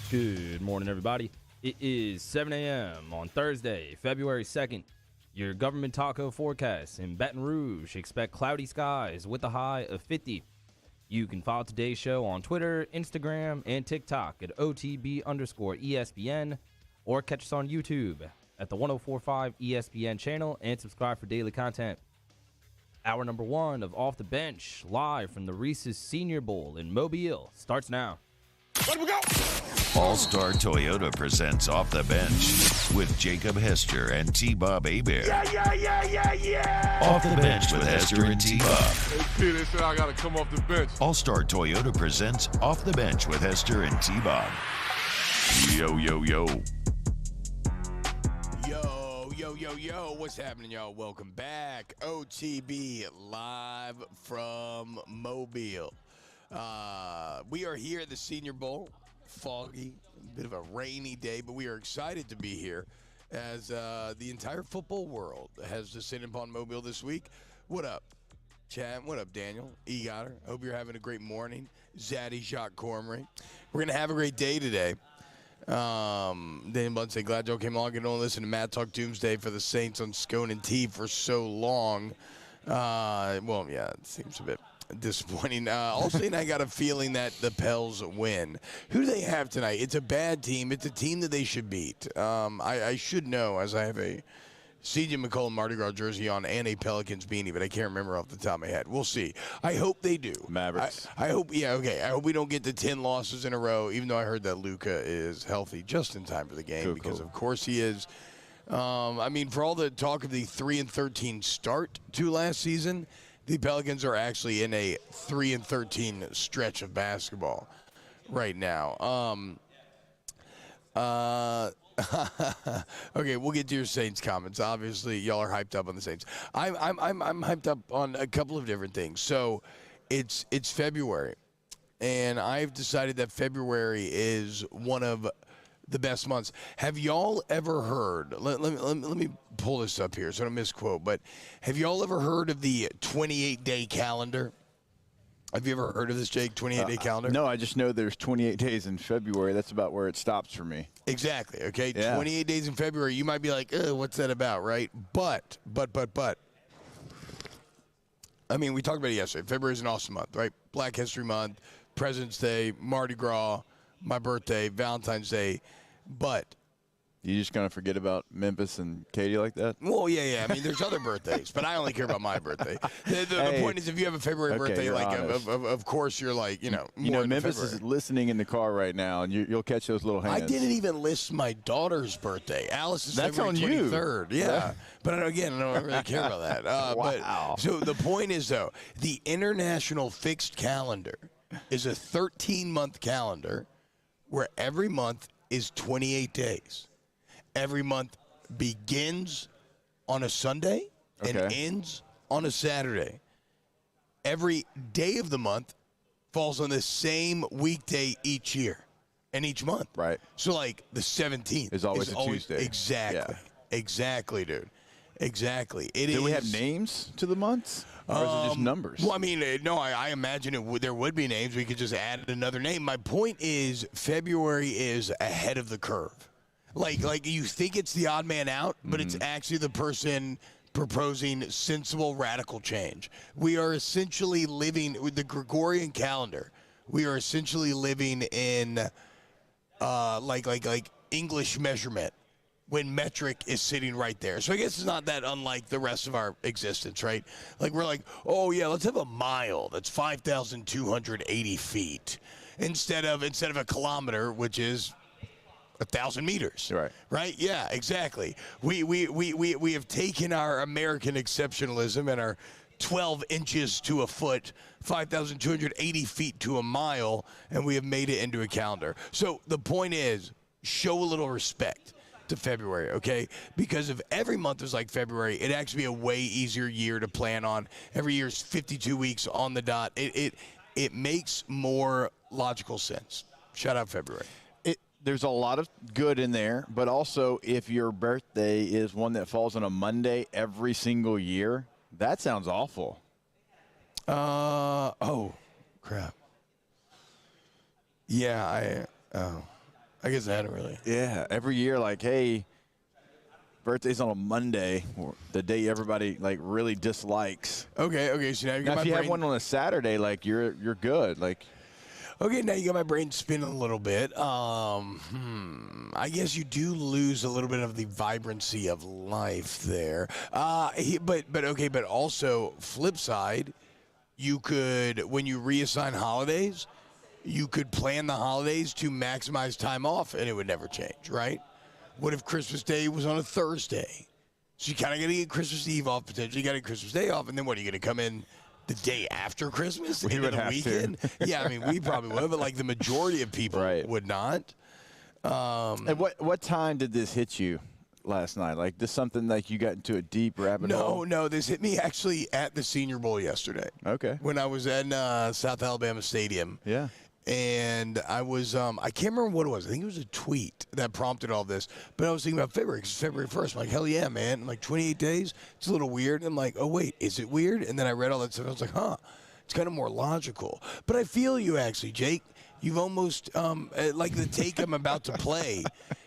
Good morning, everybody. It is 7 a.m. on Thursday, February 2nd. Your government taco forecast in Baton Rouge. Expect cloudy skies with a high of 50. You can follow today's show on Twitter, Instagram, and TikTok at OTB_ESPN, or catch us on YouTube at the 1045 ESPN channel and subscribe for daily content. Hour number 1 of Off the Bench, live from the Reese's Senior Bowl in Mobile, starts now. Let we go! All-Star Toyota presents Off the Bench with Jacob Hester and T-Bob Hebert. Yeah! Off the Bench with Hester and T-Bob. Hey, they said I gotta come off the bench. All-Star Toyota presents Off the Bench with Hester and T-Bob. Yo. Yo, what's happening, y'all? Welcome back. OTB live from Mobile. We are here at the Senior Bowl. Foggy, a bit of a rainy day, but we are excited to be here as the entire football world has descended upon Mobile this week. What up, Chad? What up, Daniel? Egotter. Hope you're having a great morning. Zaddy, Jacques Cormery. We're going to have a great day today. Daniel Blunt say, glad y'all came along and don't listen to Matt Talk Doomsday for the Saints on Scone and Tea for so long. Well, yeah, it seems a bit disappointing. Also, I got a feeling that the Pels win. Who do they have tonight? It's a bad team. It's a team that they should beat. I should know, as I have a C.J. McCollum Mardi Gras jersey on and a Pelicans beanie, but I can't remember off the top of my head. We'll see. I hope they do. Mavericks. I hope, yeah, okay. I hope we don't get to 10 losses in a row, even though I heard that Luka is healthy just in time for the game, because of course he is. I mean, for all the talk of the 3-13 start to last season, the Pelicans are actually in a 3-13 stretch of basketball right now. Okay, we'll get to your Saints comments. Obviously, y'all are hyped up on the Saints. I'm hyped up on a couple of different things. So, it's February, and I've decided that February is one of the best months. Have y'all ever heard? Let me pull this up here so I don't misquote. But have y'all ever heard of the 28-day calendar? Have you ever heard of this, Jake? 28-day calendar? No, I just know there's 28 days in February. That's about where it stops for me. Exactly. Okay, Yeah. 28 days in February. You might be like, what's that about, right? But. I mean, we talked about it yesterday. February is an awesome month, right? Black History Month, President's Day, Mardi Gras, my birthday, Valentine's Day, but You just gonna forget about Memphis and Katie like that? well, yeah. I mean, there's other birthdays, but I only care about my birthday. The point is, if you have a February birthday, you're like honest. of course you're like, more in Memphis February. is listening in the car right now, and you'll catch those little hands. I didn't even list my daughter's birthday. Alice is That's February on you. 23rd. Yeah, but again, I don't really care about that. Wow. But, so the point is, though, the International Fixed Calendar is a 13-month calendar where every month is 28 days. Every month begins on a Sunday and Okay. ends on a Saturday. Every day of the month falls on the same weekday each year and each month. Right. So, like, the 17th Is always a Tuesday. Exactly. Yeah. Exactly, dude. Exactly. Do we have names to the months, or is it just numbers? Well, I mean, no, I imagine there would be names. We could just add another name. My point is February is ahead of the curve. Like you think it's the odd man out, but it's actually the person proposing sensible radical change. We are essentially living with the Gregorian calendar. We are essentially living in like English measurement when metric is sitting right there. So I guess it's not that unlike the rest of our existence, right? Like we're like, oh yeah, let's have a mile that's 5,280 feet instead of a kilometer, which is 1,000 meters. Right? Yeah, exactly. We have taken our American exceptionalism and our 12 inches to a foot, 5,280 feet to a mile, and we have made it into a calendar. So the point is, show a little respect to February, okay? Because if every month was like February, it'd actually be a way easier year to plan on. Every year's 52 weeks on the dot. It makes more logical sense. Shout out February. There's a lot of good in there, but also if your birthday is one that falls on a Monday every single year, that sounds awful. Oh, crap. Yeah, I guess I hadn't really. Yeah, every year, like, hey, birthday's on a Monday, or the day everybody like really dislikes. Okay. So now you got Now, my if you brain. have one on a Saturday, like you're good. Like, Okay, now you got my brain spinning a little bit. I guess you do lose a little bit of the vibrancy of life there. But also flip side, you could, when you reassign holidays, you could plan the holidays to maximize time off, and it would never change, right? What if Christmas Day was on a Thursday? So you kind of got to get Christmas Eve off potentially. You got to get Christmas Day off, and then what, are you going to come in the day after Christmas? We would have weekend? Yeah, I mean, we probably would, but like the majority of people would not. And what time did this hit you last night? Like, this something like you got into a deep rabbit hole? No, this hit me actually at the Senior Bowl yesterday. Okay. When I was in South Alabama Stadium. Yeah. And I was, I can't remember what it was. I think it was a tweet that prompted all this. But I was thinking about February, 'cause it's February 1st. I'm like, hell yeah, man. I'm like, 28 days? It's a little weird. I'm like, oh, wait, is it weird? And then I read all that stuff. I was like, huh, it's kind of more logical. But I feel you, actually, Jake. You've almost, like the take I'm about to play,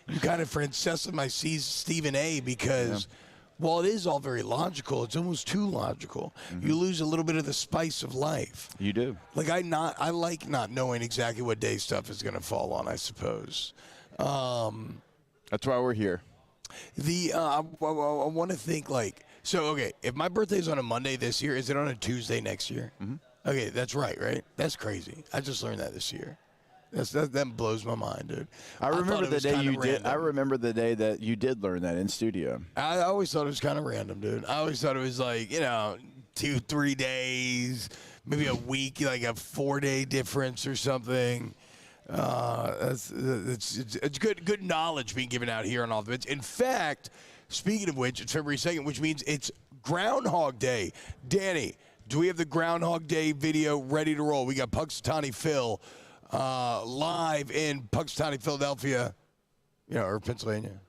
you kind of Francesca my Stephen A. because while it is all very logical, it's almost too logical. Mm-hmm. You lose a little bit of the spice of life. You do. Like I like not knowing exactly what day stuff is going to fall on, I suppose. That's why we're here. I want to think like, so, okay, if my birthday's on a Monday this year, is it on a Tuesday next year? Mm-hmm. Okay, that's right? That's crazy. I just learned that this year. That blows my mind, dude. I remember the day you did. I remember the day that you did learn that in studio. I always thought it was kind of random, dude. I always thought it was like, 2-3 days, maybe a week, like a 4-day difference or something. It's good knowledge being given out here on Off the Bench. In fact, speaking of which, it's February 2nd, which means it's Groundhog Day. Danny, do we have the Groundhog Day video ready to roll? We got Punxsutawney Phil live in Punxsutawney, Philadelphia, or Pennsylvania.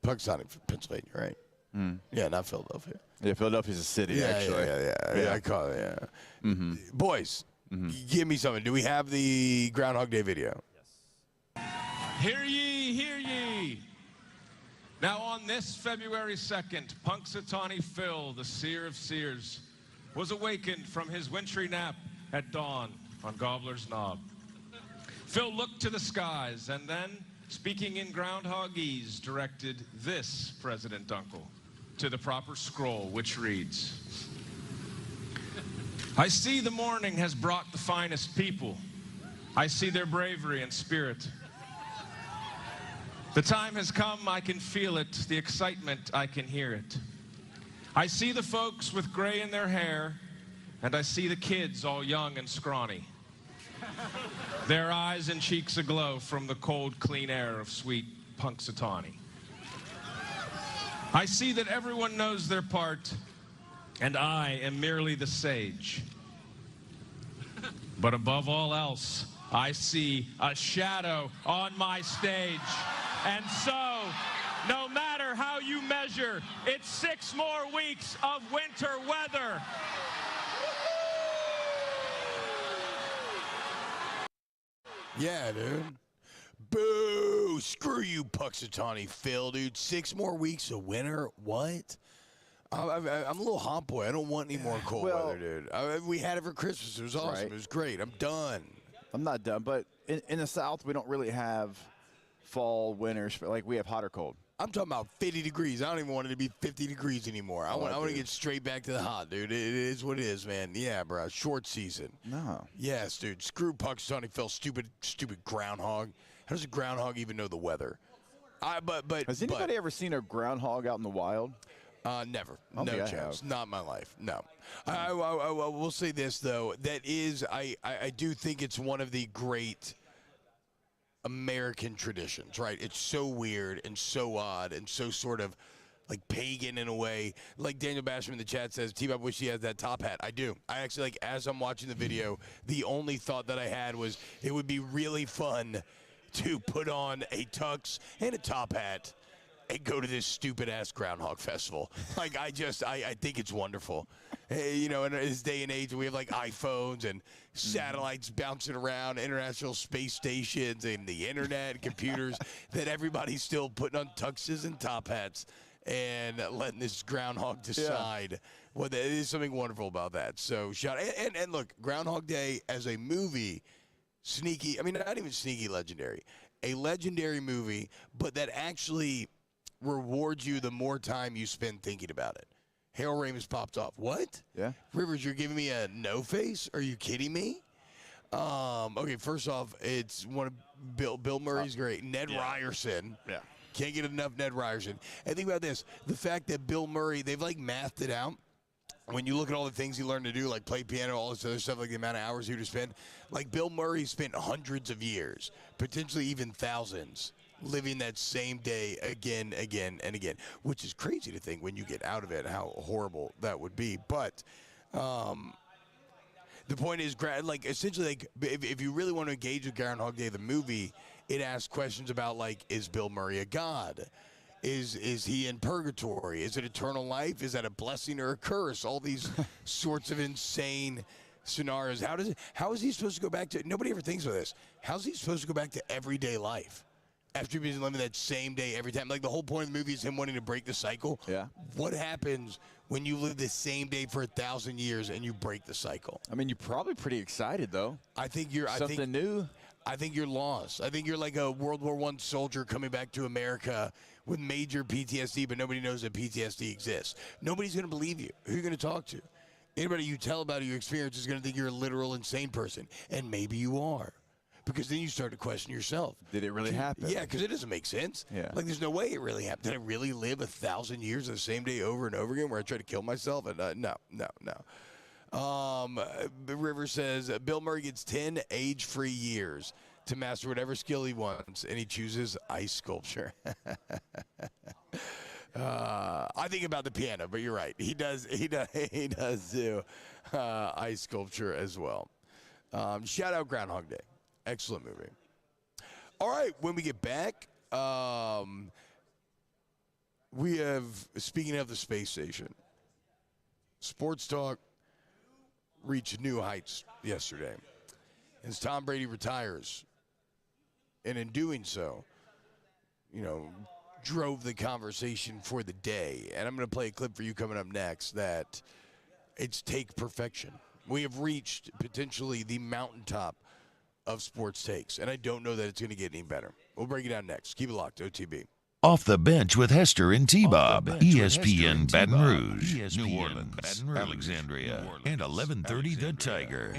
Punxsutawney, Pennsylvania, right? Mm. Yeah, not Philadelphia. Yeah, Philadelphia's a city, actually. Yeah, I call it, yeah. Mm-hmm. Boys, give me something. Do we have the Groundhog Day video? Yes. Hear ye, hear ye. Now on this February 2nd, Punxsutawney Phil, the seer of seers, was awakened from his wintry nap at dawn on Gobbler's Knob. Phil looked to the skies and then, speaking in groundhogese, directed this President Dunkel to the proper scroll, which reads, I see the morning has brought the finest people. I see their bravery and spirit. The time has come, I can feel it, the excitement, I can hear it. I see the folks with gray in their hair, and I see the kids all young and scrawny. Their eyes and cheeks aglow from the cold, clean air of sweet Punxsutawney. I see that everyone knows their part, and I am merely the sage. But above all else, I see a shadow on my stage. And so, no matter how you measure, it's 6 more weeks of winter weather. Yeah, dude. Boo! Screw you, Punxsutawney Phil, dude. 6 more weeks of winter? What? I'm a little hot boy. I don't want any more cold weather, dude. We had it for Christmas. It was awesome. Right. It was great. I'm done. I'm not done, but in the South, we don't really have fall, winter. Like, we have hot or cold. I'm talking about 50 degrees. I don't even want it to be 50 degrees anymore. I want to get straight back to the hot, dude. It is what it is, man. Yeah, bro. Short season. No. Yes, dude. Screw Punxsutawney Phil. Stupid groundhog. How does a groundhog even know the weather? Has anybody ever seen a groundhog out in the wild? Never. No chance. Not in my life. No. I will say this, though. That is, I do think it's one of the great American traditions, right? It's so weird and so odd and so sort of like pagan in a way. Like Daniel Basham in the chat says, T-Bob wish he has that top hat. I do. I actually, like, as I'm watching the video, the only thought that I had was it would be really fun to put on a tux and a top hat and go to this stupid-ass Groundhog Festival. Like, I think it's wonderful. You know, in this day and age, we have, like, iPhones and satellites bouncing around, international space stations, and the internet, and computers, that everybody's still putting on tuxes and top hats and letting this groundhog decide. Well, there is something wonderful about that. So, and look, Groundhog Day as a movie, sneaky, I mean, not even sneaky legendary, a legendary movie, but that actually rewards you the more time you spend thinking about it. Harold Ramis popped off. What? Yeah. Rivers, you're giving me a no face? Are you kidding me? Okay, first off, it's one of Bill Murray's great. Ned Ryerson. Yeah. Can't get enough Ned Ryerson. And think about this. The fact that Bill Murray, they've like mathed it out. When you look at all the things he learned to do, like play piano, all this other stuff, like the amount of hours he would have spent, like Bill Murray spent hundreds of years, potentially even thousands, living that same day again, and again, which is crazy to think when you get out of it how horrible that would be. But the point is, like, essentially, like, if you really want to engage with Groundhog Day, the movie, it asks questions about, like, is Bill Murray a god? Is he in purgatory? Is it eternal life? Is that a blessing or a curse? All these sorts of insane scenarios. How is he supposed to go back to? Nobody ever thinks of this. How's he supposed to go back to everyday life after he's living that same day every time? Like, the whole point of the movie is him wanting to break the cycle. Yeah. What happens when you live the same day for 1,000 years and you break the cycle? I mean, you're probably pretty excited, though. I think you're something new. I think you're lost. I think you're like a World War I soldier coming back to America with major PTSD, but nobody knows that PTSD exists. Nobody's going to believe you. Who are you going to talk to? Anybody you tell about your experience is going to think you're a literal insane person, and maybe you are. Because then you start to question yourself. Did it really happen? Yeah, because it doesn't make sense. Yeah. Like, there's no way it really happened. Did I really live 1,000 years the same day over and over again where I tried to kill myself? And no. River says, Bill Murray gets 10 age-free years to master whatever skill he wants, and he chooses ice sculpture. I think about the piano, but you're right. He does do ice sculpture as well. Shout out Groundhog Day. Excellent movie. All right, when we get back, we have, speaking of the space station, Sports Talk reached new heights yesterday as Tom Brady retires. And in doing so, you know, drove the conversation for the day. And I'm going to play a clip for you coming up next that it's take perfection. We have reached potentially the mountaintop of sports takes, and I don't know that it's going to get any better. We'll break it down next. Keep it locked, OTB. Off the Bench with Hester and T-Bob. ESPN Baton Rouge, New Orleans, Alexandria, and 1130 The Tiger.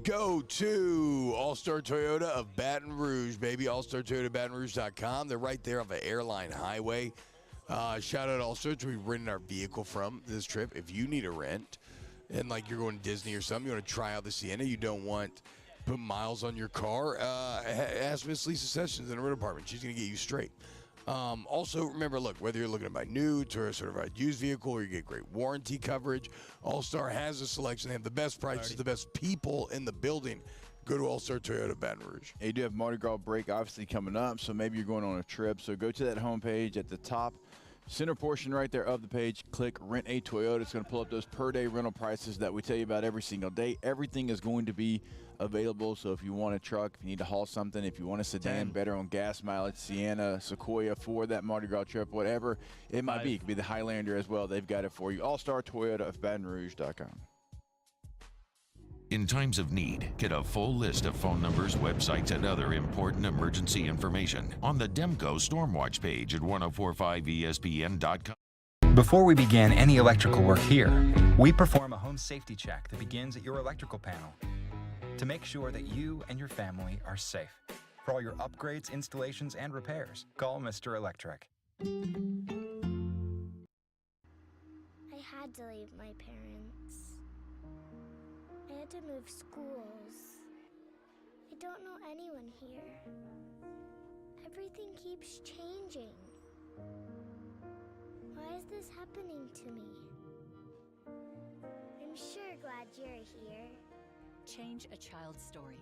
Go to All-Star Toyota of Baton Rouge, baby. AllStarToyotaBatonRouge.com. They're right there on the Airline Highway. Shout out All-Star, which we're renting our vehicle from this trip. If you need a rent, and like you're going to Disney or something, you want to try out the Sienna, you don't want to put miles on your car, ask Miss Lisa Sessions in the rental department. She's going to get you straight. Also, remember, look, whether you're looking to buy new, Tourist certified used vehicle, or you get great warranty coverage, All-Star has a selection. They have the best prices, the best people in the building. Go to All-Star Toyota Baton Rouge. You do have Mardi Gras break obviously coming up, so maybe you're going on a trip. So go to that homepage at the top center portion right there of the page. Click Rent a Toyota. It's going to pull up those per-day rental prices that we tell you about every single day. Everything is going to be available. So if you want a truck, if you need to haul something, if you want a sedan, better on gas mileage, Sienna, Sequoia for that Mardi Gras trip, whatever it might be. It could be the Highlander as well. They've got it for you. All-Star Toyota of BatonRouge.com. In times of need, get a full list of phone numbers, websites, and other important emergency information on the Demco Stormwatch page at 1045ESPN.com. Before we begin any electrical work here, we perform a home safety check that begins at your electrical panel to make sure that you and your family are safe. For all your upgrades, installations, and repairs, call Mr. Electric. I had to leave my parents. I had to move schools. I don't know anyone here. Everything keeps changing. Why is this happening to me? I'm sure glad you're here. Change a child's story.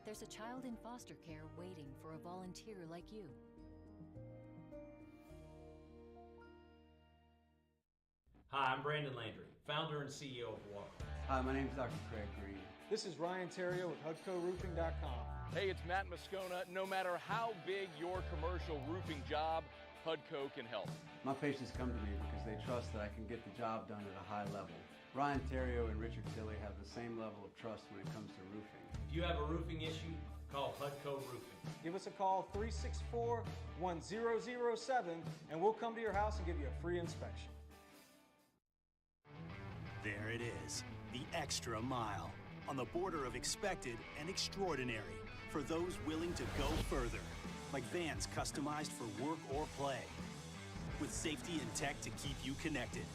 There's a child in foster care waiting for a volunteer like you. Hi, I'm Brandon Landry, founder and CEO of Walk. Hi, my name is Dr. Craig Green. This is Ryan Terrio with HUDCORoofing.com. Hey, it's Matt Moscona. No matter how big your commercial roofing job, HUDCO can help. My patients come to me because they trust that I can get the job done at a high level. Ryan Terrio and Richard Tilley have the same level of trust when it comes to roofing. If you have a roofing issue, call HUDCO Roofing. Give us a call, 364-1007, and we'll come to your house and give you a free inspection. There it is, the extra mile, on the border of expected and extraordinary, for those willing to go further, like vans customized for work or play, with safety and tech to keep you connected,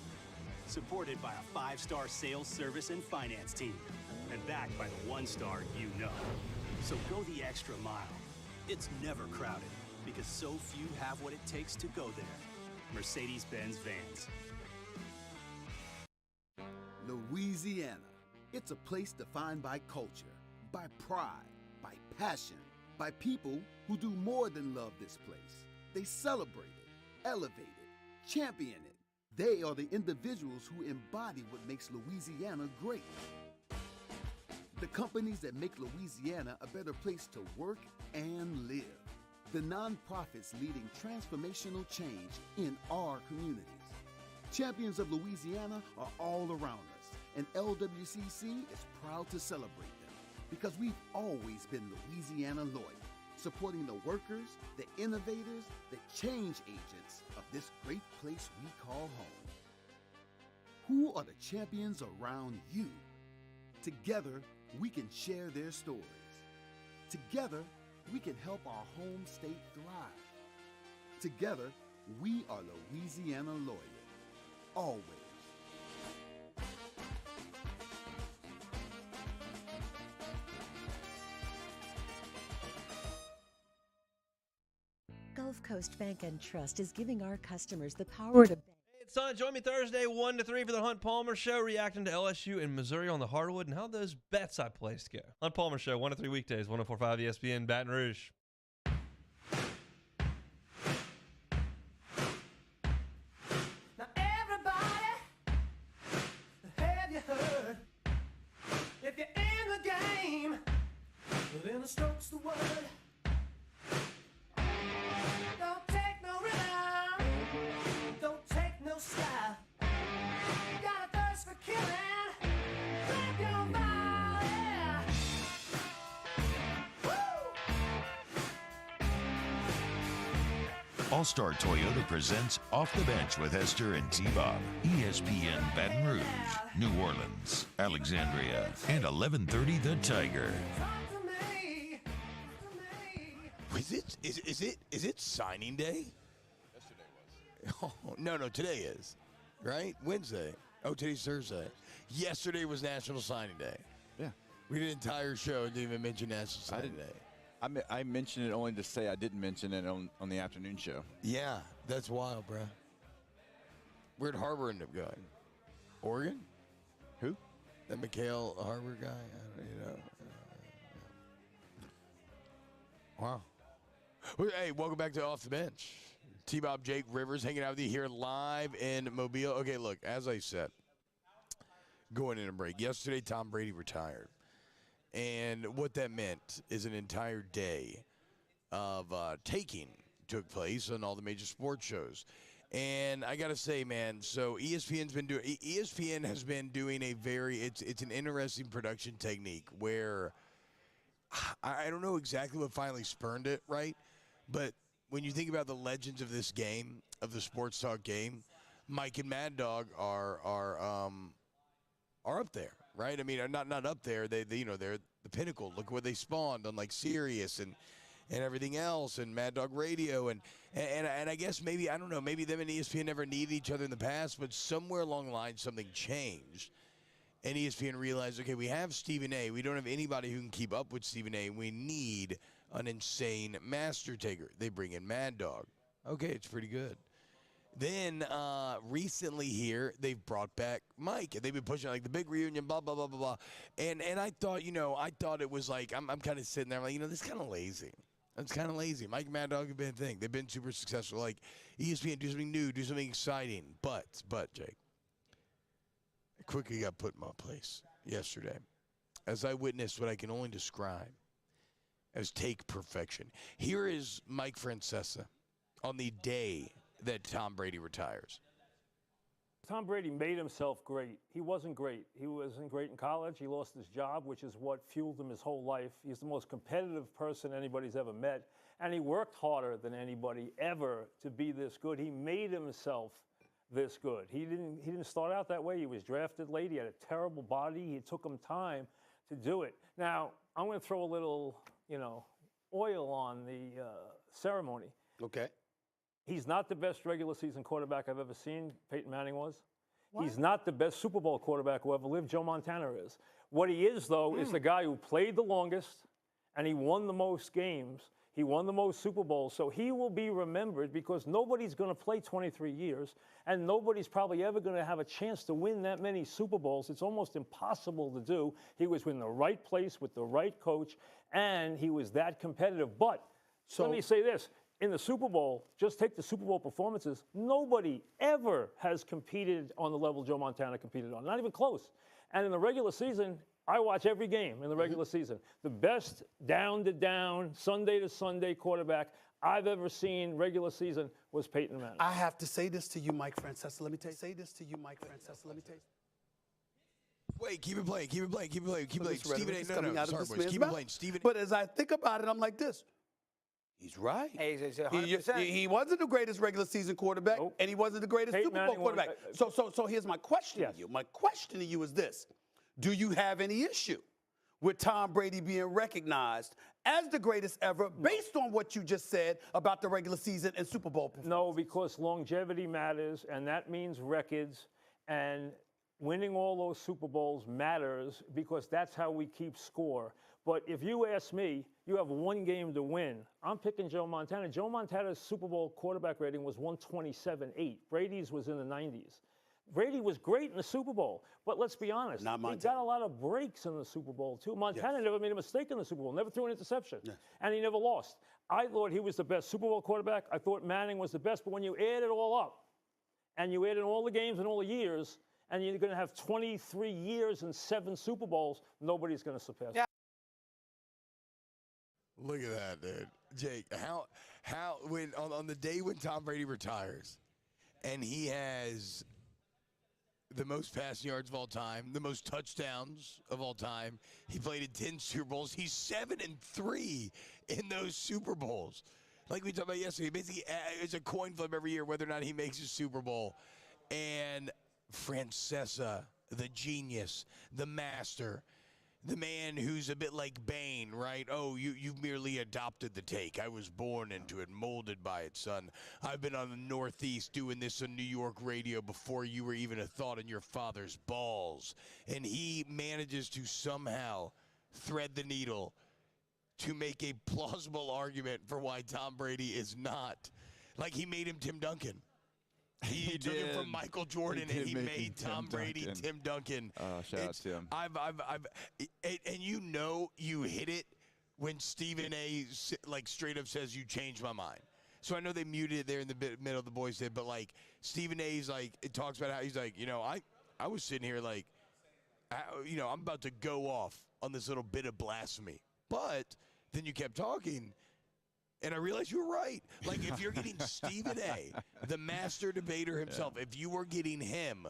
supported by a 5-star sales, service, and finance team, and backed by the 1-star you know. So go the extra mile. It's never crowded, because so few have what it takes to go there. Mercedes-Benz Vans. Louisiana. It's a place defined by culture, by pride, by passion, by people who do more than love this place. They celebrate it, elevate it, champion it. They are the individuals who embody what makes Louisiana great. The companies that make Louisiana a better place to work and live. The nonprofits leading transformational change in our communities. Champions of Louisiana are all around us, and LWCC is proud to celebrate them because we've always been Louisiana loyal, supporting the workers, the innovators, the change agents of this great place we call home. Who are the champions around you? Together, we can share their stories. Together, we can help our home state thrive. Together, we are Louisiana loyal. Always. Gulf Coast Bank and Trust is giving our customers the power to bank. Hey, it's Son. Join me Thursday, 1 to 3 for the Hunt Palmer Show, reacting to LSU and Missouri on the hardwood and how those bets I placed go. Hunt Palmer Show, 1 to 3 weekdays, 104.5 ESPN, Baton Rouge. Strokes the word. Don't take no rhythm. Don't take no style. Got a thirst for killing. Grab your body. All-Star Toyota presents Off the Bench with Esther and T-Bob. ESPN Baton Rouge, New Orleans, Alexandria, and 1130 The Tiger. Is it signing day? Yesterday was. Oh, no, today is. Right? Wednesday. Oh, today's Thursday. Yesterday was National Signing Day. Yeah. We did an entire show and didn't even mention National Signing Day. I mentioned it only to say I didn't mention it on the afternoon show. Yeah, that's wild, bro. Where'd Harbor end up going? Oregon? Who? That McHale Harbor guy? I don't know. Wow. Well, hey, welcome back to Off the Bench. T-Bob, Jake Rivers hanging out with you here live in Mobile. Okay, look, as I said, going in a break, yesterday Tom Brady retired. And what that meant is an entire day of taking took place on all the major sports shows. And I got to say, man, so ESPN has been doing it's an interesting production technique where I don't know exactly what finally spurned it, right? But when you think about the legends of this game, of the sports talk game, Mike and Mad Dog are up there, right? I mean, not up there. They're the pinnacle. Look what they spawned on like Sirius and everything else, and Mad Dog Radio, and I guess maybe, I don't know, maybe them and ESPN never needed each other in the past, but somewhere along the line something changed. And ESPN realized, okay, we have Stephen A. We don't have anybody who can keep up with Stephen A. We need an insane master taker. They bring in Mad Dog. Okay, it's pretty good. Then recently here, they've brought back Mike, and they've been pushing like the big reunion, blah, blah, blah, blah, blah. And I thought, I thought it was like, I'm kind of sitting there like, this is kind of lazy. It's kind of lazy. Mike and Mad Dog have been a thing. They've been super successful. Like, ESPN, do something new, do something exciting. But, Jake, I quickly got put in my place yesterday as I witnessed what I can only describe as take perfection. Here is Mike Francesa on the day that Tom Brady retires. Tom Brady made himself great. He wasn't great. He wasn't great in college. He lost his job, which is what fueled him his whole life. He's the most competitive person anybody's ever met, and he worked harder than anybody ever to be this good. He made himself this good. He didn't start out that way. He was drafted late. He had a terrible body. It took him time to do it. Now, I'm going to throw a little, oil on the ceremony. Okay. He's not the best regular season quarterback I've ever seen. Peyton Manning was. What? He's not the best Super Bowl quarterback who ever lived. Joe Montana is. What he is, though, is the guy who played the longest, and he won the most games. He won the most Super Bowls. So he will be remembered because nobody's going to play 23 years, and nobody's probably ever going to have a chance to win that many Super Bowls. It's almost impossible to do. He was in the right place with the right coach, and he was that competitive. But let me say this. In the Super Bowl, just take the Super Bowl performances, nobody ever has competed on the level Joe Montana competed on, not even close. And in the regular season, I watch every game in the regular season. The best down-to-down, Sunday-to-Sunday quarterback I've ever seen regular season was Peyton Manning. I have to say this to you, Mike Francesa. Let me tell you. Wait, keep it playing. Stephen A. Out of this man's Keep it mouth. playing. Stephen. But as I think about it, I'm like this. He's right. Hey, he's 100%. He wasn't the greatest regular season quarterback, and he wasn't the greatest Super Bowl quarterback. So here's my question to you. My question to you is this. Do you have any issue with Tom Brady being recognized as the greatest ever based on what you just said about the regular season and Super Bowl performance? No, because longevity matters, and that means records, and winning all those Super Bowls matters because that's how we keep score. But if you ask me, you have one game to win. I'm picking Joe Montana. Joe Montana's Super Bowl quarterback rating was 127.8. Brady's was in the 90s. Brady was great in the Super Bowl, but let's be honest. He got a lot of breaks in the Super Bowl, too. Montana never made a mistake in the Super Bowl, never threw an interception, and he never lost. I thought he was the best Super Bowl quarterback. I thought Manning was the best, but when you add it all up, and you add in all the games and all the years, and you're going to have 23 years and 7 Super Bowls, nobody's going to surpass him. Look at that, dude. Jake, how when on the day when Tom Brady retires and he has the most passing yards of all time, the most touchdowns of all time, he played in 10 Super Bowls. He's 7-3 in those Super Bowls. Like we talked about yesterday, basically it's a coin flip every year whether or not he makes a Super Bowl. And Francesa, the genius, the master, the man who's a bit like Bane, right? Oh, you merely adopted the take. I was born into it, molded by it, son. I've been on the Northeast doing this on New York radio before you were even a thought in your father's balls. And he manages to somehow thread the needle to make a plausible argument for why Tom Brady is not. Like he made him Tim Duncan. He took him from Michael Jordan and he made Tom Brady Tim Duncan. Shout out to him. And you hit it when Stephen A. like straight up says you changed my mind. So I know they muted it there in the middle. The boys did, but like Stephen A.'s like it talks about how he's like I was sitting here like I'm about to go off on this little bit of blasphemy, but then you kept talking. And I realized you were right. Like, if you're getting Stephen A., the master debater himself, if you were getting him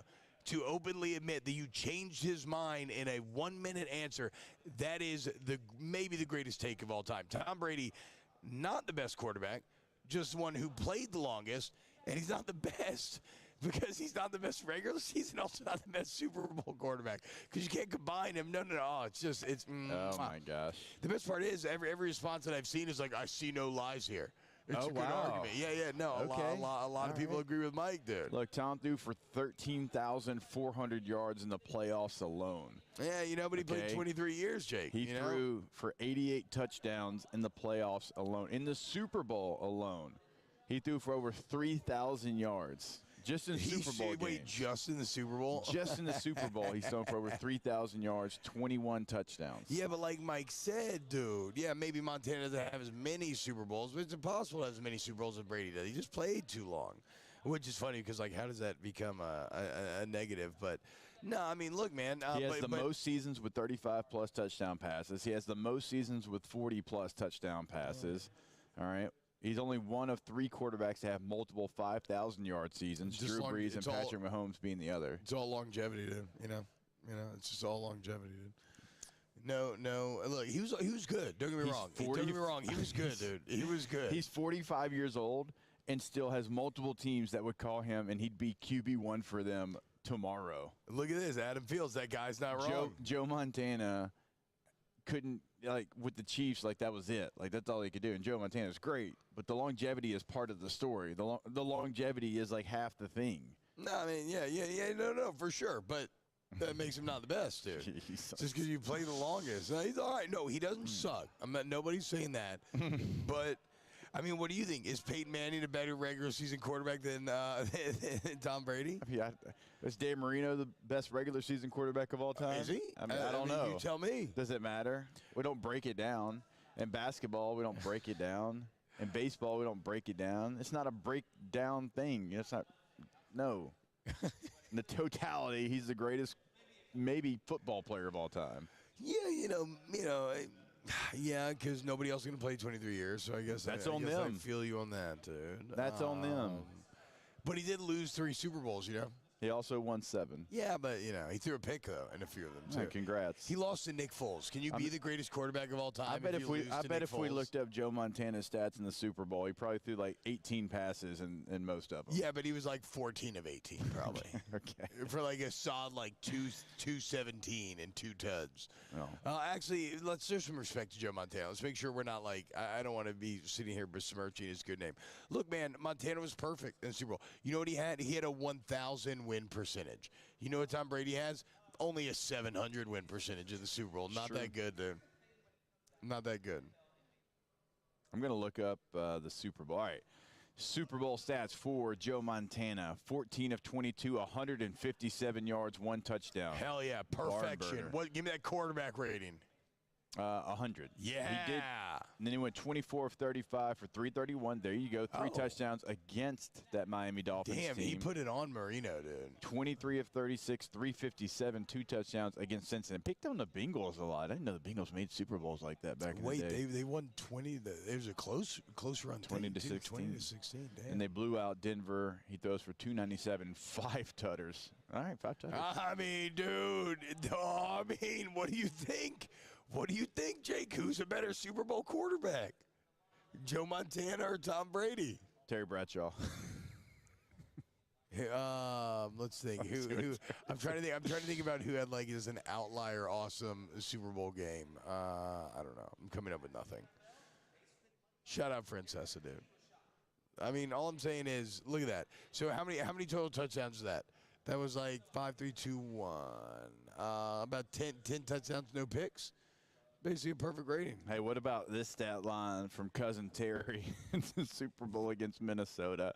to openly admit that you changed his mind in a 1-minute answer, that is maybe the greatest take of all time. Tom Brady, not the best quarterback, just one who played the longest, and he's not the best because he's not the best regular season, also not the best Super Bowl quarterback because you can't combine him. No. Oh, oh, my gosh. The best part is every response that I've seen is like, I see no lies here. It's a good argument. Yeah. No, okay. A lot of people agree with Mike, dude. Look, Tom threw for 13,400 yards in the playoffs alone. Yeah, but he played 23 years, Jake. He threw for 88 touchdowns in the playoffs alone. In the Super Bowl alone, He threw for over 3,000 yards. Just in Super Bowl games. Wait, just in the Super Bowl? Just in the Super Bowl, he's thrown for over 3,000 yards, 21 touchdowns. Yeah, but like Mike said, dude, yeah, maybe Montana doesn't have as many Super Bowls, but it's impossible to have as many Super Bowls as Brady does. He just played too long, which is funny because, like, how does that become a negative? But, no, I mean, look, man. He has the most seasons with 35-plus touchdown passes. He has the most seasons with 40-plus touchdown passes. All right. He's only one of 3 quarterbacks to have multiple 5,000-yard seasons. Drew Brees and Patrick Mahomes being the other. It's all longevity, dude. You know, it's just all longevity, dude. No. Look, he was good. Don't get me wrong. Don't get me wrong. He was good, dude. He was good. He's 45 years old and still has multiple teams that would call him, and he'd be QB1 for them tomorrow. Look at this, Adam Fields. That guy's not wrong. Joe Montana couldn't, like, with the Chiefs, like, that was it. Like, that's all he could do. And Joe Montana's great, but the longevity is part of the story. The longevity is, like, half the thing. No, I mean, no, for sure. But that makes him not the best, dude. Just because you play the longest. No, he's all right. No, he doesn't suck. Nobody's saying that. But, I mean, what do you think? Is Peyton Manning a better regular season quarterback than Tom Brady? Yeah, is Dan Marino the best regular season quarterback of all time? Is he? I mean, I don't know. You tell me. Does it matter? We don't break it down. In basketball, we don't break it down. In baseball, we don't break it down. It's not a breakdown thing. It's not. No. In the totality, he's the greatest, maybe, football player of all time. Yeah, yeah, because nobody else is going to play 23 years, so I guess that's I on guess them. I feel you on that, dude. That's on them. But he did lose 3 Super Bowls, He also won 7. Yeah, but, he threw a pick, though, in a few of them, too. Oh, congrats. He lost to Nick Foles. Can you be the greatest quarterback of all time I bet if we looked up Joe Montana's stats in the Super Bowl, he probably threw like 18 passes in most of them. Yeah, but he was like 14 of 18, probably. Okay. For like a solid like 217 and 2 tuds. No. Actually, let's show some respect to Joe Montana. Let's make sure we're not like, I don't want to be sitting here besmirching his good name. Look, man, Montana was perfect in the Super Bowl. You know what he had? He had a 1,000 win percentage. You know what Tom Brady has? Only a 700 win percentage in the Super Bowl. Not that good, dude. Not that good. I'm going to look up the Super Bowl. All right. Super Bowl stats for Joe Montana. 14 of 22, 157 yards, 1 touchdown. Hell yeah. Perfection. Give me that quarterback rating. 100. Yeah. He did. And then he went 24 of 35 for 331. There you go. 3 touchdowns against that Miami Dolphins team. Damn, he put it on Marino, dude. 23 of 36, 357, 2 touchdowns against Cincinnati. Picked on the Bengals a lot. I didn't know the Bengals made Super Bowls like that back in the day. Wait, they won 20. It was a close run. 20 to 16. 20 to 16, damn. And they blew out Denver. He throws for 297, 5 tutters. All right, 5 tutters. I mean, dude. What do you think? What do you think, Jake? Who's a better Super Bowl quarterback? Joe Montana or Tom Brady? Terry Bradshaw. Let's think. Who? I'm trying to think about who had like is an outlier awesome Super Bowl game. I don't know. I'm coming up with nothing. Shout out Francesa, dude. I mean, all I'm saying is, look at that. So how many total touchdowns is that? That was like 5, 3, 2, 1. About 10 touchdowns, no picks. Basically a perfect rating. Hey, what about this stat line from Cousin Terry in the Super Bowl against Minnesota?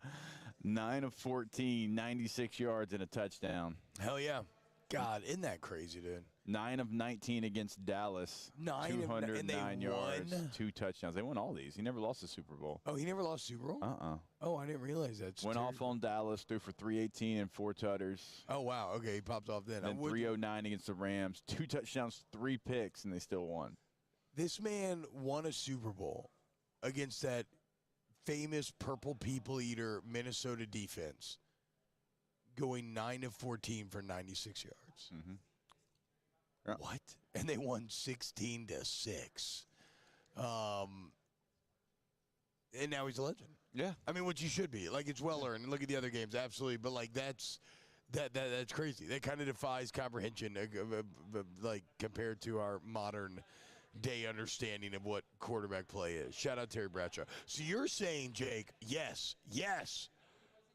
9 of 14, 96 yards and a touchdown. Hell yeah. God, isn't that crazy, dude? 9 of 19 against Dallas. 209 yards, won? 2 touchdowns. They won all these. He never lost a Super Bowl. Oh, he never lost Super Bowl? Oh, I didn't realize that. Went off on Dallas, threw for 318 and 4 tutters. Oh, wow. Okay, he popped off then. And 309 against the Rams. 2 touchdowns, 3 picks, and they still won. This man won a Super Bowl against that famous purple people eater Minnesota defense, going 9 of 14 for 96 yards. Mm-hmm. Yeah. What? And they won 16-6. And now he's a legend. Yeah. I mean, which he should be. Like, it's well earned. And look at the other games, absolutely. But like that's crazy. That kind of defies comprehension, like compared to our modern day understanding of what quarterback play is. Shout out Terry Bradshaw. So you're saying, Jake, yes.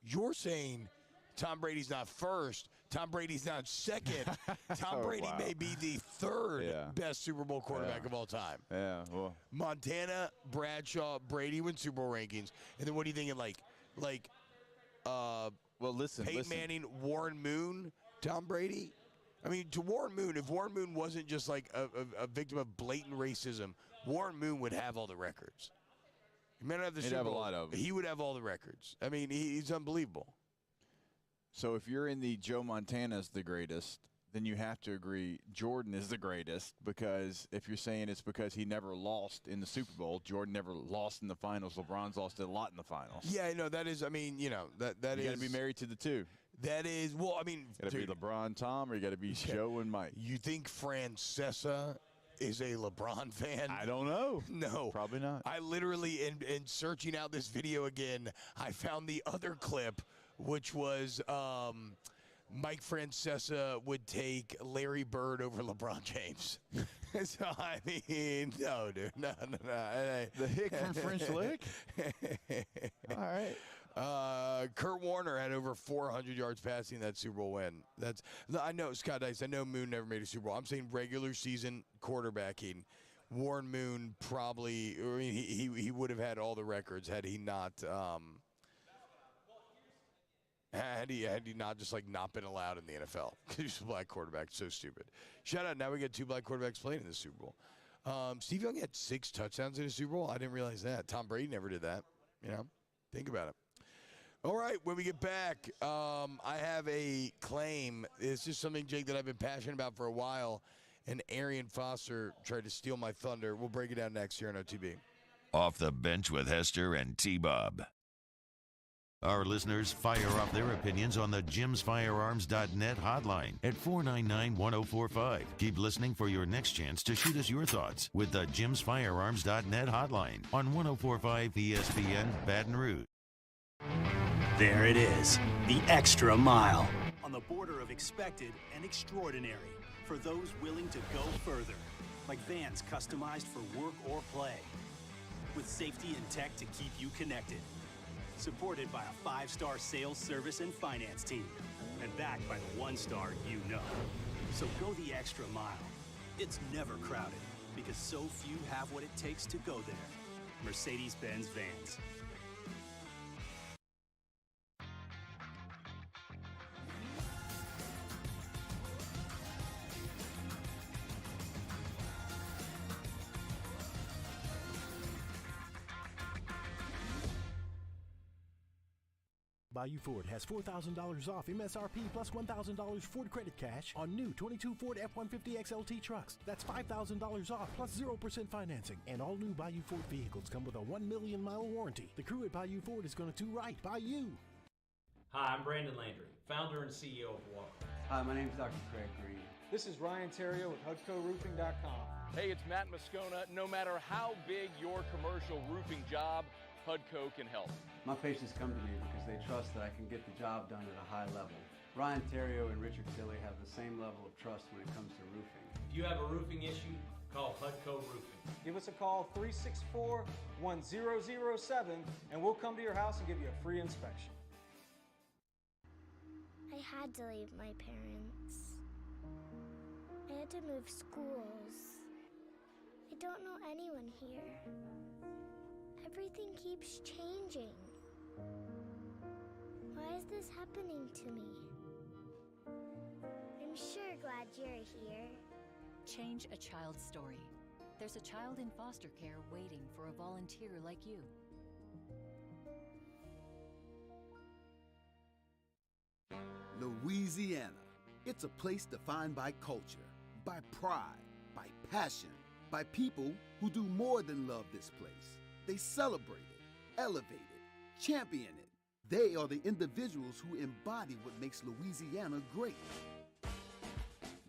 You're saying Tom Brady's not first. Tom Brady's not second. Tom Brady may be the third best Super Bowl quarterback of all time. Yeah, well. Montana, Bradshaw, Brady win Super Bowl rankings. And then what are you thinking, Peyton Manning, Warren Moon, Tom Brady? I mean, to Warren Moon, if Warren Moon wasn't just like a victim of blatant racism, Warren Moon would have all the records. He may not have the Super Bowl. He'd have a lot of them. He would have all the records. I mean, he's unbelievable. So if you're in the Joe Montana's the greatest, then you have to agree Jordan is the greatest, because if you're saying it's because he never lost in the Super Bowl, Jordan never lost in the finals, LeBron's lost a lot in the finals. Yeah, no, that is, I mean, you know, that you got to be married to the two. That is, well, I mean. You got to be LeBron, Tom, or you got to be Joe and Mike. You think Francesa is a LeBron fan? I don't know. No. Probably not. I literally, in searching out this video again, I found the other clip, which was Mike Francesa would take Larry Bird over LeBron James. So, I mean, no, dude. No. The hick from French Lick? All right. Kurt Warner had over 400 yards passing that Super Bowl win. I know, Scott Dice, I know Moon never made a Super Bowl. I'm saying regular season quarterbacking. Warren Moon probably, I mean, he would have had all the records had he not had he not just not been allowed in the NFL. He's a black quarterback. So stupid. Shout out. Now we got 2 black quarterbacks playing in the Super Bowl. Steve Young had 6 touchdowns in a Super Bowl. I didn't realize that. Tom Brady never did that. You know, think about it. All right, when we get back, I have a claim. It's just something, Jake, that I've been passionate about for a while, and Arian Foster tried to steal my thunder. We'll break it down next here on OTB. Off the Bench with Hester and T-Bob. Our listeners fire off their opinions on the jimsfirearms.net hotline at 499-1045. Keep listening for your next chance to shoot us your thoughts with the jimsfirearms.net hotline on 1045 ESPN Baton Rouge. There it is, the extra mile. On the border of expected and extraordinary. For those willing to go further. Like vans customized for work or play. With safety and tech to keep you connected. Supported by a 5-star sales, service, and finance team. And backed by the 1-star you know. So go the extra mile. It's never crowded because so few have what it takes to go there. Mercedes-Benz Vans. Bayou Ford has $4,000 off MSRP plus $1,000 Ford credit cash on new 22 Ford F-150 XLT trucks. That's $5,000 off plus 0% financing. And all new Bayou Ford vehicles come with a 1 million mile warranty. The crew at Bayou Ford is going to do right by you. Hi, I'm Brandon Landry, founder and CEO of Walker. Hi, my name is Dr. Craig Green. This is Ryan Terrio with HUDCORoofing.com. Hey, it's Matt Moscona. No matter how big your commercial roofing job, HUDCO can help. My patients come to me because they trust that I can get the job done at a high level. Ryan Terrio and Richard Tilley have the same level of trust when it comes to roofing. If you have a roofing issue, call HUDCO Roofing. Give us a call, 364-1007, and we'll come to your house and give you a free inspection. I had to leave my parents. I had to move schools. I don't know anyone here. Everything keeps changing. Why is this happening to me? I'm sure glad you're here. Change a child's story. There's a child in foster care waiting for a volunteer like you. Louisiana. It's a place defined by culture, by pride, by passion, by people who do more than love this place. They celebrate it, elevate it, champion it. They are the individuals who embody what makes Louisiana great.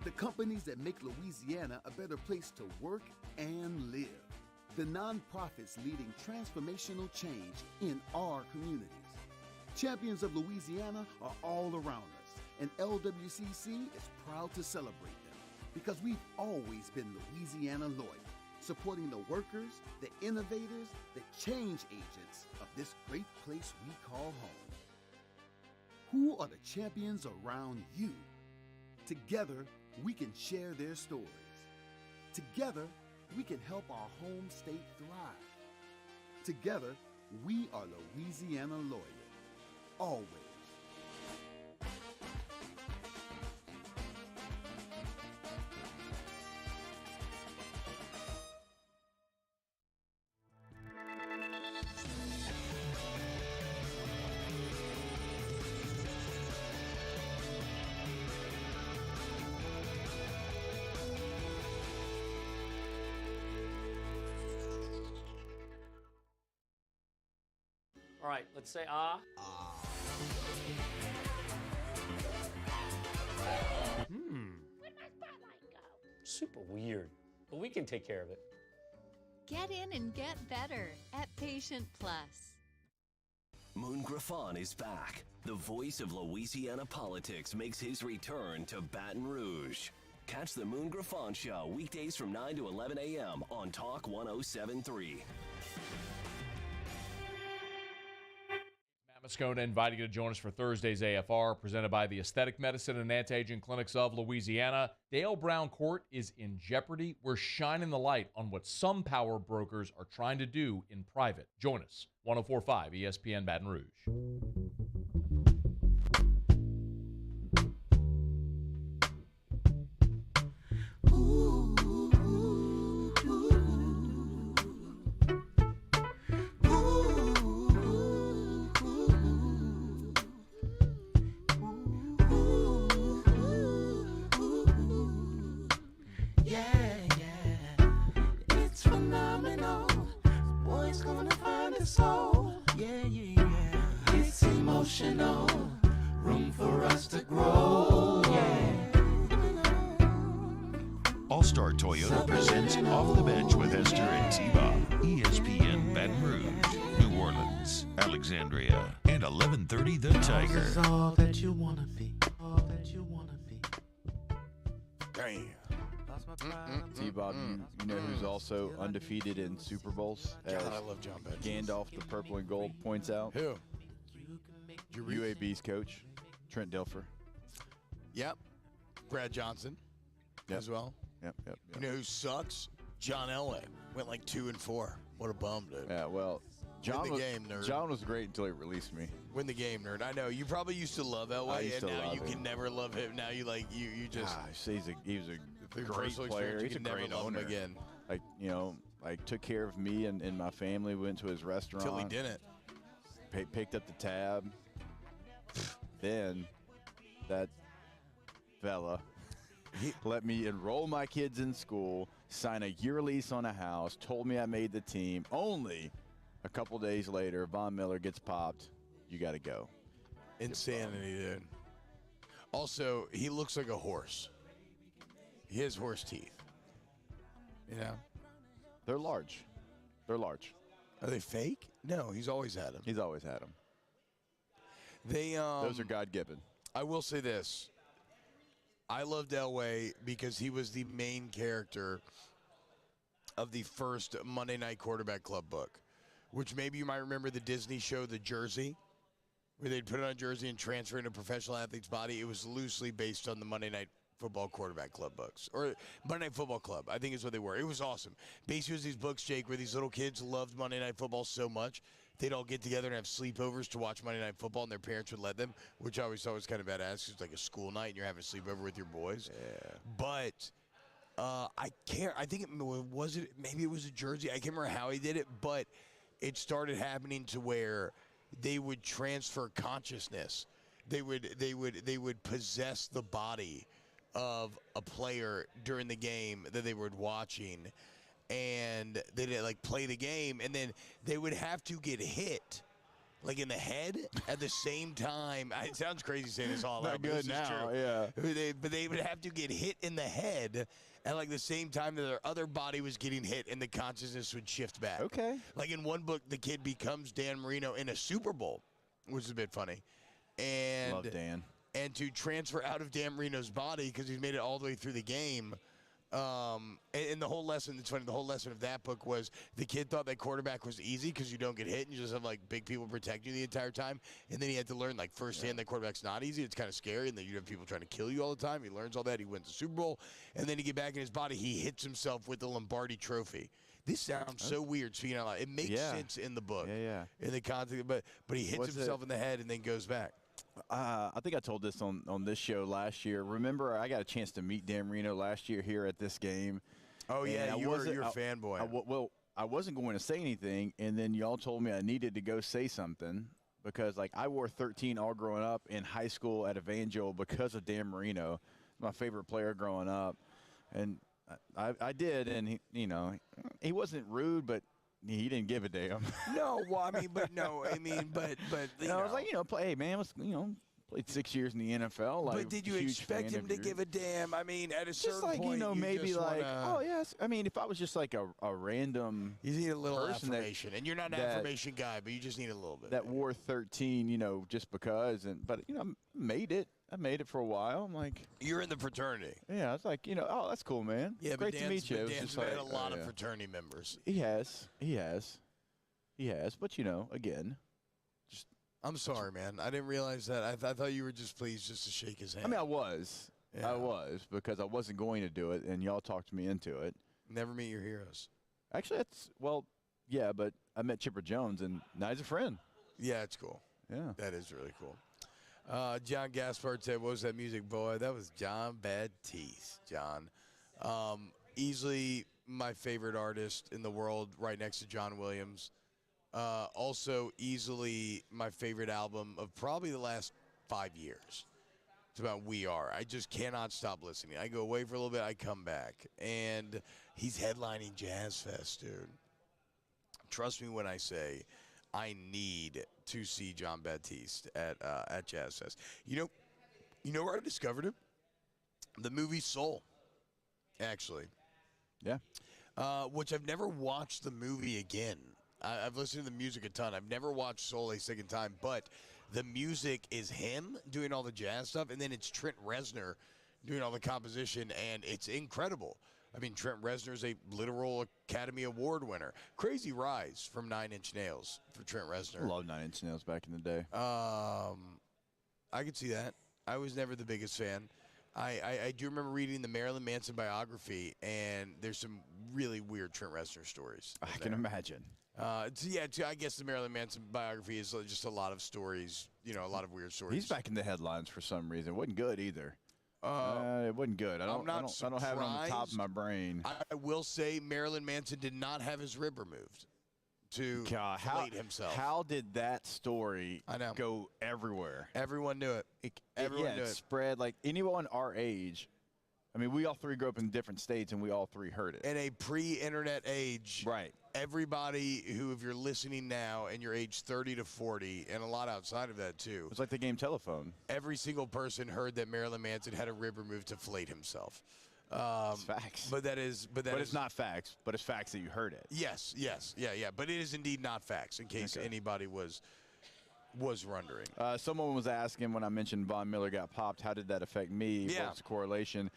The companies that make Louisiana a better place to work and live. The nonprofits leading transformational change in our communities. Champions of Louisiana are all around us, and LWCC is proud to celebrate them because we've always been Louisiana loyal, supporting the workers, the innovators, the change agents of this great place we call home. Who are the champions around you? Together, we can share their stories. Together, we can help our home state thrive. Together, we are Louisiana Loyal. Always. All right, let's say ah. Where'd my spotlight go? Super weird, but we can take care of it. Get in and get better at Patient Plus. Moon Griffon is back. The voice of Louisiana politics makes his return to Baton Rouge. Catch the Moon Griffon Show weekdays from 9 to 11 a.m. on Talk 107.3. Moscona inviting you to join us for Thursday's AFR, presented by the Aesthetic Medicine and Anti-Aging Clinics of Louisiana. Dale Brown Court is in jeopardy. We're shining the light on what some power brokers are trying to do in private. Join us, 104.5 ESPN Baton Rouge. Room for us to grow. All-Star Toyota presents Off the Bench with Esther and T-Bob. ESPN Baton Rouge, New Orleans, Alexandria, and 1130 The Tiger. Is all that you wanna be. All that you wanna be. Damn. T-Bob, you know who's also undefeated in Super Bowls? God, I love John Bench. Gandalf, the purple and gold, points out. Who? UAB's coach, Trent Dilfer. Yep. Brad Johnson as well. Yep. You know who sucks? John Elway. Went like 2-4. What a bum, dude. Yeah, well, Win the game, nerd. John was great until he released me. Win the game, nerd. I know. You probably used to love Elway, and now you can never love him. Now you just. He was a great personal player. experience, He's you a can never great love him owner. again. Took care of me and my family. Went to his restaurant. Till he didn't. Picked up the tab. Then that fella let me enroll my kids in school, sign a year lease on a house, told me I made the team. Only a couple days later, Von Miller gets popped. You got to go. Insanity, dude. Also, he looks like a horse. He has horse teeth. You know? They're large. Are they fake? No, he's always had them. He's always had them. Those are God-given. I will say this. I loved Elway because he was the main character of the first Monday Night Quarterback Club book, which maybe you might remember the Disney show The Jersey, where they'd put it on a jersey and transfer it into a professional athlete's body. It was loosely based on the Monday Night Football Quarterback Club books, or Monday Night Football Club, I think is what they were. It was awesome. Basically, it was these books, Jake, where these little kids loved Monday Night Football so much, they'd all get together and have sleepovers to watch Monday Night Football, and their parents would let them, which I always thought was kind of badass. It's like a school night, and you're having a sleepover with your boys. Yeah. But I can't. I think maybe it was a jersey. I can't remember how he did it, but it started happening to where they would transfer consciousness. They would possess the body of a player during the game that they were watching, and they'd like play the game, and then they would have to get hit like in the head at the same time. It sounds crazy saying this all Not out, good but this now, is true. Yeah. But they would have to get hit in the head at like the same time that their other body was getting hit, and the consciousness would shift back. Okay. Like in one book, the kid becomes Dan Marino in a Super Bowl, which is a bit funny. And Love Dan. And to transfer out of Dan Marino's body, because he's made it all the way through the game, And the whole lesson, it's funny, the whole lesson of that book was the kid thought that quarterback was easy because you don't get hit and you just have, like, big people protect you the entire time. And then he had to learn, like, firsthand that quarterback's not easy. It's kind of scary and that you have people trying to kill you all the time. He learns all that. He wins the Super Bowl. And then to get back in his body, he hits himself with the Lombardi trophy. This sounds so weird speaking out loud. It makes sense in the book. In the context, but he hits himself in the head and then goes back. I think I told this on this show last year. Remember, I got a chance to meet Dan Marino last year here at this game. Oh, yeah, you're a fanboy. Well, I wasn't going to say anything, and then y'all told me I needed to go say something because, like, I wore 13 all growing up in high school at Evangel because of Dan Marino, my favorite player growing up. And I did, and, he wasn't rude, but he didn't give a damn. No, well, I mean, but I was like, hey, man, played 6 years in the NFL. Like, but did you expect him to give a damn? I mean, at a certain just like, point, maybe just like, wanna... oh, yes. I mean, if I was just like a random You need a little person affirmation. And you're not an affirmation guy, but you just need a little bit. that wore 13, just because. But, I made it. I made it for a while. I'm like. You're in the fraternity. Yeah, I was like, oh, that's cool, man. Yeah, Great but to meet you. It was Dan's just met like, a lot of fraternity members. He has. But, again. I'm sorry, man. I didn't realize that. I thought you were just pleased just to shake his hand. I mean, I was. Yeah. I was because I wasn't going to do it, and y'all talked me into it. Never meet your heroes. Actually, yeah, but I met Chipper Jones, and now he's a friend. Yeah, it's cool. Yeah. That is really cool. John Gaspard said, what was that music, boy? That was John Baptiste, John. Easily my favorite artist in the world, right next to John Williams. Also, easily my favorite album of probably the last 5 years. It's about We Are. I just cannot stop listening. I go away for a little bit, I come back. And he's headlining Jazz Fest, dude. Trust me when I say I need to see John Baptiste at Jazz Fest. You know where I discovered him? The movie Soul, actually. Yeah. Which I've never watched the movie again. I've listened to the music a ton. I've never watched Soul a second time, but the music is him doing all the jazz stuff, and then it's Trent Reznor doing all the composition, and it's incredible. I mean, Trent Reznor is a literal Academy Award winner. Crazy rise from 9 Inch Nails for Trent Reznor. I love 9 Inch Nails back in the day. I could see that. I was never the biggest fan. I do remember reading the Marilyn Manson biography, and there's some really weird Trent Reznor stories. I can imagine. I guess the Marilyn Manson biography is just a lot of stories, a lot of weird stories. He's back in the headlines for some reason. It wasn't good either. It wasn't good. I don't have it on the top of my brain. I will say Marilyn Manson did not have his rib removed to deflate himself. How did that story go everywhere? Everyone knew it. Everyone knew it. Spread like anyone our age. I mean, we all three grew up in different states, and we all three heard it. In a pre-internet age, right? Everybody who, if you're listening now and you're age 30 to 40, and a lot outside of that too. It's like the game telephone. Every single person heard that Marilyn Manson had a rib removed to deflate himself. It's facts. But it's not facts. But it's facts that you heard it. Yes. Yeah. But it is indeed not facts. In case anybody was wondering. Someone was asking when I mentioned Von Miller got popped, how did that affect me? Yeah. What's the correlation?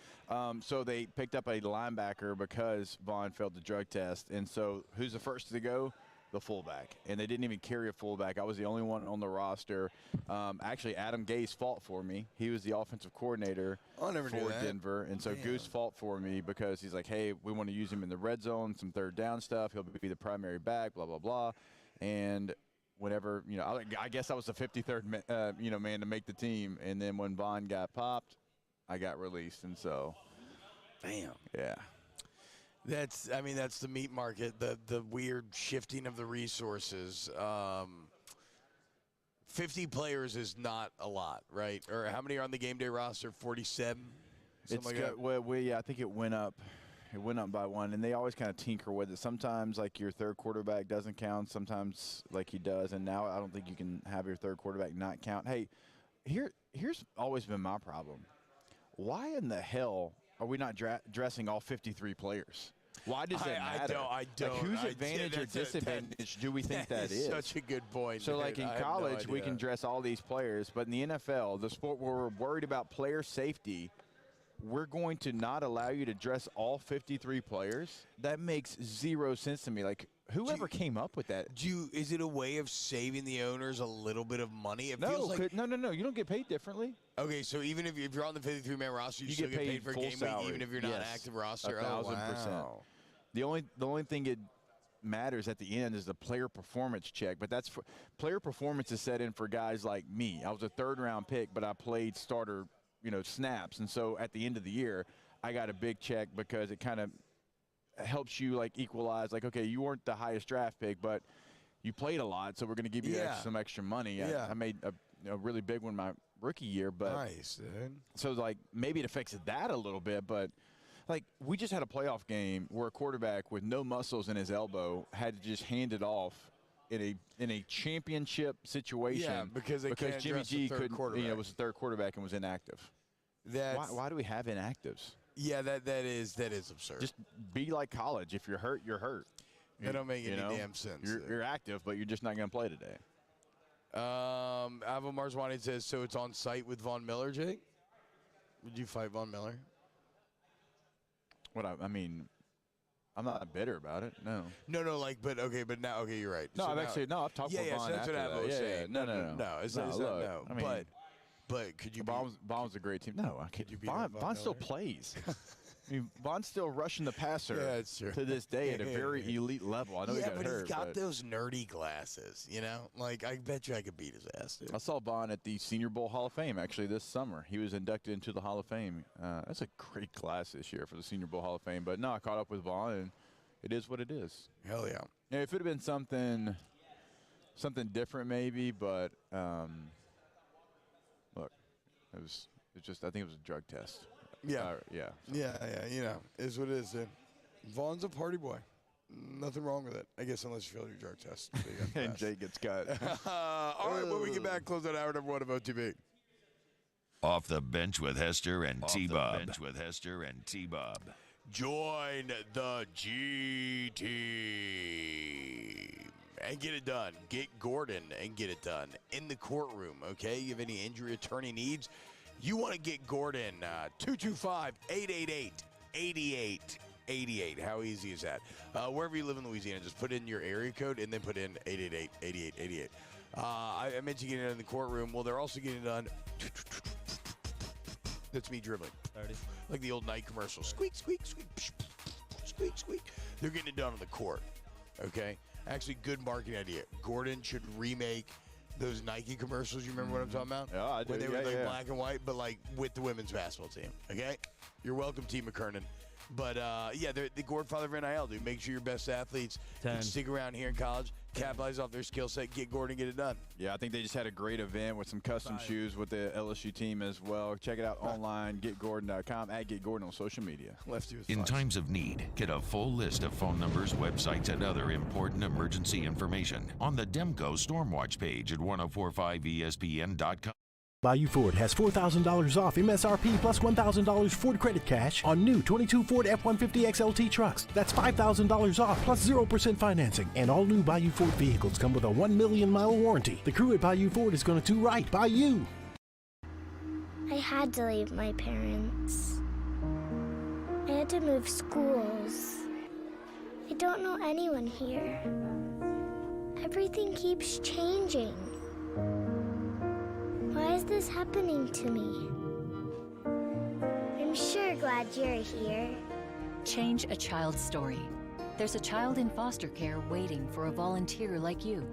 So they picked up a linebacker because Von failed the drug test. And so who's the first to go? The fullback. And they didn't even carry a fullback. I was the only one on the roster. Actually, Adam Gase fought for me. He was the offensive coordinator for Denver. And so Goose fought for me because he's like, hey, we want to use him in the red zone, some third down stuff. He'll be the primary back, blah, blah, blah. And whenever, I guess I was the 53rd, man to make the team. And then when Von got popped, I got released. And so, damn. Yeah. That's the meat market, the weird shifting of the resources. 50 players is not a lot, right? Or how many are on the game day roster? 47? I think it went up. It went up by one, and they always kind of tinker with it. Sometimes, like, your third quarterback doesn't count. Sometimes, like, he does. And now I don't think you can have your third quarterback not count. Hey, here's always been my problem. Why in the hell are we not dressing all 53 players? Why does it matter? I don't. Like, whose advantage or disadvantage do we think that is? Such a good point. So, like, in college, we can dress all these players. But in the NFL, the sport where we're worried about player safety, we're going to not allow you to dress all 53 players. That makes zero sense to me. Like, whoever came up with that. Is it a way of saving the owners a little bit of money? It feels like no. You don't get paid differently. Okay, so even if you're on the 53-man roster, you still get paid for game week, even if you're not an active roster. 1,000%. The only thing it matters at the end is the player performance check, but that's for player performance is set in for guys like me. I was a 3rd-round pick, but I played starter, snaps, and so at the end of the year, I got a big check because it kind of helps you like equalize. Like, okay, you weren't the highest draft pick, but you played a lot, so we're going to give you some extra money. I made a really big one my rookie year, but nice, dude. So like maybe it affects that a little bit, but. Like, we just had a playoff game where a quarterback with no muscles in his elbow had to just hand it off in a championship situation. Yeah, because Jimmy G couldn't, was the 3rd quarterback and was inactive. Why do we have inactives? Yeah, that is absurd. Just be like college. If you're hurt, you're hurt. That don't make any damn sense. You're active, but you're just not going to play today. Avo Marzwani says, so it's on site with Von Miller, Jake? Would you fight Von Miller? I mean, I'm not bitter about it. No. No, but now, you're right. No, I've talked with Vaughn so that's after what I was saying. No. It's not. I mean, but could you? Vaughn's a great team. No, I can't. Vaughn still plays. I mean, Vaughn's still rushing the passer to this day at a very elite level. I know he got hurt. He's got those nerdy glasses, Like, I bet you I could beat his ass, dude. I saw Vaughn at the Senior Bowl Hall of Fame, actually, this summer. He was inducted into the Hall of Fame. That's a great class this year for the Senior Bowl Hall of Fame. But, no, I caught up with Vaughn, and it is what it is. Hell yeah. If it had been something different maybe, but, look, I think it was a drug test. Yeah. Yeah, is what it is, dude. Vaughn's a party boy. Nothing wrong with it, I guess, unless you fail your drug test. So and Jay gets cut. All right, when we get back, close out hour number 1 of OTB. Off the bench with Hester and T-Bob. Join the G Team and get it done. Get Gordon and get it done in the courtroom, okay? You have any injury attorney needs? You want to get Gordon, 225-888-8888. How easy is that? Wherever you live in Louisiana, just put in your area code and then put in 888-8888. I mentioned getting it in the courtroom. Well, they're also getting it done. That's me dribbling. 30. Like the old Nike commercial. Squeak, squeak, squeak, squeak, squeak. They're getting it done on the court, okay? Actually, good marketing idea. Gordon should remake those Nike commercials, you remember what I'm talking about? Yeah, I do. When they were black and white, but like with the women's basketball team. Okay? You're welcome, T. McKernan. But they're the Godfather of NIL, dude. Make sure your best athletes stick around here in college, capitalize off their skill set, get Gordon, get it done. Yeah, I think they just had a great event with some custom shoes with the LSU team as well. Check it out online, getgordon.com, @getgordon on social media. In times of need, get a full list of phone numbers, websites, and other important emergency information on the Demco Stormwatch page at 1045ESPN.com. Bayou Ford has $4,000 off MSRP plus $1,000 Ford credit cash on new 22 Ford F-150 XLT trucks. That's $5,000 off plus 0% financing. And all new Bayou Ford vehicles come with a 1 million-mile warranty. The crew at Bayou Ford is going to do right by you. I had to leave my parents. I had to move schools. I don't know anyone here. Everything keeps changing. Why is this happening to me? I'm sure glad you're here. Change a child's story. There's a child in foster care waiting for a volunteer like you.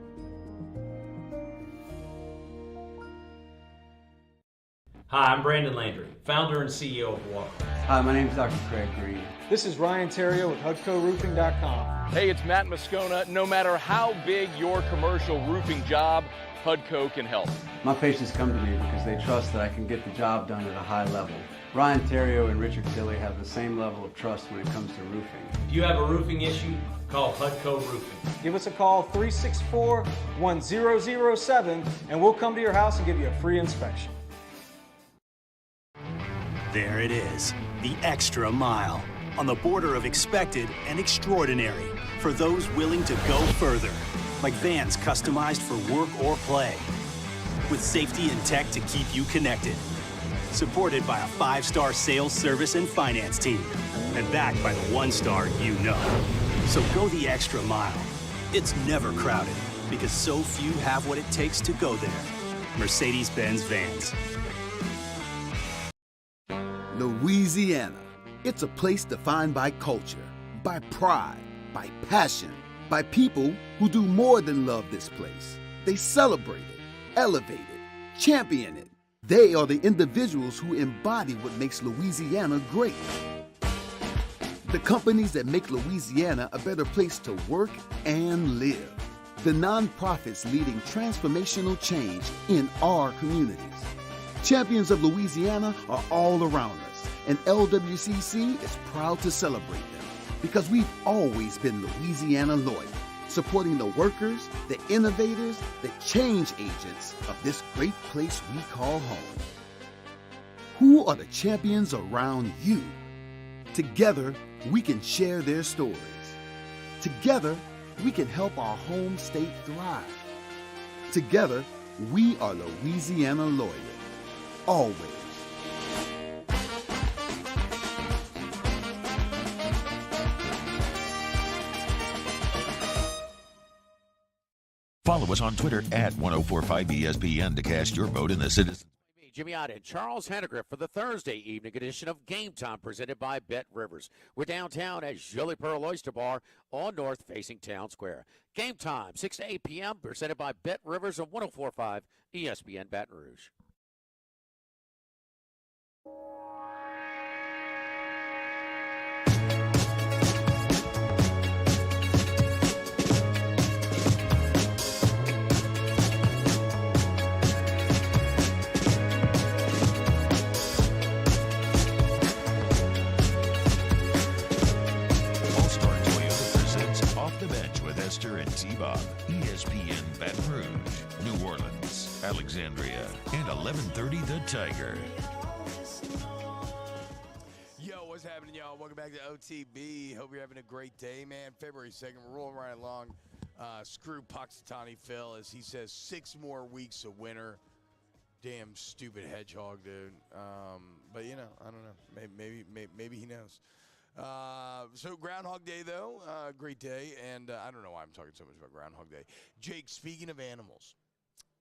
Hi, I'm Brandon Landry, founder and CEO of Walker. Hi, my name is Dr. Craig Green. This is Ryan Terrio with HUDCORoofing.com. Hey, it's Matt Moscona. No matter how big your commercial roofing job, HUDCO can help. My patients come to me because they trust that I can get the job done at a high level. Ryan Terrio and Richard Tilley have the same level of trust when it comes to roofing. If you have a roofing issue, call HUDCO Roofing. Give us a call, 364-1007, and we'll come to your house and give you a free inspection. There it is, the extra mile, on the border of expected and extraordinary, for those willing to go further, like vans customized for work or play, with safety and tech to keep you connected. Supported by a 5-star sales, service, and finance team. And backed by the 1-star you know. So go the extra mile. It's never crowded because so few have what it takes to go there. Mercedes-Benz Vans. Louisiana. It's a place defined by culture, by pride, by passion, by people who do more than love this place. They celebrate it, elevate it, champion it. They are the individuals who embody what makes Louisiana great. The companies that make Louisiana a better place to work and live. The nonprofits leading transformational change in our communities. Champions of Louisiana are all around us, and LWCC is proud to celebrate them because we've always been Louisiana loyal, supporting the workers, the innovators, the change agents of this great place we call home. Who are the champions around you? Together, we can share their stories. Together, we can help our home state thrive. Together, we are Louisiana loyal. Always. Follow us on Twitter at 1045ESPN to cast your vote in the Citizens. Jimmy Ott and Charles Henniger for the Thursday evening edition of Game Time presented by Bet Rivers. We're downtown at Jolly Pearl Oyster Bar on north facing Town Square. Game Time, 6 to 8 p.m. presented by Bet Rivers on 1045 ESPN Baton Rouge. Hester and T-Bob, ESPN Baton Rouge, New Orleans, Alexandria, and 1130 The Tiger. Yo, what's happening, y'all? Welcome back to OTB. Hope you're having a great day, man. February 2nd, we're rolling right along. Screw Puxatawny Phil, as he says, 6 more weeks of winter. Damn stupid hedgehog, dude. But, you know, I don't know. Maybe he knows. So Groundhog Day, though, great day, and I don't know why I'm talking so much about Groundhog Day. Jake, speaking of animals,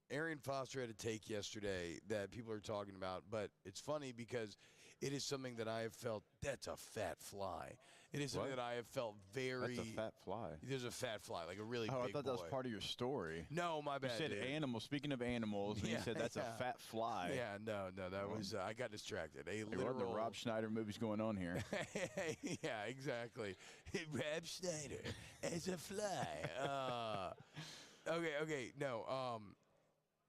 Arian Foster had a take yesterday that people are talking about, but it's funny because it is something that I have felt, that's a fat fly. It is something that I have felt very... That's a fat fly. There's a fat fly, like a really big I thought boy. that was part of your story. No, my bad. You said dude. animals. Speaking of animals, and you said that's a fat fly. Yeah, no, that was, I got distracted. What are the Rob Schneider movies going on here? Yeah, exactly. Rob Schneider as a fly. Okay, no.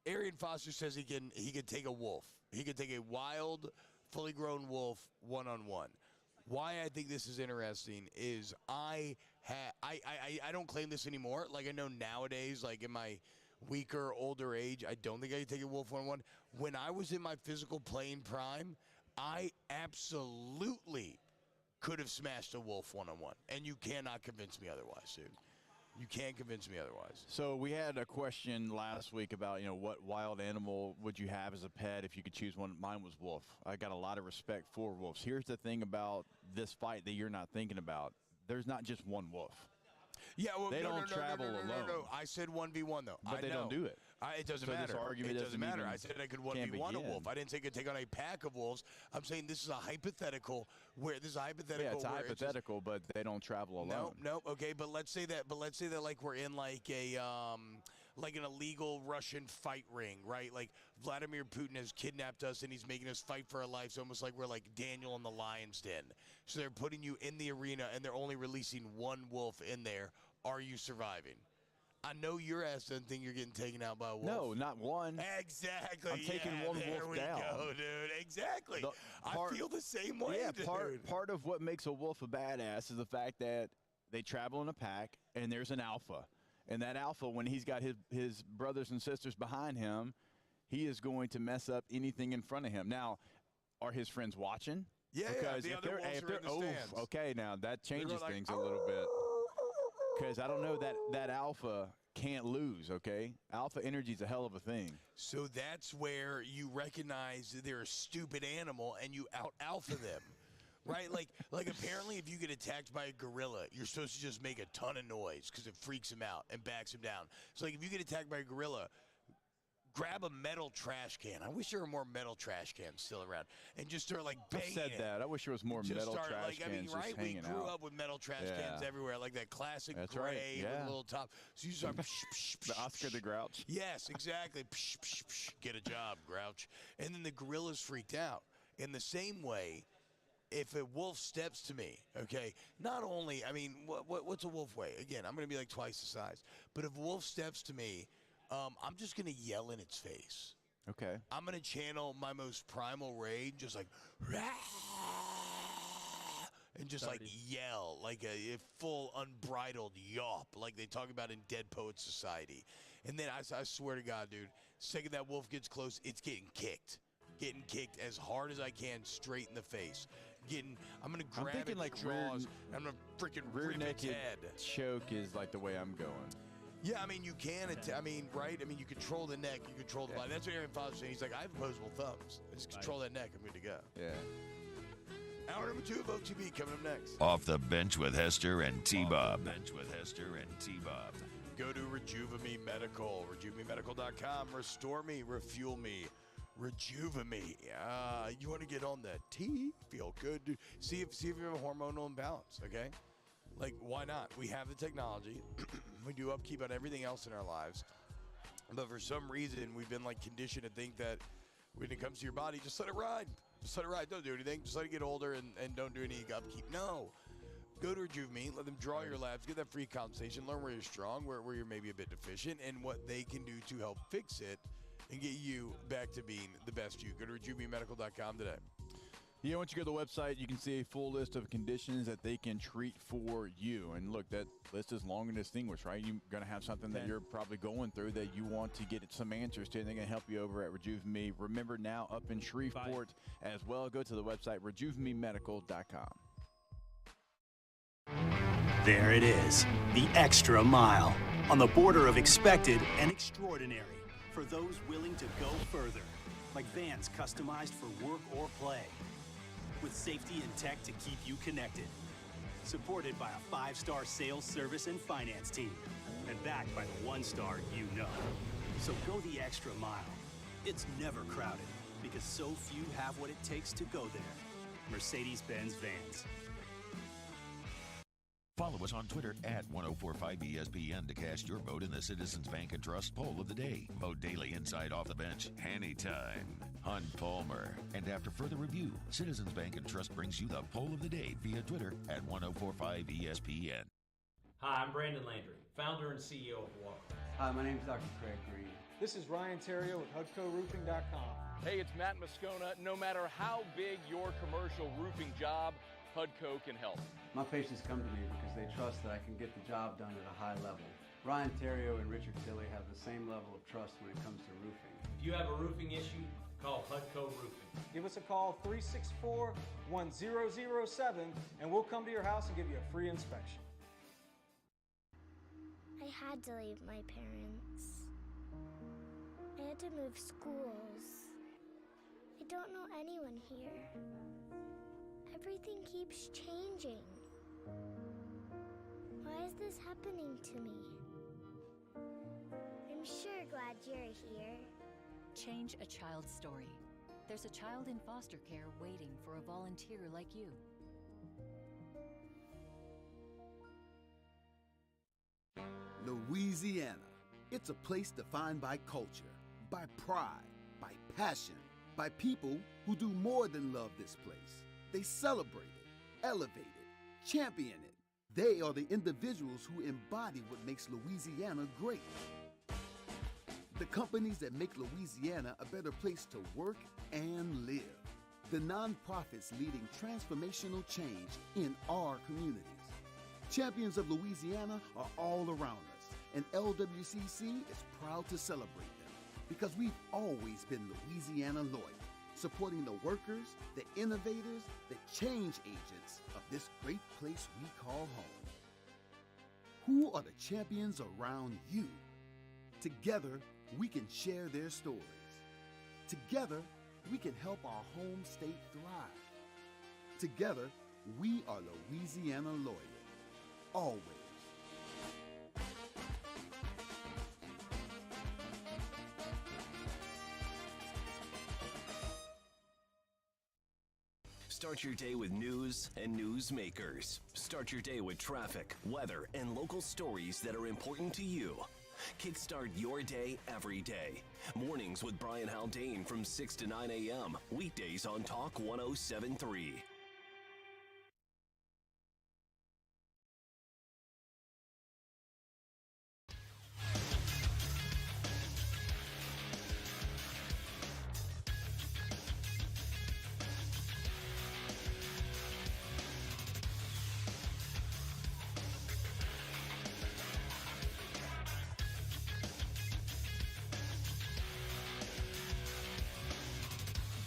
Arian Foster says he can take a wolf. He can take a wild, fully grown wolf one-on-one. Why I think this is interesting is I don't claim this anymore. Like, I know nowadays, like in my weaker, older age, I don't think I can take a wolf one-on-one. When I was in my physical playing prime, I absolutely could have smashed a wolf one-on-one. And you cannot convince me otherwise, dude. You can't convince me otherwise. So we had a question last week about, what wild animal would you have as a pet if you could choose one? Mine was wolf. I got a lot of respect for wolves. Here's the thing about this fight that you're not thinking about. There's not just one wolf. Yeah, well, they don't travel alone. No. I said 1v1 though. But they don't do it. It doesn't So this matter. argument It doesn't doesn't matter. even- I said I could can't 1v1 a begin. wolf. I didn't say I could take on a pack of wolves. I'm saying this is a hypothetical where this is a hypothetical. Yeah, it's a where hypothetical, but they don't travel alone. No. Okay, but let's say that like we're in like a like an illegal Russian fight ring, right? Like Vladimir Putin has kidnapped us and he's making us fight for our lives, almost like we're like Daniel in the lion's den. So they're putting you in the arena and they're only releasing one wolf in there. Are you surviving? I know your ass doesn't think you're getting taken out by a wolf. No, not one. Exactly. I'm taking one there wolf we down. Go, dude. Exactly. I feel the same way, Yeah, dude. part of what makes a wolf a badass is the fact that they travel in a pack and there's an alpha. And that alpha, when he's got his brothers and sisters behind him, he is going to mess up anything in front of him. Now, are his friends watching? Yeah, because the if other they're, wolves if are they're in the stands. okay, now that changes like, things a little bit. Because I don't know that alpha can't lose, okay? Alpha energy is a hell of a thing. So that's where you recognize that they're a stupid animal and you out-alpha them. Right? Like apparently if you get attacked by a gorilla, you're supposed to just make a ton of noise because it freaks him out and backs him down. So like if you get attacked by a gorilla, grab a metal trash can. I wish there were more metal trash cans still around. And just start like banging I said it. that. I wish there was more Just metal start, trash like, cans I mean, just right? We hanging grew out. up with metal trash cans everywhere, like that classic That's gray right. with Yeah. a little top. So you start psh, The Oscar the Grouch. Yes, exactly. Psh, psh, psh. Get a job, Grouch. And then the gorilla's freaked out. In the same way, if a wolf steps to me, okay, not only, I mean, what's a wolf weigh? Again, I'm going to be like twice the size. But if a wolf steps to me, I'm just going to yell in its face. Okay. I'm going to channel my most primal rage, just like, "Rah!" and just like yell, like a full unbridled yawp, like they talk about in Dead Poets Society. And then I swear to God, dude, second that wolf gets close, it's getting kicked. Getting kicked as hard as I can, straight in the face. I'm going to grab thinking its like jaws, and I'm going to freaking rear rip its naked head. choke is like the way I'm going. Yeah, I mean, you can. I mean, right? I mean, you control the neck, you control the body. That's what Aaron Foster's saying. He's like, I have opposable thumbs. I just control that neck. I'm good to go. Yeah. Hour number 2 of OTB coming up next. Off the bench with Hester and T-Bob. Go to Rejuve Medical, RejuveMeMedical.com. Restore me, refuel me, rejuve me. You want to get on the T? Feel good, dude. See if you have a hormonal imbalance, okay? Like, why not? We have the technology. We do upkeep on everything else in our lives. But for some reason, we've been, like, conditioned to think that when it comes to your body, just let it ride. Just let it ride. Don't do anything. Just let it get older and don't do any upkeep. No. Go to Rejuve Me. Let them draw your labs. Get that free consultation. Learn where you're strong, where you're maybe a bit deficient, and what they can do to help fix it and get you back to being the best you. Go to RejuveMeMedical.com today. Yeah, once you go to the website, you can see a full list of conditions that they can treat for you. And look, that list is long and distinguished, right? You're going to have something that you're probably going through that you want to get some answers to, and they're going to help you over at Rejuve Me. Remember, now up in Shreveport as well. Go to the website, RejuveMeMedical.com. There it is, the extra mile, on the border of expected and extraordinary, for those willing to go further, like vans customized for work or play, with safety and tech to keep you connected, supported by a 5-star sales, service, and finance team, and backed by the 1-star you know. So go the extra mile. It's never crowded, because so few have what it takes to go there. Mercedes-Benz Vans. Follow us on Twitter at 1045ESPN to cast your vote in the Citizens Bank and Trust poll of the day. Vote daily inside Off the Bench, anytime. Hunt Palmer. And after further review, Citizens Bank and Trust brings you the poll of the day via Twitter at 1045ESPN. Hi, I'm Brandon Landry, founder and CEO of Walker. Hi, my name's Dr. Craig Green. This is Ryan Terrio with HUDCORoofing.com. Hey, it's Matt Moscona. No matter how big your commercial roofing job, HUDCO can help. My patients come to me because they trust that I can get the job done at a high level. Ryan Terrio and Richard Tilley have the same level of trust when it comes to roofing. If you have a roofing issue, call HUDCO Roofing. Give us a call, 364-1007, and we'll come to your house and give you a free inspection. I had to leave my parents. I had to move schools. I don't know anyone here. Everything keeps changing. Why is this happening to me? I'm sure glad you're here. Change a child's story. There's a child in foster care waiting for a volunteer like you. Louisiana. It's a place defined by culture, by pride, by passion, by people who do more than love this place. They celebrate it, elevate it, champion it. They are the individuals who embody what makes Louisiana great. The companies that make Louisiana a better place to work and live. The nonprofits leading transformational change in our communities. Champions of Louisiana are all around us, and LWCC is proud to celebrate them because we've always been Louisiana loyal, supporting the workers, the innovators, the change agents of this great place we call home. Who are the champions around you? Together, we can share their stories. Together, we can help our home state thrive. Together, we are Louisiana Loyal. Always. Start your day with news and newsmakers. Start your day with traffic, weather, and local stories that are important to you. Kickstart your day every day. Mornings with Brian Haldane from 6 to 9 a.m. Weekdays on Talk 107.3.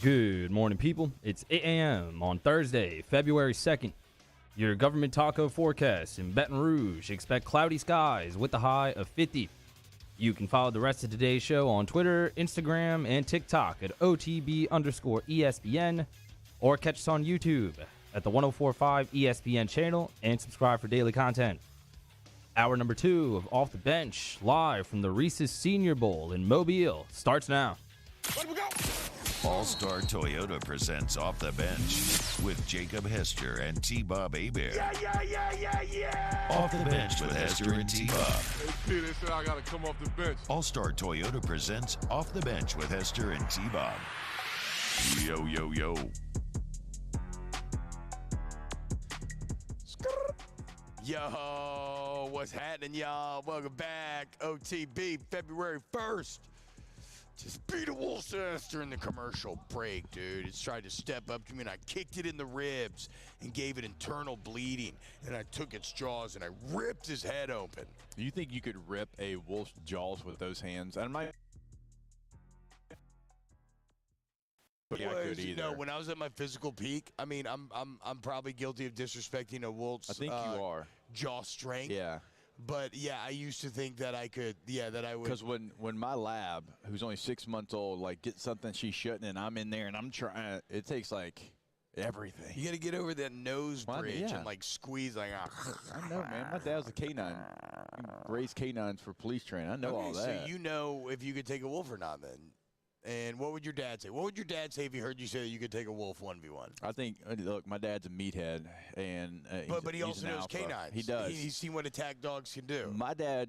Good morning, people. It's 8 a.m. on Thursday, February 2nd. Your government taco forecast in Baton Rouge. Expect cloudy skies with a high of 50. You can follow the rest of today's show on Twitter, Instagram, and TikTok at OTB_ESPN, or catch us on YouTube at the 104.5 ESPN channel and subscribe for daily content. Hour number 2 of Off the Bench, live from the Reese's Senior Bowl in Mobile, starts now. All-Star Toyota presents Off the Bench with Jacob Hester and T-Bob Hebert. Yeah. Off the Bench with Hester and T-Bob. Hey, P, they said I got to come off the bench. All-Star Toyota presents Off the Bench with Hester and T-Bob. Yo, yo, yo. Yo, what's happening, y'all? Welcome back. OTB, February 1st. Just beat a wolf's ass during the commercial break, dude. It's tried to step up to me, and I kicked it in the ribs and gave it internal bleeding. And I took its jaws, and I ripped his head open. Do you think you could rip a wolf's jaws with those hands? I'm not. Yeah, I could either. No, when I was at my physical peak, I mean, I'm probably guilty of disrespecting a wolf's. I think you are. Jaw strength. Yeah. But yeah, I used to think that I could. Yeah, that I would. Because when my lab, who's only 6 months old, like gets something she shouldn't, and I'm in there and I'm trying, it takes like everything. You got to get over that nose bridge yeah. and like squeeze like. I know, man. My dad was a canine. He raised canines for police training. I know all that. So you know if you could take a wolf or not, then. And what would your dad say? What would your dad say if he heard you say that you could take a wolf 1v1? I think, look, my dad's a meathead, and but he also knows canines. He does. He's seen what attack dogs can do. My dad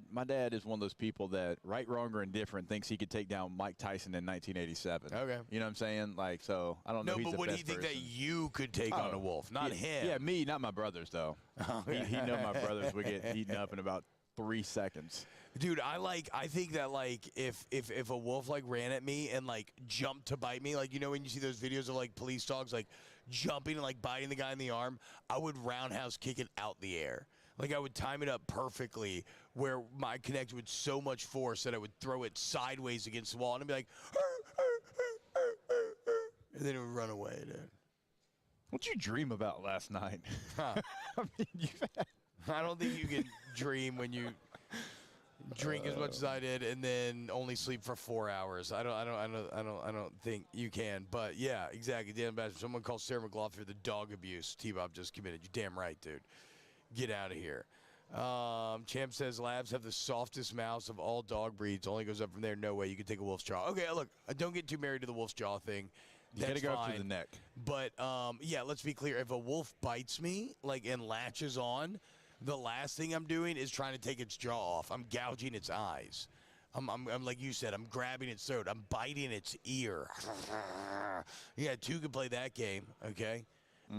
is one of those people that, right, wrong, or indifferent, thinks he could take down Mike Tyson in 1987. Okay. You know what I'm saying? Like, so I don't know. No, but what do you think that you could take on a wolf? Not him. Yeah, me, not my brothers though. He know my brothers would get eaten up in about 3 seconds. Dude, I think that like if a wolf like ran at me and like jumped to bite me, like you know when you see those videos of like police dogs like jumping and like biting the guy in the arm, I would roundhouse kick it out the air. Like I would time it up perfectly where I connected with so much force that I would throw it sideways against the wall and I'd be like, and then it would run away, dude. What'd you dream about last night? Huh. I mean, I don't think you can dream when you drink as much as I did and then only sleep for 4 hours. I don't think you can. But yeah, exactly. Dan Basham. Someone called Sarah McLaughlin the dog abuse T-Bob just committed. You're damn right, dude. Get out of here. Champ says labs have the softest mouths of all dog breeds. Only goes up from there. No way you can take a wolf's jaw. Okay, look, don't get too married to the wolf's jaw thing. You gotta go up to the neck. But yeah, let's be clear. If a wolf bites me, like and latches on, the last thing I'm doing is trying to take its jaw off. I'm gouging its eyes. I'm like you said, I'm grabbing its throat. I'm biting its ear. Yeah, two can play that game, okay?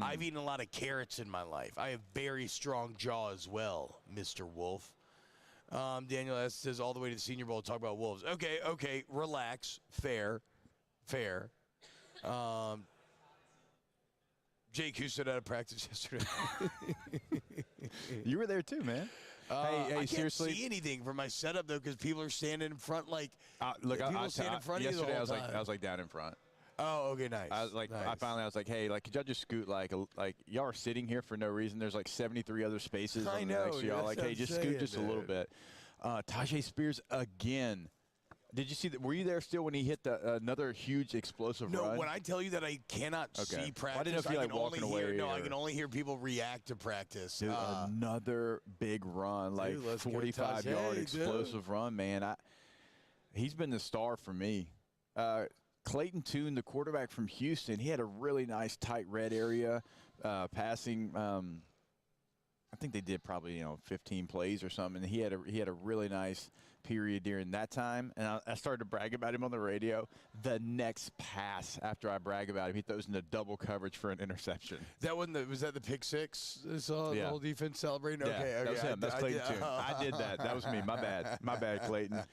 I've eaten a lot of carrots in my life. I have very strong jaw as well, Mr. Wolf. Daniel S. says, all the way to the Senior Bowl to talk about wolves. Okay, relax. Fair. Jake Houston out of practice yesterday. You were there too, man. I seriously. can't see anything from my setup though, because people are standing in front. Like, look, people stand in front of you the yesterday whole time. I was like down in front. Oh, okay, nice. I was like, nice. I was like, hey, like, could y'all just scoot like y'all are sitting here for no reason. There's like 73 other spaces. I know. Next to y'all. Like, hey, just scoot just a little bit. Tajay Spears again Did you see that? Were you there still when he hit another huge explosive run? No, when I tell you that I cannot see practice, I didn't know if you like walking away. No, I can only hear people react to practice. Dude, another big run, like 45-yard explosive run, man. He's been the star for me. Clayton Tune, the quarterback from Houston, he had a really nice tight red area passing. I think they did probably 15 plays or something. And he had a really nice period during that time, and I started to brag about him on the radio. The next pass after I brag about him, he throws into double coverage for an interception. Was that the pick six? The whole defense celebrating. Yeah, Okay, that was him. That's Clayton Tune. I did that. That was me. My bad, Clayton.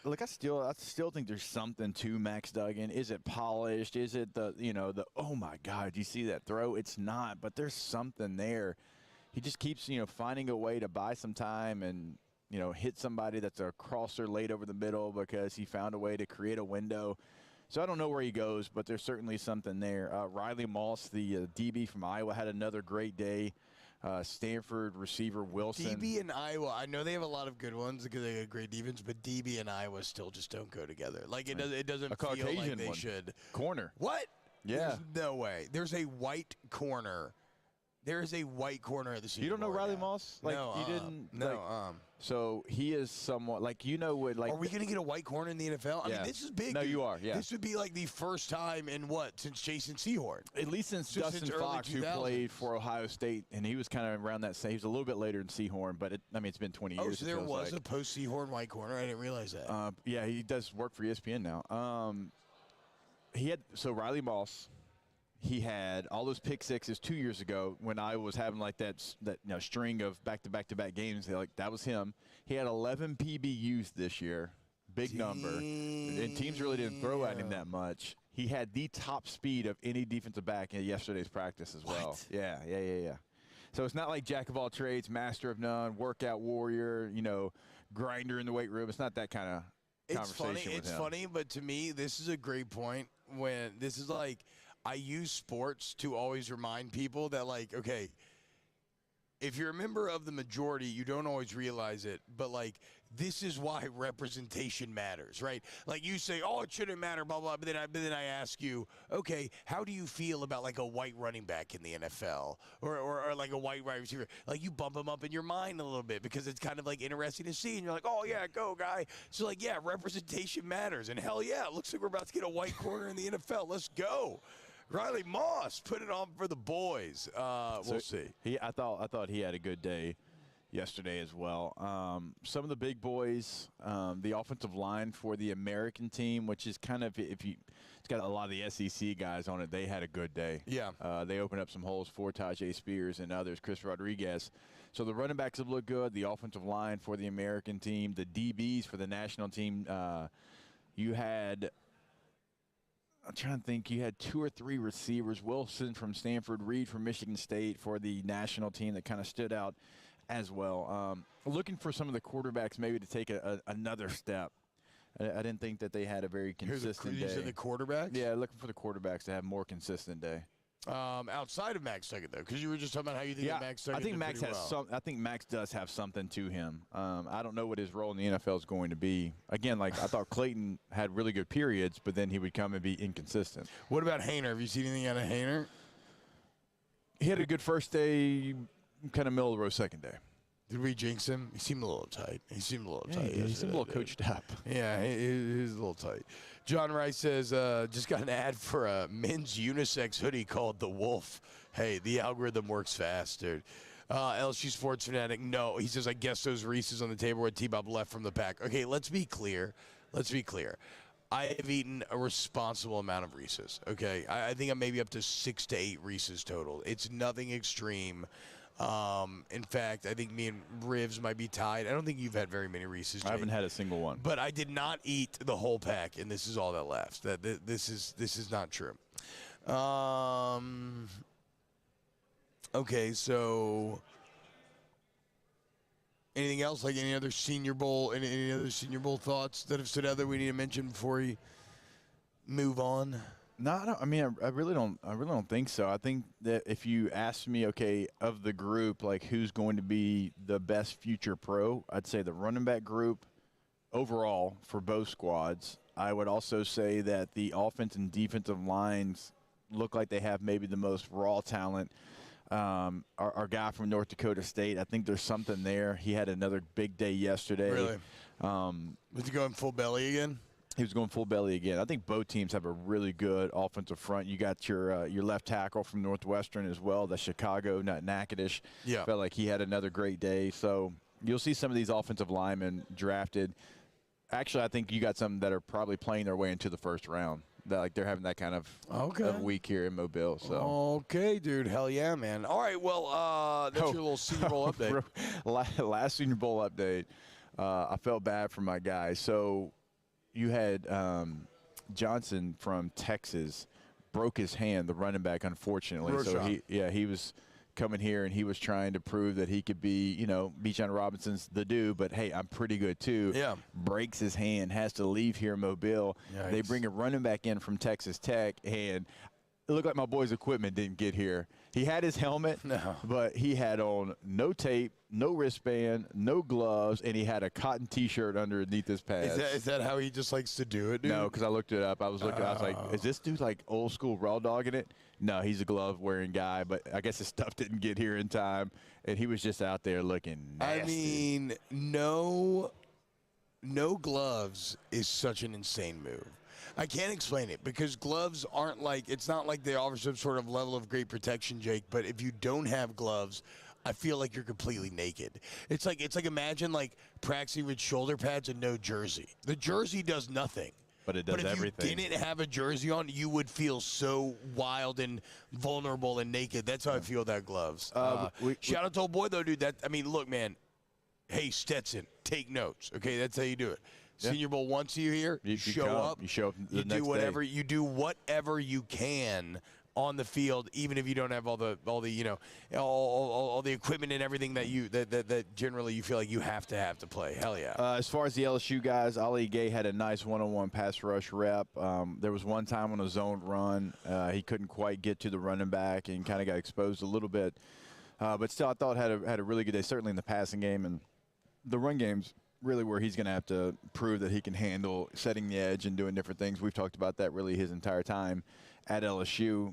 Look, I still think there's something to Max Duggan. Is it polished? Is it the oh my God, you see that throw? It's not, but there's something there. He just keeps finding a way to buy some time and hit somebody that's a crosser late over the middle because he found a way to create a window. So I don't know where he goes, but there's certainly something there. Riley Moss, the DB from Iowa, had another great day. Stanford receiver Wilson. DB in Iowa, I know they have a lot of good ones because they have great defense, but DB and Iowa still just don't go together. Like it doesn't feel like they should. Corner. What? Yeah. There's no way. There's a white corner. There is a white corner at the Senior You don't know Bowl Riley now. Moss? Like No, you didn't. no. So he is somewhat like what like. Are we going to get a white corner in the NFL? I mean, this is big. No, dude. you are. Yeah. This would be like the first time in since Jason Sehorn. At least since Dustin Fox, who played for Ohio State, and he was kind of around that same. He was a little bit later than Sehorn, but it's been 20 years. Oh, so there was a post Sehorn white corner. I didn't realize that. Yeah, he does work for ESPN now. So Riley Moss. He had all those pick sixes 2 years ago when I was having like that string of back-to-back games. That was him. He had 11 PBUs this year, big number, and teams really didn't throw at him that much. He had the top speed of any defensive back in yesterday's practice as well. Yeah. So it's not like jack of all trades, master of none, workout warrior, grinder in the weight room. It's not that kind of conversation with him. It's funny, but to me, this is a great point when this is like – I use sports to always remind people that, like, okay, if you're a member of the majority, you don't always realize it, but, like, this is why representation matters, right? Like, you say, oh, it shouldn't matter, blah, blah, but then I ask you, okay, how do you feel about, like, a white running back in the NFL or like, a white wide receiver? Like, you bump them up in your mind a little bit because it's kind of, like, interesting to see, and you're like, oh, yeah, go, guy. So, like, yeah, representation matters, and hell yeah, it looks like we're about to get a white corner in the NFL. Let's go. Riley Moss, put it on for the boys. We'll see. I thought he had a good day yesterday as well. Some of the big boys, the offensive line for the American team, which is kind of it's got a lot of the SEC guys on it. They had a good day. Yeah. They opened up some holes for Tajay Spears and others, Chris Rodriguez. So the running backs have looked good. The offensive line for the American team, the DBs for the national team. You had. I'm trying to think. You had 2 or 3 receivers. Wilson from Stanford, Reed from Michigan State for the national team that kind of stood out as well. Looking for some of the quarterbacks maybe to take another step. I didn't think that they had a very consistent day. These are the quarterbacks? Yeah, looking for the quarterbacks to have more consistent day. Outside of Max Duggan, though, because you were just talking about how you think that Max Duggan did pretty well. I think Max does have something to him. I don't know what his role in the NFL is going to be. Again, like I thought Clayton had really good periods, but then he would come and be inconsistent. What about Haener? Have you seen anything out of Haener? He had a good first day, kind of middle of the road second day. Did we jinx him? He seemed a little tight. He seemed a little tight. He seemed a little coached up. Yeah, he was a little tight. John Rice says, just got an ad for a men's unisex hoodie called The Wolf. Hey, the algorithm works fast, dude. LSU Sports Fanatic, no. He says, I guess those Reese's on the table where T-Bob left from the pack. Okay, let's be clear. I have eaten a responsible amount of Reese's, okay? I think I'm maybe up to 6 to 8 Reese's total. It's nothing extreme. In fact, I think me and Rivs might be tied. I don't think you've had very many Reese's. I haven't had a single one. But I did not eat the whole pack, and this is all that left. This is not true. Okay, so anything else? Like any other Senior Bowl? Any other Senior Bowl thoughts that have stood out that we need to mention before we move on? No, I mean, I really don't think so. I think that if you ask me, okay, of the group, like who's going to be the best future pro, I'd say the running back group overall for both squads. I would also say that the offense and defensive lines look like they have maybe the most raw talent. Our guy from North Dakota State, I think there's something there. He had another big day yesterday. Really? Was he going full belly again? He was going full belly again. I think both teams have a really good offensive front. You got your left tackle from Northwestern as well, the Chicago, Natchitoches. Yeah. Felt like he had another great day. So you'll see some of these offensive linemen drafted. Actually, I think you got some that are probably playing their way into the first round. That, like, they're having that kind of week here in Mobile. So Okay, dude. Hell yeah, man. All right, well, that's your little Senior Bowl update. Last Senior Bowl update. I felt bad for my guy. So you had Johnson from Texas broke his hand, the running back, unfortunately. Roshan. So he was coming here and he was trying to prove that he could be, Bijan Robinson's the dude, but hey, I'm pretty good too. Yeah. Breaks his hand, has to leave here in Mobile. Yikes. They bring a running back in from Texas Tech, and it looked like my boy's equipment didn't get here. He had his helmet, but he had on no tape, no wristband, no gloves, and he had a cotton T-shirt underneath his pads. Is that how he just likes to do it, dude? No, because I looked it up. I was like, is this dude like old school raw dogging it? No, he's a glove-wearing guy, but I guess his stuff didn't get here in time, and he was just out there looking nasty. I mean, no gloves is such an insane move. I can't explain it because gloves aren't like, it's not like they offer some sort of level of great protection, Jake, but if you don't have gloves, I feel like you're completely naked. It's like imagine like practicing with shoulder pads and no jersey. The jersey does nothing. But it does everything. If you didn't have a jersey on, you would feel so wild and vulnerable and naked. That's how I feel about gloves. Shout out to old boy, though, dude. Look, man. Hey, Stetson, take notes. Okay, that's how you do it. Yeah. Senior Bowl wants you here. You show up. You show up the You next do whatever. day. You do whatever you can on the field, even if you don't have all the equipment and everything that generally you feel like you have to play. Hell yeah. As far as the LSU guys, Ali Gay had a nice one-on-one pass rush rep. There was one time on a zone run, he couldn't quite get to the running back and kind of got exposed a little bit. But still, I thought had a really good day, certainly in the passing game, and the run game's really where he's going to have to prove that he can handle setting the edge and doing different things. We've talked about that really his entire time at LSU.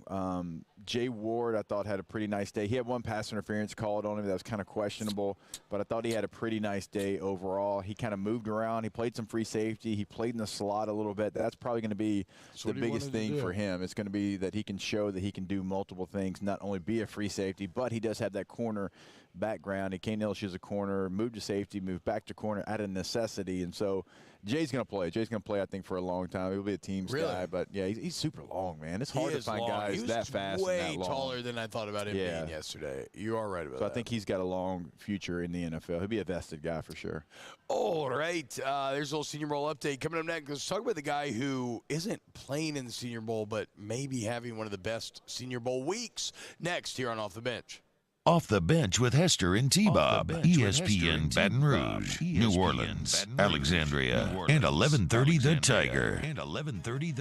Jay Ward, I thought, had a pretty nice day. He had one pass interference called on him that was kind of questionable, but I thought he had a pretty nice day overall. He kind of moved around. He played some free safety. He played in the slot a little bit. That's probably going to be the biggest thing for him. It's going to be that he can show that he can do multiple things, not only be a free safety, but he does have that corner background. He came to LSU as a corner, moved to safety, moved back to corner out of necessity, and so Jay's going to play. Jay's going to play, I think, for a long time. He'll be a team's guy, but yeah, he's super long, man. It's hard to find guys that fast and that long. Way taller than I thought about him being yesterday. You are right about that. So I think he's got a long future in the NFL. He'll be a vested guy for sure. All right. There's a little Senior Bowl update. Coming up next, let's talk about the guy who isn't playing in the Senior Bowl, but maybe having one of the best Senior Bowl weeks. Next here on Off the Bench. Off the Bench with Hester and T-Bob. ESPN Baton Rouge, New Orleans, Alexandria, and 1130 The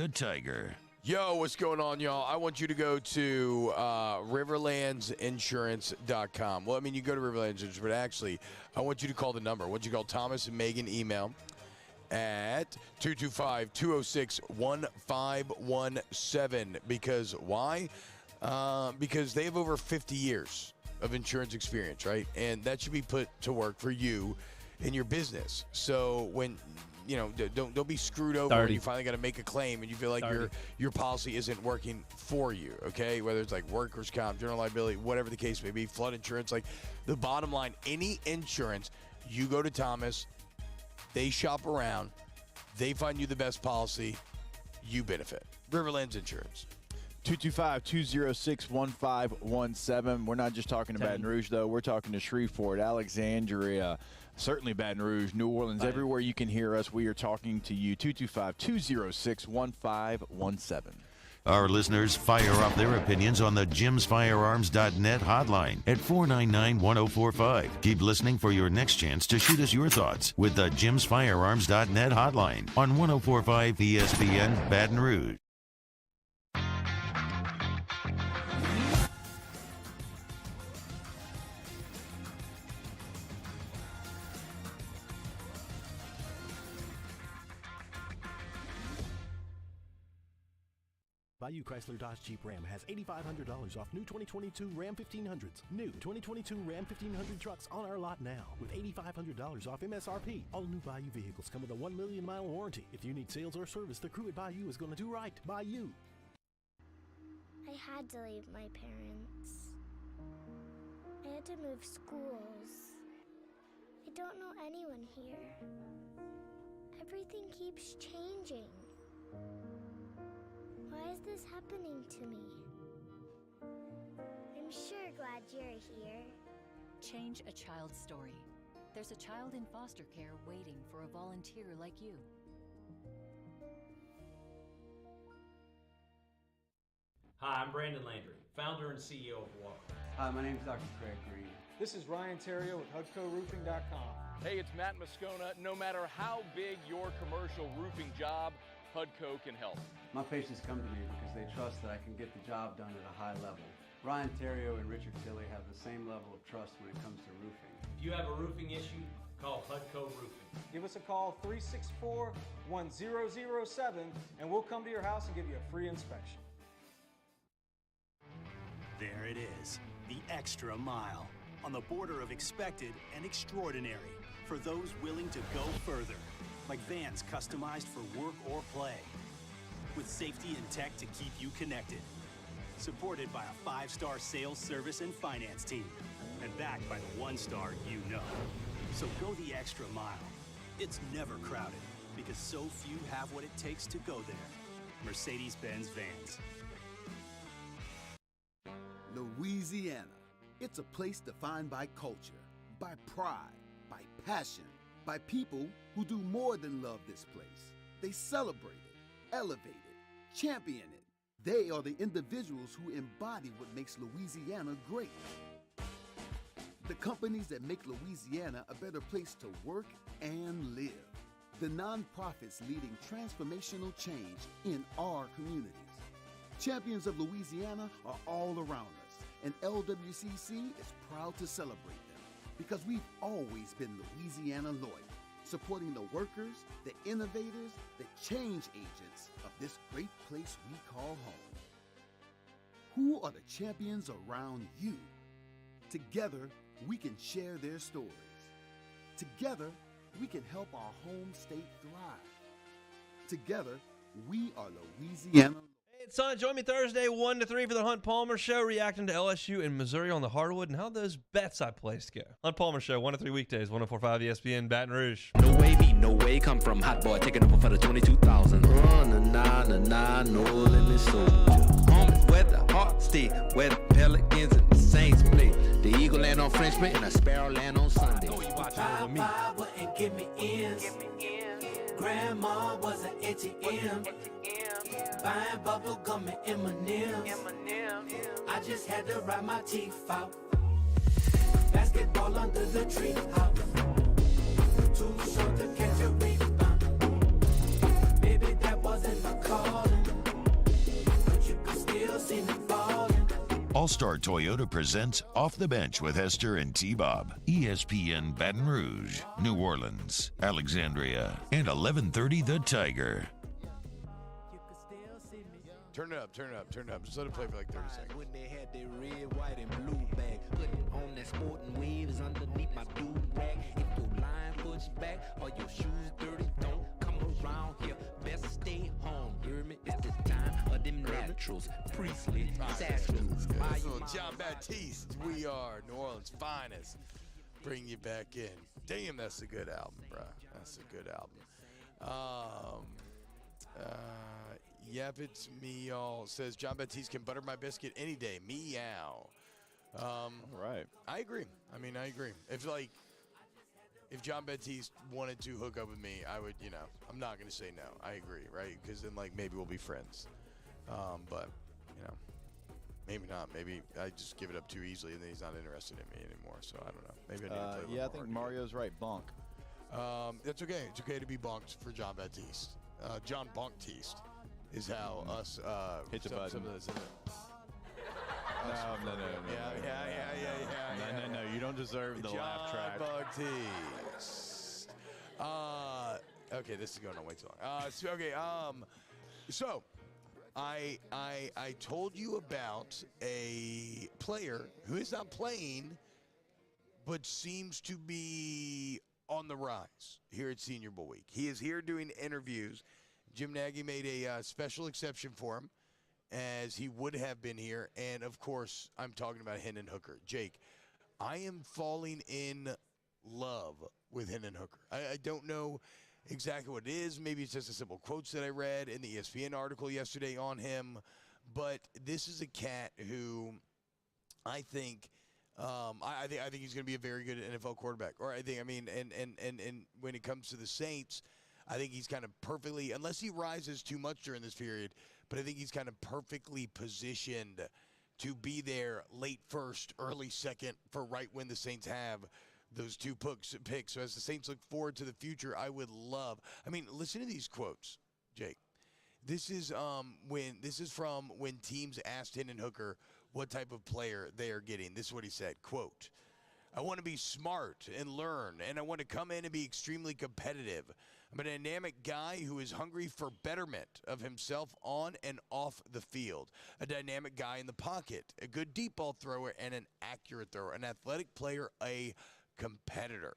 Tiger. Yo, what's going on, y'all? I want you to go to riverlandsinsurance.com. Well, I mean, you go to Riverlands Insurance, but actually, I want you to call the number. I want you to call Thomas and Megan email at 225-206-1517. Because why? Because they have over 50 years of insurance experience, right? And that should be put to work for you in your business. So when don't be screwed over when you finally got to make a claim and you feel like your policy isn't working for you, okay? Whether it's like workers' comp, general liability, whatever the case may be, flood insurance, like the bottom line, any insurance, you go to Thomas, they shop around, they find you the best policy, you benefit. Riverlands Insurance. 225-206-1517. We're not just talking to Baton Rouge, though. We're talking to Shreveport, Alexandria, certainly Baton Rouge, New Orleans. Everywhere you can hear us, we are talking to you. 225-206-1517. Our listeners fire off their opinions on the jimsfirearms.net hotline at 499-1045. Keep listening for your next chance to shoot us your thoughts with the jimsfirearms.net hotline on 1045 ESPN Baton Rouge. Bayou Chrysler Dodge Jeep Ram has $8,500 off new 2022 Ram 1500s. New 2022 Ram 1500 trucks on our lot now with $8,500 off MSRP. All new Bayou vehicles come with a 1 million mile warranty. If you need sales or service, the crew at Bayou is going to do right. Bayou. I had to leave my parents. I had to move schools. I don't know anyone here. Everything keeps changing. Why is this happening to me? I'm sure glad you're here. Change a child's story. There's a child in foster care waiting for a volunteer like you. Hi, I'm Brandon Landry, founder and CEO of Walker. Hi, my name is Dr. Craig Green. This is Ryan Terrio with HUDCORoofing.com. Hey, it's Matt Moscona. No matter how big your commercial roofing job, HUDCO can help. My patients come to me because they trust that I can get the job done at a high level. Ryan Terrio and Richard Tilley have the same level of trust when it comes to roofing. If you have a roofing issue, call HUDCO Roofing. Give us a call, 364-1007, and we'll come to your house and give you a free inspection. There it is, the extra mile, on the border of expected and extraordinary, for those willing to go further, like vans customized for work or play, with safety and tech to keep you connected, supported by a 5-star sales, service, and finance team, and backed by the 1-star you know. So go the extra mile. It's never crowded, because so few have what it takes to go there. Mercedes-Benz Vans. Louisiana. It's a place defined by culture, by pride, by passion, by people who do more than love this place. They celebrate it, elevate it, champion it. They are the individuals who embody what makes Louisiana great. The companies that make Louisiana a better place to work and live. The nonprofits leading transformational change in our communities. Champions of Louisiana are all around us, and LWCC is proud to celebrate them because we've always been Louisiana loyal, supporting the workers, the innovators, the change agents of this great place we call home. Who are the champions around you? Together, we can share their stories. Together, we can help our home state thrive. Together, we are Louisiana. Hey, son, join me Thursday 1 to 3 for the Hunt Palmer Show, reacting to LSU and Missouri on the hardwood and how those bets I placed go. Hunt Palmer Show, 1 to 3 weekdays, 104.5 ESPN, Baton Rouge. No way, be no way, come from Hot Boy, taking over for the 22,000. Na no limit soldier. Home is where the heart stay, where the Pelicans and the Saints play. The Eagle land on Frenchman and a Sparrow land on Sunday. Papa wouldn't give me ends. Grandma was an ATM. Buying bubble gum and M&M's. I just had to ride my teeth out. Basketball under the tree house. Too short to catch a rebound. Maybe that wasn't my calling, but you could still see me falling. All-Star Toyota presents Off the Bench with Hester and T-Bob. ESPN Baton Rouge, New Orleans, Alexandria, and 1130 The Tiger. Turn it up, turn it up, turn it up. Just let it play for like 30 seconds. When they had their red, white, and blue bag, putting on that sporting waves underneath my do-rag. If your line push back or your shoes dirty, don't come around here. Best stay home. Hear me? It's the time of them naturals. Priestley, Satchels. This little John Baptiste. We are New Orleans' finest. Bring you back in. Damn, that's a good album, bro. That's a good album. Yep, it's me, y'all. Says John Baptiste can butter my biscuit any day. Meow. All right. I agree. I mean, I agree. If John Baptiste wanted to hook up with me, I would, I'm not going to say no. I agree, right? Because then, maybe we'll be friends. But, maybe not. Maybe I just give it up too easily and then he's not interested in me anymore. So, I don't know. Maybe I need to play a little Yeah, I more think hard. Mario's right. Bonk. That's okay. It's okay to be bonked for John Baptiste. John Bonktiste is how us Hit the button. some of this. No. Yeah. No. You don't deserve the laugh track. John Bonktiste. Okay, this is going on way too long. So I told you about a player who is not playing, but seems to be on the rise here at Senior Bowl week. He is here doing interviews. Jim Nagy made a special exception for him, as he would have been here. And, of course, I'm talking about Hendon Hooker. Jake, I am falling in love with Hendon Hooker. I don't know exactly what it is. Maybe it's just a simple quotes that I read in the ESPN article yesterday on him. But this is a cat who I think I think he's going to be a very good NFL quarterback. Or and when it comes to the Saints, I think he's kind of perfectly, unless he rises too much during this period, but I think he's kind of perfectly positioned to be there late first, early second for right when the Saints have those two picks. So as the Saints look forward to the future, I would love. I mean, listen to these quotes, Jake. This is from when teams asked Hendon Hooker what type of player they are getting. This is what he said, quote, "I want to be smart and learn, and I want to come in and be extremely competitive. I'm a dynamic guy who is hungry for betterment of himself on and off the field. A dynamic guy in the pocket, a good deep ball thrower, and an accurate thrower. An athletic player, a competitor."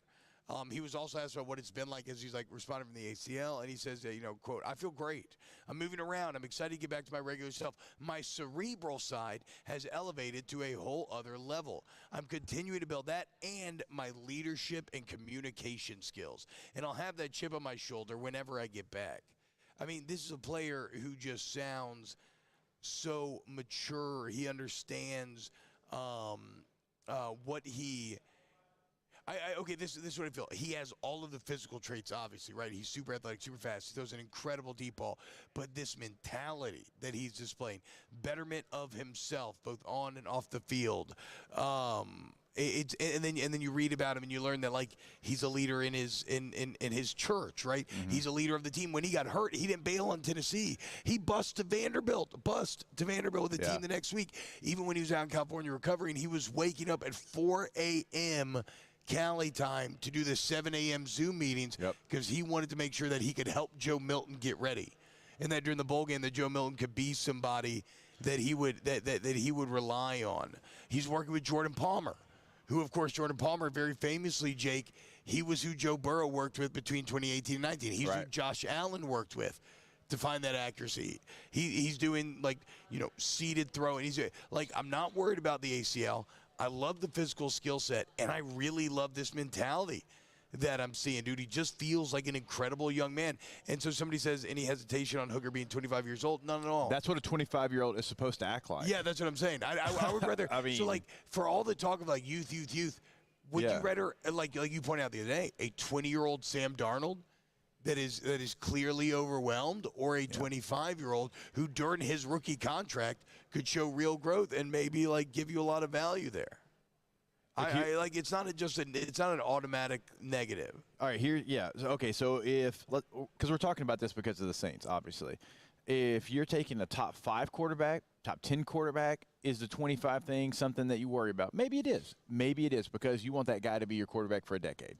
He was also asked about what it's been like as he's responding from the ACL, and he says, quote, "I feel great. I'm moving around. I'm excited to get back to my regular self. My cerebral side has elevated to a whole other level. I'm continuing to build that and my leadership and communication skills. And I'll have that chip on my shoulder whenever I get back." I mean, this is a player who just sounds so mature. He understands what he... Okay, this is what I feel. He has all of the physical traits, obviously, right? He's super athletic, super fast. He throws an incredible deep ball. But this mentality that he's displaying, betterment of himself, both on and off the field. And then you read about him and you learn that he's a leader in his church, right? Mm-hmm. He's a leader of the team. When he got hurt, he didn't bail on Tennessee. He bust to Vanderbilt with the team the next week. Even when he was out in California recovering, he was waking up at 4 a.m. Cali time to do the 7 a.m. Zoom meetings because he wanted to make sure that he could help Joe Milton get ready, and that during the bowl game that Joe Milton could be somebody that he would that he would rely on. He's working with Jordan Palmer, who, of course, Jordan Palmer very famously, Jake, he was who Joe Burrow worked with between 2018 and 19. He's who Josh Allen worked with to find that accuracy. He's doing seated throw, and he's I'm not worried about the ACL. I love the physical skill set, and I really love this mentality that I'm seeing, dude. He just feels like an incredible young man. And so somebody says any hesitation on Hooker being 25 years old? None at all. That's what a 25-year-old is supposed to act like. Yeah, that's what I'm saying. I would rather – so, for all the talk of, youth, would you rather, like you pointed out the other day, a 20-year-old Sam Darnold that is clearly overwhelmed, or a 25-year-old who during his rookie contract could show real growth and maybe give you a lot of value there? It's not an automatic negative. All right, here, yeah. Okay, so because we're talking about this because of the Saints, obviously. If you're taking a top 5 quarterback, top 10 quarterback, is the 25 thing something that you worry about? Maybe it is. Maybe it is, because you want that guy to be your quarterback for a decade.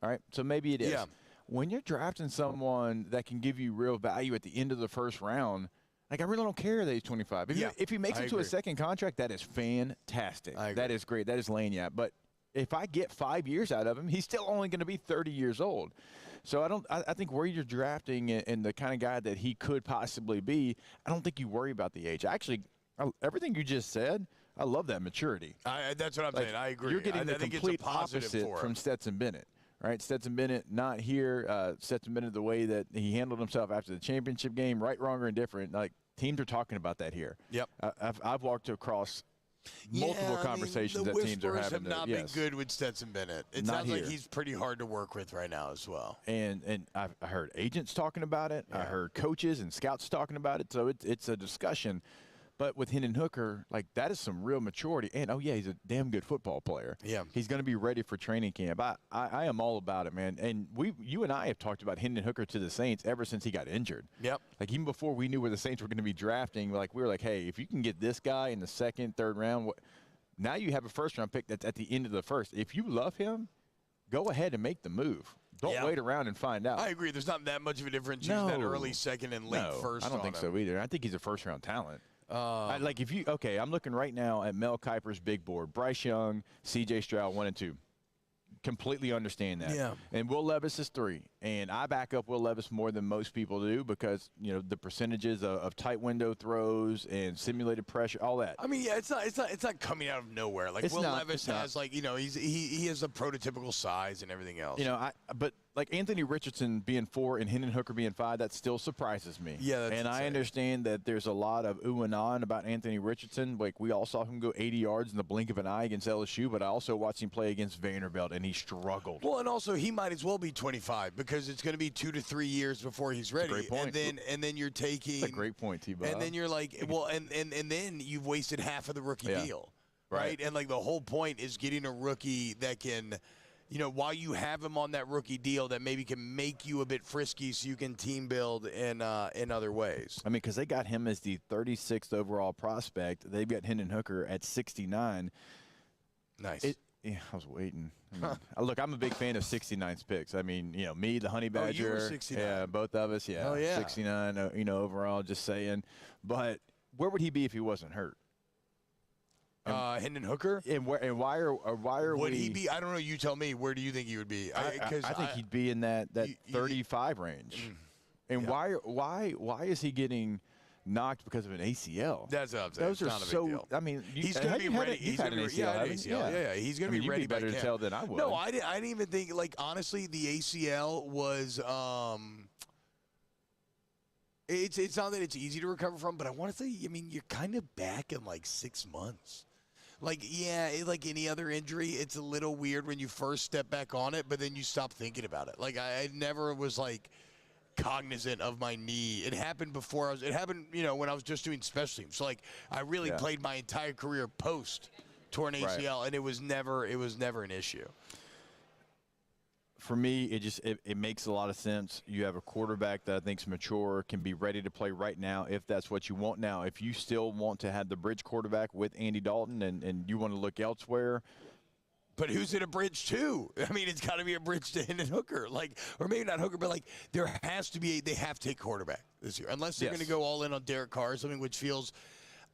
All right, so maybe it is. Yeah. When you're drafting someone that can give you real value at the end of the first round, I really don't care that he's 25. If he makes it to a second contract, that is fantastic. That is great. That is laying you out. But if I get 5 years out of him, he's still only going to be 30 years old. So I think where you're drafting and the kind of guy that he could possibly be, I don't think you worry about the age. Actually, everything you just said, I love that maturity. That's what I'm saying. I agree. You're getting the complete opposite from Stetson Bennett. Right, Stetson Bennett not here. Stetson Bennett, the way that he handled himself after the championship game, right, wrong, or indifferent. Teams are talking about that here. Yep. I've walked across multiple conversations that teams are having. The Whispers have not been good with Stetson Bennett. It sounds like he's pretty hard to work with right now as well. And I heard agents talking about it. Yeah. I heard coaches and scouts talking about it. So it's a discussion. But with Hendon Hooker, that is some real maturity. And, he's a damn good football player. Yeah. He's going to be ready for training camp. I am all about it, man. And you and I have talked about Hendon Hooker to the Saints ever since he got injured. Yep. Even before we knew where the Saints were going to be drafting, we were like, hey, if you can get this guy in the second, third round, now you have a first-round pick that's at the end of the first. If you love him, go ahead and make the move. Don't wait around and find out. I agree. There's not that much of a difference using that early second and late first. I don't think so either. I think he's a first-round talent. I'm looking right now at Mel Kiper's big board. Bryce Young, C.J. Stroud, 1 and 2. Completely understand that. Yeah. And Will Levis is 3. And I back up Will Levis more than most people do because, the percentages of tight window throws and simulated pressure, all that. I mean, yeah, it's not coming out of nowhere. Like Will Levis has he has a prototypical size and everything else. But like Anthony Richardson being 4 and Hendon Hooker being 5, that still surprises me. Yeah, that's I understand that there's a lot of ooh and ah about Anthony Richardson. Like we all saw him go 80 yards in the blink of an eye against LSU, but I also watched him play against Vanderbilt, and he struggled. Well, and also he might as well be 25 because it's going to be 2 to 3 years before he's ready. Great point. And then you're taking. That's a great point, T-Bob. And then you're like, well, and then you've wasted half of the rookie deal, right? And like the whole point is getting a rookie that can. While you have him on that rookie deal, that maybe can make you a bit frisky so you can team build in other ways. I mean, because they got him as the 36th overall prospect. They've got Hendon Hooker at 69. Nice. I was waiting. Look, I'm a big fan of 69's picks. I mean, me, the Honey Badger. You were 69. Yeah, both of us. Yeah. Oh, yeah. 69, overall, just saying. But where would he be if he wasn't hurt? Hendon Hooker? And why are would he be? I don't know. You tell me. Where do you think he would be? I think he'd be in that 35 range. And why is he getting knocked because of an ACL? That's what I'm saying. Those are not a big so. deal. I mean, he's going to be ready. He's going to be ACL. Yeah, he's going to be ready. You'd be better to tell than I would. No, I didn't even think. Like honestly, the ACL was. It's not that it's easy to recover from, but I want to say, I mean, you're kind of back in like 6 months. Like, like any other injury, it's a little weird when you first step back on it, but then you stop thinking about it. Like, I never was, like, cognizant of my knee. It happened before it happened, when I was just doing special teams. So, like, I really played my entire career post torn ACL, and it was never an issue. For me, it makes a lot of sense. You have a quarterback that I think's mature, can be ready to play right now if that's what you want. Now, if you still want to have the bridge quarterback with Andy Dalton and you want to look elsewhere. But who's in a bridge too? I mean, it's got to be a bridge to Hendon Hooker, or maybe not Hooker, but they have to take quarterback this year, unless they're going to go all in on Derek Carr, something which feels.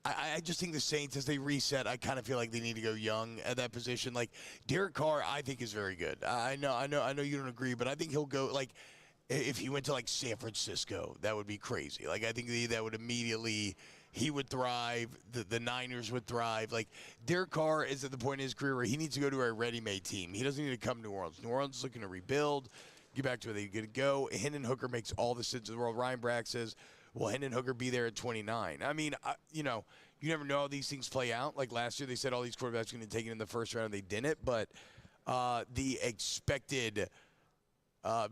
I just think the Saints, as they reset, I kind of feel like they need to go young at that position. Like Derek Carr, I think is very good. I know you don't agree, but I think he'll go if he went to like San Francisco, that would be crazy. Like I think that would immediately he would thrive. The Niners would thrive. Like Derek Carr is at the point in his career where he needs to go to a ready-made team. He doesn't need to come to New Orleans. New Orleans is looking to rebuild, get back to where they're going to go. Hendon Hooker makes all the sense in the world. Ryan Brack says, will Hendon Hooker be there at 29? I mean, you never know how these things play out. Like last year, they said all these quarterbacks are going to take it in the first round, and they didn't. But the expected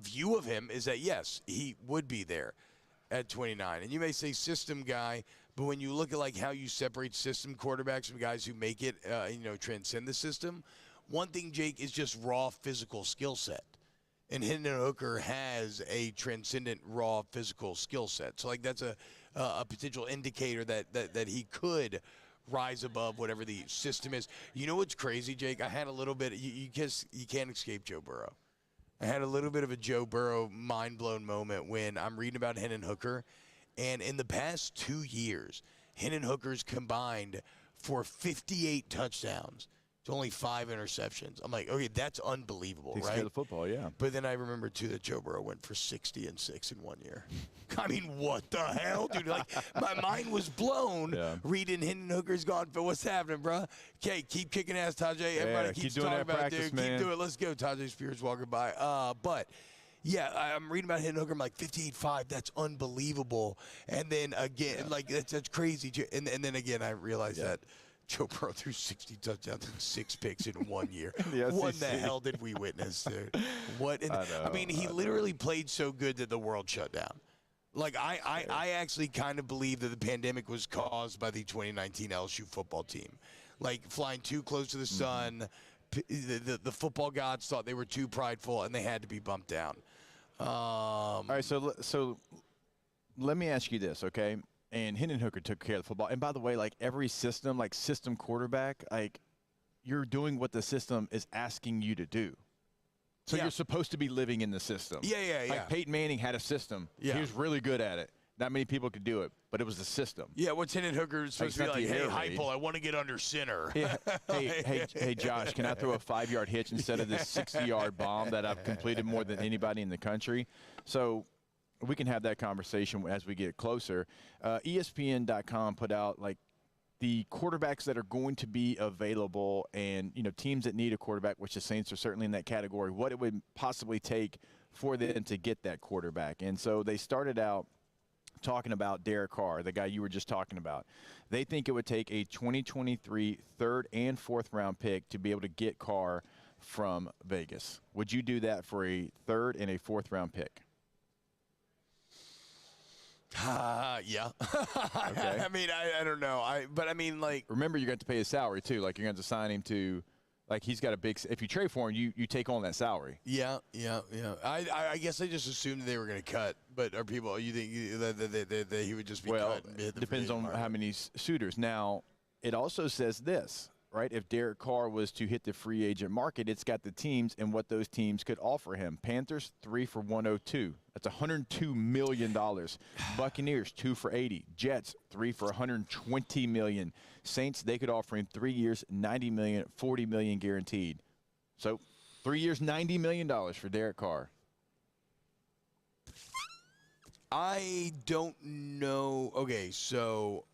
view of him is that, yes, he would be there at 29. And you may say system guy, but when you look at how you separate system quarterbacks from guys who make it, transcend the system, one thing, Jake, is just raw physical skill set. And Hendon Hooker has a transcendent raw physical skill set. So, that's a potential indicator that he could rise above whatever the system is. You know what's crazy, Jake? I had a little bit – you can't escape Joe Burrow. I had a little bit of a Joe Burrow mind-blown moment when I'm reading about Hendon Hooker. And in the past 2 years, Hendon Hooker's combined for 58 touchdowns. It's only 5 interceptions. I'm like, okay, that's unbelievable, Takes right? care of the football, yeah. But then I remember, too, that Joe Burrow went for 60 and 6 in 1 year. I mean, what the hell, dude? My mind was blown reading Hendon Hooker's gone. But what's happening, bro? Okay, keep kicking ass, Tajay. Everybody keeps doing talking that about practice, it, dude. man. Keep doing it. Let's go. Tajay Spears walking by. But yeah, I'm reading about Hendon Hooker. I'm like, 58-5, that's unbelievable. And then again, that's crazy. And then again, I realized that Joe Burrow threw 60 touchdowns and 6 picks in 1 year. What the hell did we witness, dude? What? I mean, he literally played so good that the world shut down. I actually kind of believe that the pandemic was caused by the 2019 LSU football team. Flying too close to the sun. The football gods thought they were too prideful, and they had to be bumped down. All right, so let me ask you this, okay? And Hendon Hooker took care of the football. And by the way, every system, system quarterback, you're doing what the system is asking you to do. So you're supposed to be living in the system. Yeah. Like Peyton Manning had a system. Yeah. He was really good at it. Not many people could do it, but it was a system. Yeah, what's Hendon Hooker supposed to be like? Hey, Heupel, I want to get under center. Yeah. Hey, Josh, can I throw a 5-yard hitch instead of this 60-yard bomb that I've completed more than anybody in the country? So we can have that conversation as we get closer. ESPN.com put out like the quarterbacks that are going to be available, and teams that need a quarterback, which the Saints are certainly in that category. What it would possibly take for them to get that quarterback, and so they started out talking about Derek Carr, the guy you were just talking about. They think it would take a 2023 third and fourth round pick to be able to get Carr from Vegas. Would you do that for a third and a fourth round pick? Yeah. Okay. I mean, I don't know. But I mean, like, remember, you're going to pay his salary too. Like, you're going to sign him to, like, he's got a big. If you trade for him, you take on that salary. Yeah. I guess I just assumed they were going to cut. But are people? You think that he would just be cut? And hit the Depends on how many suitors. Now, it also says this, right? If Derek Carr was to hit the free agent market, it's got the teams and what those teams could offer him. Panthers 3 for 102. That's $102 million. Buccaneers 2 for 80. Jets 3 for 120 million. Saints, they could offer him 3 years, 90 million, 40 million guaranteed. So 3 years, $90 million for Derek Carr. I don't know. Okay, so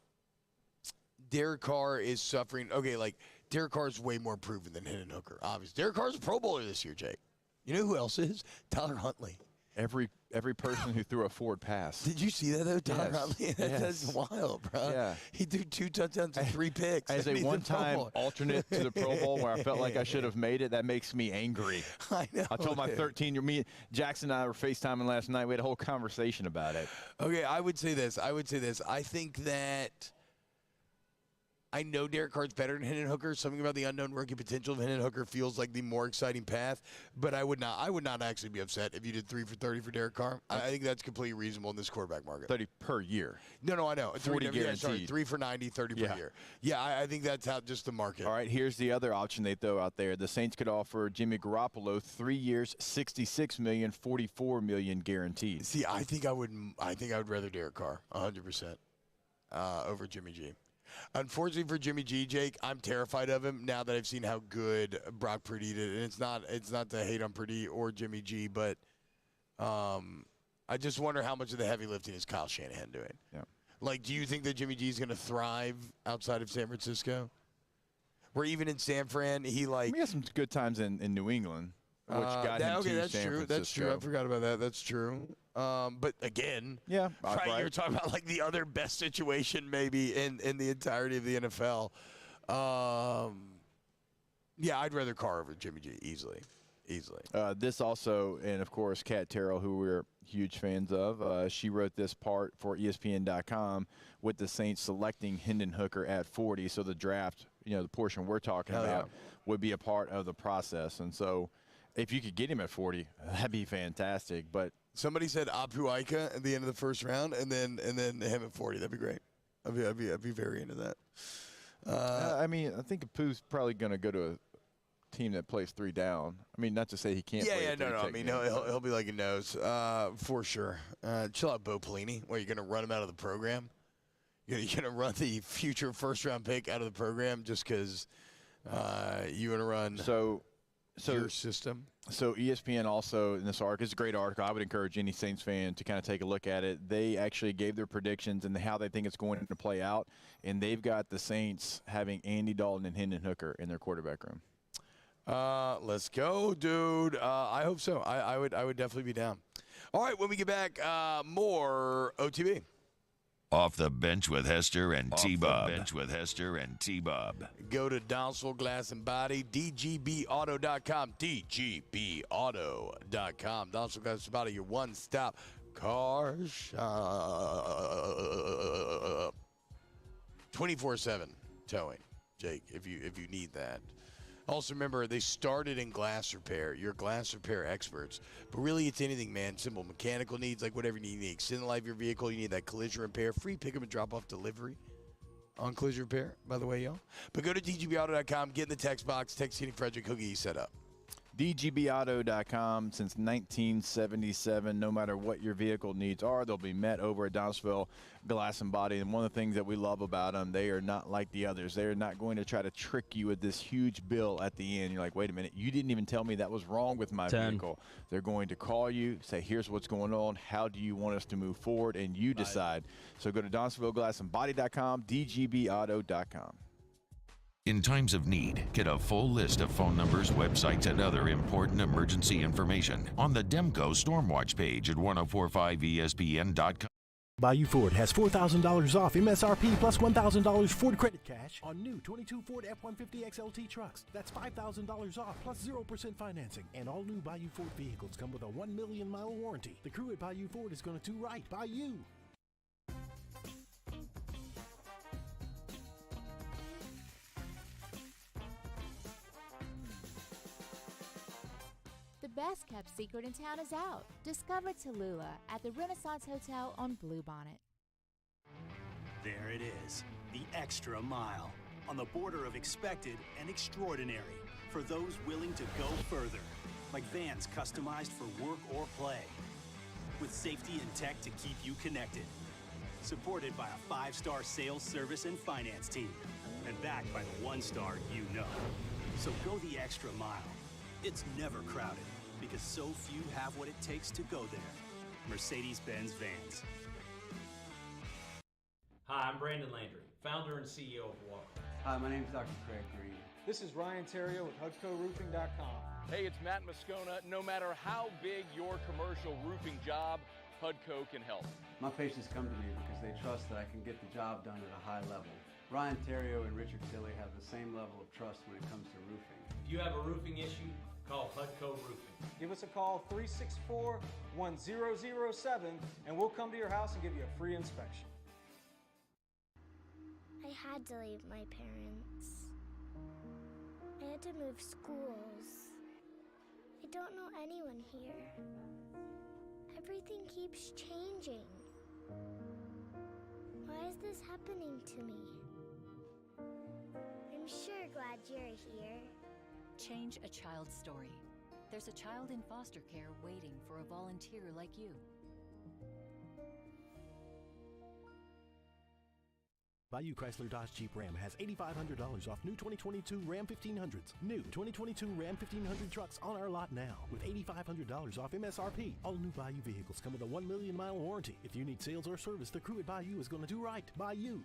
Derek Carr is suffering. Okay, like Derek Carr is way more proven than Hendon Hooker. Obviously, Derek Carr's a Pro Bowler this year, Jake. You know who else is? Tyler Huntley. Every person who threw a forward pass. Did you see that though, Tyler Huntley? That's wild, bro. Yeah. He threw 2 touchdowns and 3 picks. As a one-time alternate to the Pro Bowl where I felt like I should have made it, that makes me angry. I know. I told my 13-year me, Jackson and I were FaceTiming last night. We had a whole conversation about it. Okay, I would say this. I think that I know Derek Carr's better than Hendon Hooker. Something about the unknown rookie potential of Hendon Hooker feels like the more exciting path. But I would not actually be upset if you did 3 for 30 for Derek Carr. I think that's completely reasonable in this quarterback market. 30 per year. No, I know. 40 guaranteed. Sorry, 3 for 90, 30 per year. Yeah, I think that's how just the market. All right, here's the other option they throw out there. The Saints could offer Jimmy Garoppolo 3 years, $66 million, $44 million guaranteed. See, I think I would rather Derek Carr 100% over Jimmy G. Unfortunately for Jimmy G, Jake, I'm terrified of him now that I've seen how good Brock Purdy did. And it's not to hate on Purdy or Jimmy G, but I just wonder how much of the heavy lifting is Kyle Shanahan doing. Yeah. Like, do you think that Jimmy G is going to thrive outside of San Francisco? Where even in San Fran, he had some good times in New England, which got him to that's San true. Francisco. That's true. I forgot about that. That's true. But again, right, you're talking about like the other best situation maybe in the entirety of the NFL. Yeah, I'd rather Carr over Jimmy G easily. This also, and of course, Kat Terrell, who we're huge fans of, she wrote this part for ESPN.com with the Saints selecting Hendon Hooker at 40. So the draft, the portion we're talking about, would be a part of the process. And so if you could get him at 40, that'd be fantastic. But somebody said Apu Ika at the end of the first round, and then him at 40. That'd be great. I'd be very into that. I mean, I think Apu's probably going to go to a team that plays 3 down. I mean, not to say he can't. No. I mean, he'll be like he knows for sure. Chill out, Bo Pelini. What, you're going to run him out of the program? You're going to run the future first-round pick out of the program just because you want to run your system? So ESPN also, in this article, it's a great article. I would encourage any Saints fan to kind of take a look at it. They actually gave their predictions and how they think it's going to play out, and they've got the Saints having Andy Dalton and Hendon Hooker in their quarterback room. Let's go, dude. I hope so. I would definitely be down. All right, when we get back, more OTB. Off the bench with Hester and T-Bob. Go to Downsville Glass and Body, DGBauto.com. DGBauto.com. Downsville Glass and Body, your one-stop car shop. 24/7 towing, Jake, if you need that. Also, remember, they started in glass repair. You're glass repair experts. But really, it's anything, man. Simple mechanical needs, like whatever you need. Extend the life of your vehicle. You need that collision repair. Free pickup and drop-off delivery on collision repair, by the way, y'all. But go to dgbauto.com, get in the text box, text Kenny Frederick, he'll get you set up. DGBauto.com since 1977. No matter what your vehicle needs are, they'll be met over at Donaldsonville Glass and Body. And one of the things that we love about them, they are not like the others. They are not going to try to trick you with this huge bill at the end. You're like, wait a minute, you didn't even tell me that was wrong with my vehicle. They're going to call you, say, here's what's going on. How do you want us to move forward? And you decide. So go to DonaldsonvilleGlassandBody.com, DGBauto.com. In times of need, get a full list of phone numbers, websites, and other important emergency information on the Demco Stormwatch page at 1045ESPN.com. Bayou Ford has $4,000 off MSRP plus $1,000 Ford credit cash on new 22 Ford F-150 XLT trucks. That's $5,000 off plus 0% financing. And all new Bayou Ford vehicles come with a 1 million mile warranty. The crew at Bayou Ford is going to do right by you. The best kept secret in town is out. Discover Tallulah at the Renaissance Hotel on Bluebonnet. There it is, the extra mile, on the border of expected and extraordinary, for those willing to go further, like vans customized for work or play, with safety and tech to keep you connected, supported by a 5-star sales, service, and finance team, and backed by the 1-star you know. So go the extra mile. It's never crowded, because so few have what it takes to go there. Mercedes-Benz Vans. Hi, I'm Brandon Landry, founder and CEO of Walker. Hi, my name is Dr. Craig Green. This is Ryan Terrio with HUDCORoofing.com. Hey, it's Matt Moscona. No matter how big your commercial roofing job, HUDCO can help. My patients come to me because they trust that I can get the job done at a high level. Ryan Terrio and Richard Tilley have the same level of trust when it comes to roofing. If you have a roofing issue, call HUDCO Roofing. Give us a call, 364-1007, and we'll come to your house and give you a free inspection. I had to leave my parents. I had to move schools. I don't know anyone here. Everything keeps changing. Why is this happening to me? I'm sure glad you're here. Change a child's story. There's a child in foster care waiting for a volunteer like you. Bayou Chrysler Dodge Jeep Ram has $8,500 off new 2022 Ram 1500s. New 2022 Ram 1500 trucks on our lot now with $8,500 off MSRP. All new Bayou vehicles come with a 1 million mile warranty. If you need sales or service, the crew at Bayou is going to do right by you.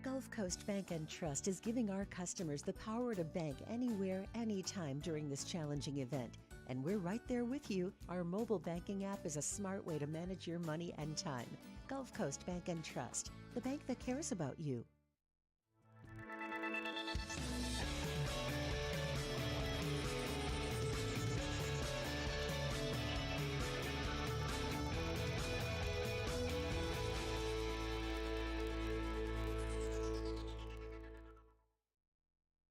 Gulf Coast Bank and Trust is giving our customers the power to bank anywhere, anytime during this challenging event. And we're right there with you. Our mobile banking app is a smart way to manage your money and time. Gulf Coast Bank and Trust, the bank that cares about you.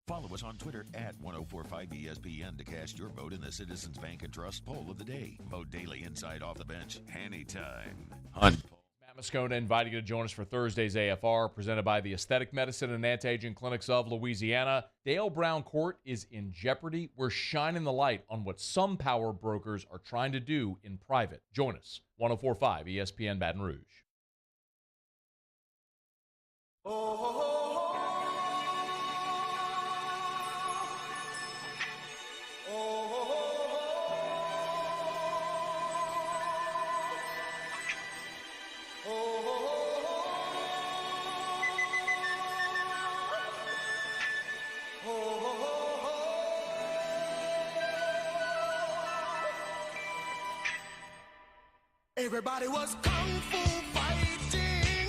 Follow us on Twitter at 1045ESPN to cast your vote in the Citizens Bank and Trust poll of the day. Vote daily inside off the bench anytime. Matt Moscona inviting you to join us for Thursday's AFR, presented by the Aesthetic Medicine and Anti-Aging Clinics of Louisiana. Dale Brown Court is in jeopardy. We're shining the light on what some power brokers are trying to do in private. Join us, 1045 ESPN Baton Rouge. Everybody was kung fu fighting.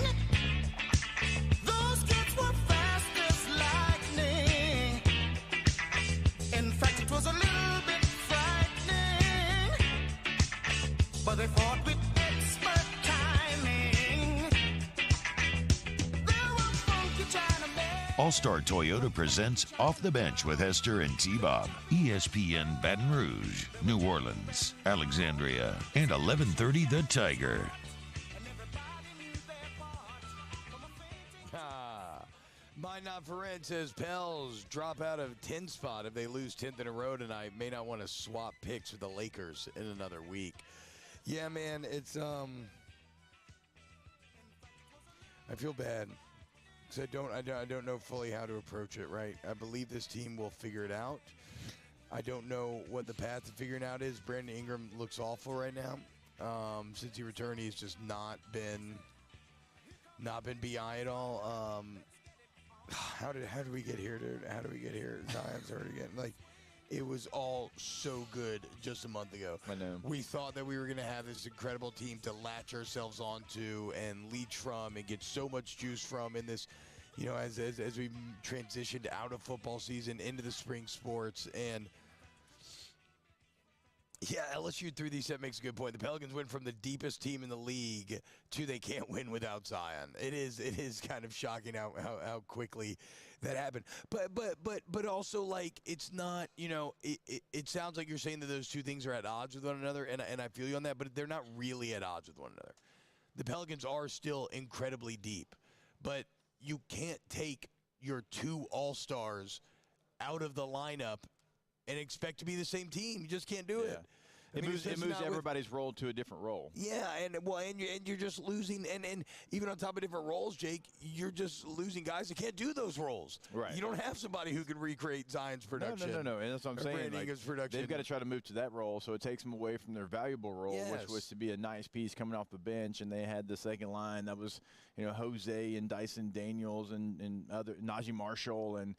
Those kids were fast as lightning. In fact, it was a little bit frightening. But they fought with expert timing. There were funky Chinamen. All-Star Toyota presents Off the Bench with Hester and T-Bob. ESPN Baton Rouge, New Orleans, Alexandria, and 1130 The Tiger. My Not For Rent says Pels drop out of 10 spot if they lose 10th in a row tonight. May not want to swap picks with the Lakers in another week. Yeah, man, it's I feel bad because I don't know fully how to approach it. Right, I believe this team will figure it out. I don't know what the path to figuring out is. Brandon Ingram looks awful right now. Since he returned, he's just not been BI at all. How did we get here, dude? How did we get here? Zion's already getting it was all so good just a month ago. I know. We thought that we were going to have this incredible team to latch ourselves onto and leech from and get so much juice from in this, as we transitioned out of football season into the spring sports. And yeah, LSU 3D7 makes a good point. The Pelicans went from the deepest team in the league to they can't win without Zion. It is kind of shocking how quickly that happened. But also it's not, it sounds like you're saying that those two things are at odds with one another, and I feel you on that, but they're not really at odds with one another. The Pelicans are still incredibly deep, but you can't take your two all-stars out of the lineup and expect to be the same team. You just can't do it. It moves everybody's role to a different role. Yeah, and you're just losing, and even on top of different roles, Jake, you're just losing guys that can't do those roles. Right. You don't have somebody who can recreate Zion's production. No. And that's what I'm saying. They've got to try to move to that role, so it takes them away from their valuable role, which was to be a nice piece coming off the bench. And they had the second line that was, Jose and Dyson Daniels and other Najee Marshall and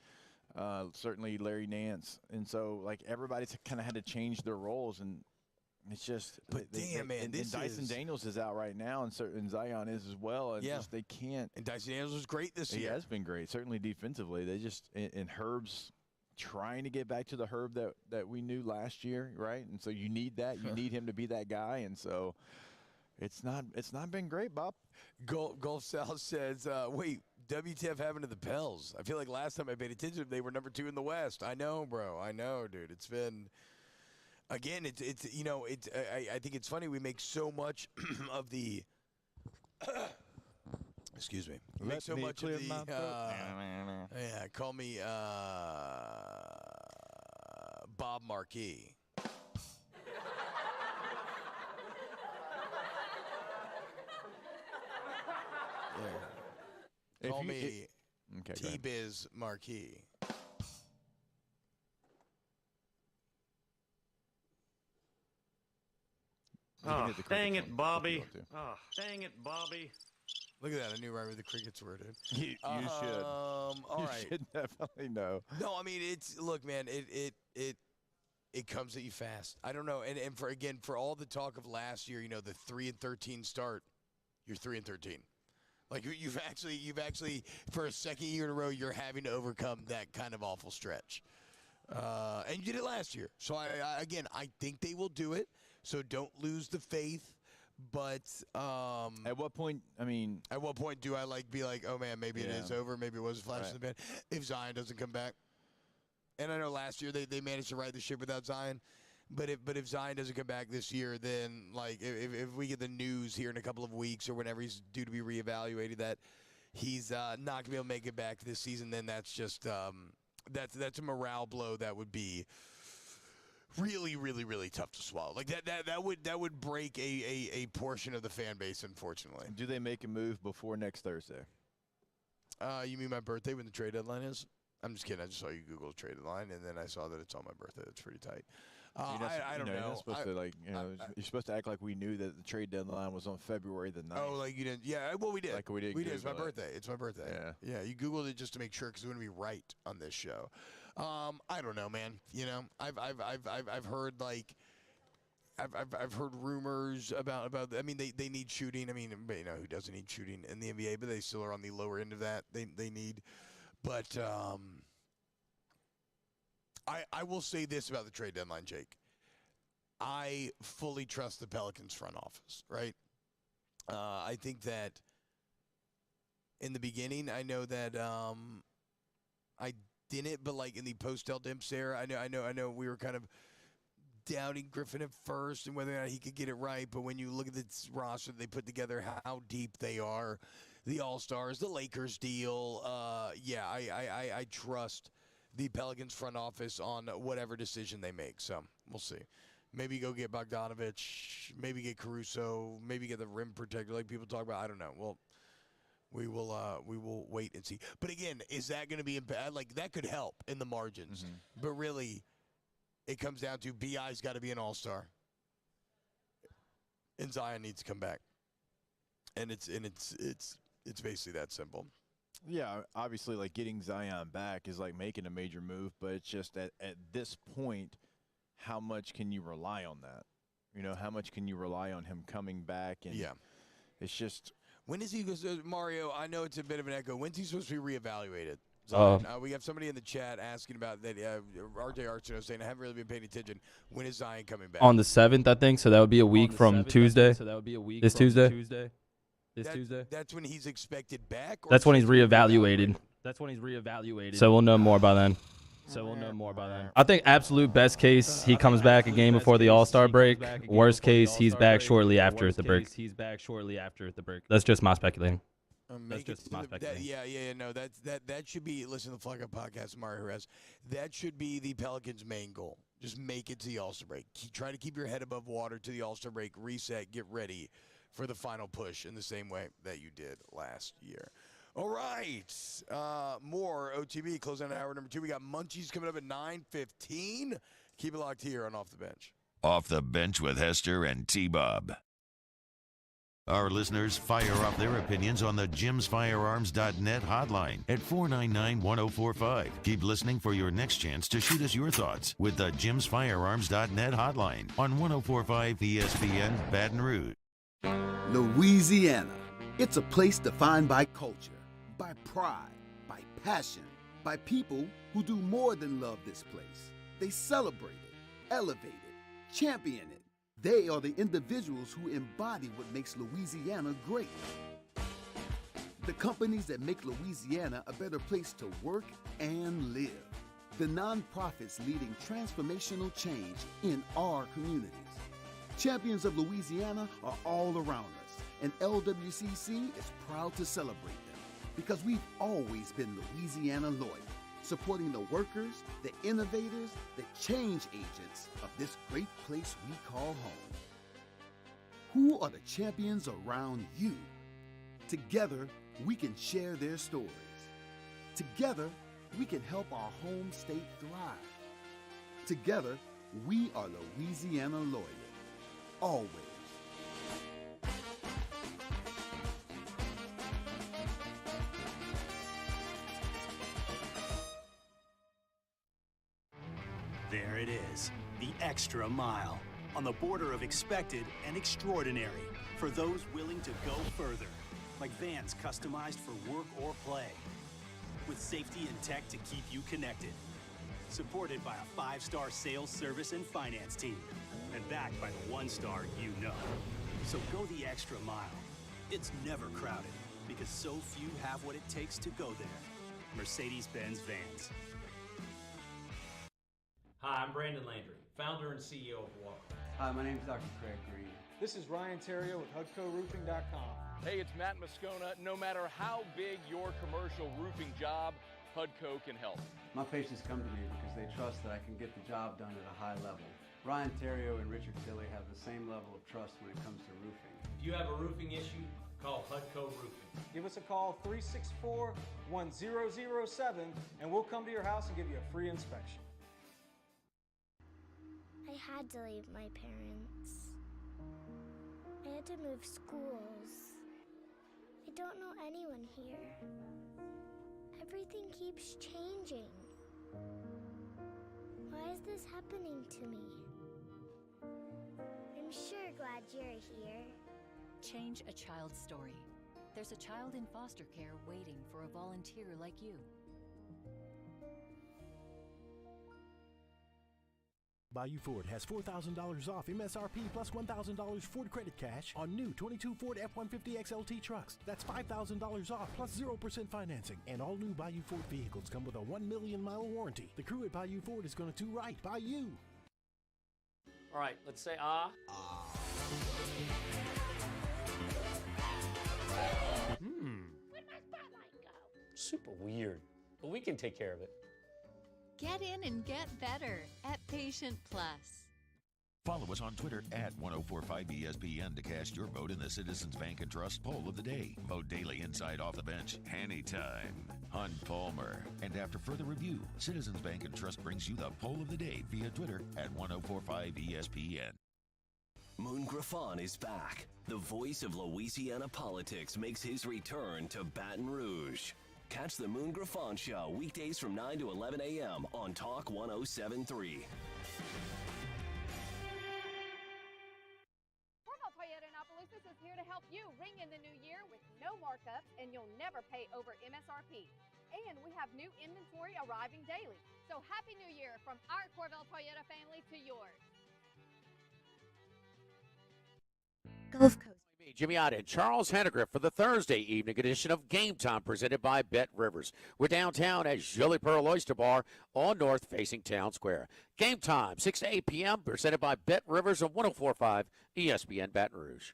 certainly Larry Nance. And so everybody's kind of had to change their roles, and it's just. But damn, man, and Dyson Daniels is out right now, and Zion is as well. And just they can't. And Dyson Daniels was great this year. He has been great, certainly defensively. They just and Herb's trying to get back to the Herb that we knew last year, right? And so you need that. You need him to be that guy, and so it's not been great, Bob. Gulf South says, wait, WTF happened to the Pels? I feel like last time I paid attention, they were number 2 in the West. I know, bro. I know, dude. It's been. Again, I think it's funny we make so much of the. Excuse me. We make so much of the. Yeah, call me Bob Marquis. Yeah. Call me T-Biz Marquis. Oh, dang it, Bobby. Oh, dang it, Bobby. Look at that. I knew right where the crickets were, dude. You should. All right. You should definitely know. No, I mean, look, man, it comes at you fast. I don't know. And for all the talk of last year, the 3-13 start, you're 3-13. You've actually for a second year in a row, you're having to overcome that kind of awful stretch. And you did it last year. So I think they will do it. So don't lose the faith. But at what point? At what point do I be like, oh man, maybe it is over. Maybe it was a flash in the pan. If Zion doesn't come back, and I know last year they managed to ride the ship without Zion. But if Zion doesn't come back this year, then if we get the news here in a couple of weeks or whenever he's due to be reevaluated that he's not gonna be able to make it back this season, then that's just that's a morale blow that would be really, really, really tough to swallow. That would break a portion of the fan base, unfortunately. Do they make a move before next Thursday? You mean my birthday when the trade deadline is? I'm just kidding. I just saw you Google trade deadline, and then I saw that it's on my birthday. That's pretty tight. I don't know. You're not supposed to you're supposed to act like we knew that the trade deadline was on February the 9th. Oh, you didn't? Yeah, well, we did. We did. It's my birthday. It's my birthday. Yeah. You Googled it just to make sure because we want to be right on this show. I don't know, man. I've heard I've heard rumors about. I mean, they need shooting. I mean, who doesn't need shooting in the NBA? But they still are on the lower end of that. They need, but. I will say this about the trade deadline, Jake. I fully trust the Pelicans front office, right? I think that in the beginning, I know that I didn't, but in the post-Del Dimps era, I know we were kind of doubting Griffin at first and whether or not he could get it right. But when you look at this roster they put together, how deep they are, the All-Stars, the Lakers deal. I trust the Pelicans front office on whatever decision they make. So we'll see. Maybe go get Bogdanovich, maybe get Caruso, maybe get the rim protector like people talk about. I don't know. Well, we will wait and see. But again, is that going to be like that could help in the margins? Mm-hmm. But really, it comes down to BI's got to be an All-Star, and Zion needs to come back. And it's basically that simple. Yeah, obviously, like getting Zion back is like making a major move, but it's just at this point, how much can you rely on that? You know, how much can you rely on him coming back? And it's just when is he? Mario, I know it's a bit of an echo. When's he supposed to be reevaluated? We have somebody in the chat asking about that. RJ Arsenault saying I haven't really been paying attention. When is Zion coming back? On the 7th, I think. So that would be a week from Tuesday. So that would be a week this Tuesday. Tuesday. That's when he's expected back. That's when he's reevaluated. So we'll know more by then. I think absolute best case, he comes back a game before the All-Star break. Worst case, he's back shortly after the break. That's just my speculating. That should be, listen to the Flag Up Podcast, Mario Jerez. That should be the Pelicans' main goal. Just make it to the All-Star break. Try to keep your head above water to the All-Star break, reset, get ready for the final push in the same way that you did last year. All right. More OTB closing out hour number 2. We got Munchies coming up at 9:15. Keep it locked here on Off the Bench. Off the Bench with Hester and T-Bob. Our listeners fire off their opinions on the jimsfirearms.net hotline at 499-1045. Keep listening for your next chance to shoot us your thoughts with the jimsfirearms.net hotline on 1045 ESPN Baton Rouge. Louisiana. It's a place defined by culture, by pride, by passion, by people who do more than love this place. They celebrate it, elevate it, champion it. They are the individuals who embody what makes Louisiana great. The companies that make Louisiana a better place to work and live. The nonprofits leading transformational change in our communities. Champions of Louisiana are all around us, and LWCC is proud to celebrate them because we've always been Louisiana loyal, supporting the workers, the innovators, the change agents of this great place we call home. Who are the champions around you? Together, we can share their stories. Together, we can help our home state thrive. Together, we are Louisiana loyal. Always. There it is, the extra mile, on the border of expected and extraordinary for those willing to go further, like vans customized for work or play, with safety and tech to keep you connected, supported by a 5-star sales, service, and finance team, and backed by the 1-star you know. So go the extra mile. It's never crowded because so few have what it takes to go there. Mercedes-Benz Vans. Hi, I'm Brandon Landry, founder and CEO of Walker. Hi, my name is Dr. Craig Green. This is Ryan Terrio with HUDCORoofing.com. Hey, it's Matt Moscona. No matter how big your commercial roofing job, HUDCO can help. My patients come to me because they trust that I can get the job done at a high level. Ryan Terrio and Richard Tilley have the same level of trust when it comes to roofing. If you have a roofing issue, call HUDCO Roofing. Give us a call, 364-1007, and we'll come to your house and give you a free inspection. I had to leave my parents. I had to move schools. I don't know anyone here. Everything keeps changing. Why is this happening to me? I'm sure glad you're here. Change a child's story. There's a child in foster care waiting for a volunteer like you. Bayou Ford has $4,000 off MSRP plus $1,000 Ford credit cash on new 22 Ford F-150 XLT trucks. That's $5,000 off plus 0% financing. And all new Bayou Ford vehicles come with a 1 million mile warranty. The crew at Bayou Ford is going to do right by you. All right, let's say ah. super weird, but we can take care of it. Get in and get better at Patient Plus. Follow us on Twitter at 1045ESPN to cast your vote in the Citizens Bank and Trust Poll of the Day. Vote daily inside Off the Bench, anytime. Hunt Palmer. And after further review, Citizens Bank and Trust brings you the Poll of the Day via Twitter at 1045ESPN. Moon Griffon is back. The voice of Louisiana politics makes his return to Baton Rouge. Catch the Moon Griffon Show weekdays from 9 to 11 a.m. on Talk 107.3. Is here to help you ring in the new year with no markups, and you'll never pay over MSRP. And we have new inventory arriving daily. So Happy New Year from our Corvell Toyota family to yours. Gulf Coast. Jimmy Ott and Charles Henniger for the Thursday evening edition of Game Time presented by Bet Rivers. We're downtown at Jolly Pearl Oyster Bar on north facing Town Square. Game Time, 6 to 8 p.m. presented by Bet Rivers on 104.5 ESPN Baton Rouge.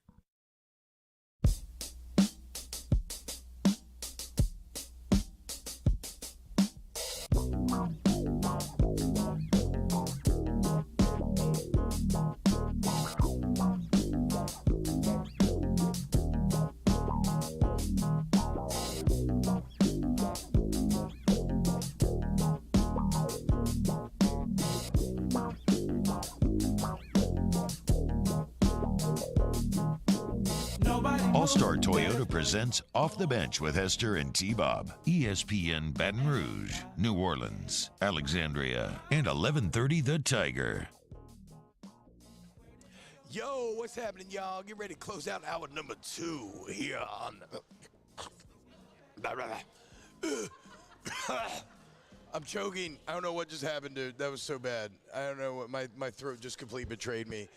All-Star Toyota presents Off the Bench with Hester and T-Bob. ESPN Baton Rouge, New Orleans, Alexandria, and 1130 The Tiger. Yo, what's happening, y'all? Get ready to close out hour number 2 here on... I'm choking. I don't know what just happened, dude. That was so bad. I don't know what my throat just completely betrayed me.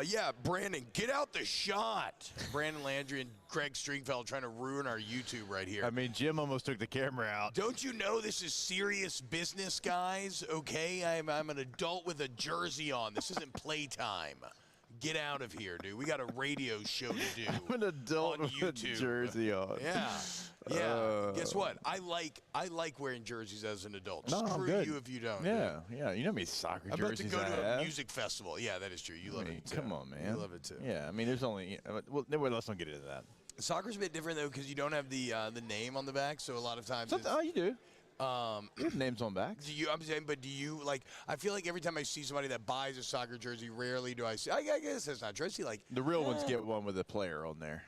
Yeah, Brandon, get out the shot. Brandon Landry and Greg Stringfeld trying to ruin our YouTube right here. I mean, Jim almost took the camera out. Don't you know this is serious business, guys? Okay, I'm an adult with a jersey on. This isn't playtime. Get out of here, dude. We got a radio show to do. I'm an adult on with YouTube. a jersey on. Yeah. Guess what? I like wearing jerseys as an adult. No, Screw good. you if you don't. Yeah. You know how many soccer I'm about to jerseys go I to have? a music festival. Yeah, that is true. You love it too. Come on, man. You love it too. Yeah, I mean, there's only well, let's not get into that. Soccer's a bit different though because you don't have the name on the back, so a lot of times. You do. You have names on backs. Do you like? I feel like every time I see somebody that buys a soccer jersey, rarely do I see. I guess that's not true. I see like the real ones get one with a player on there.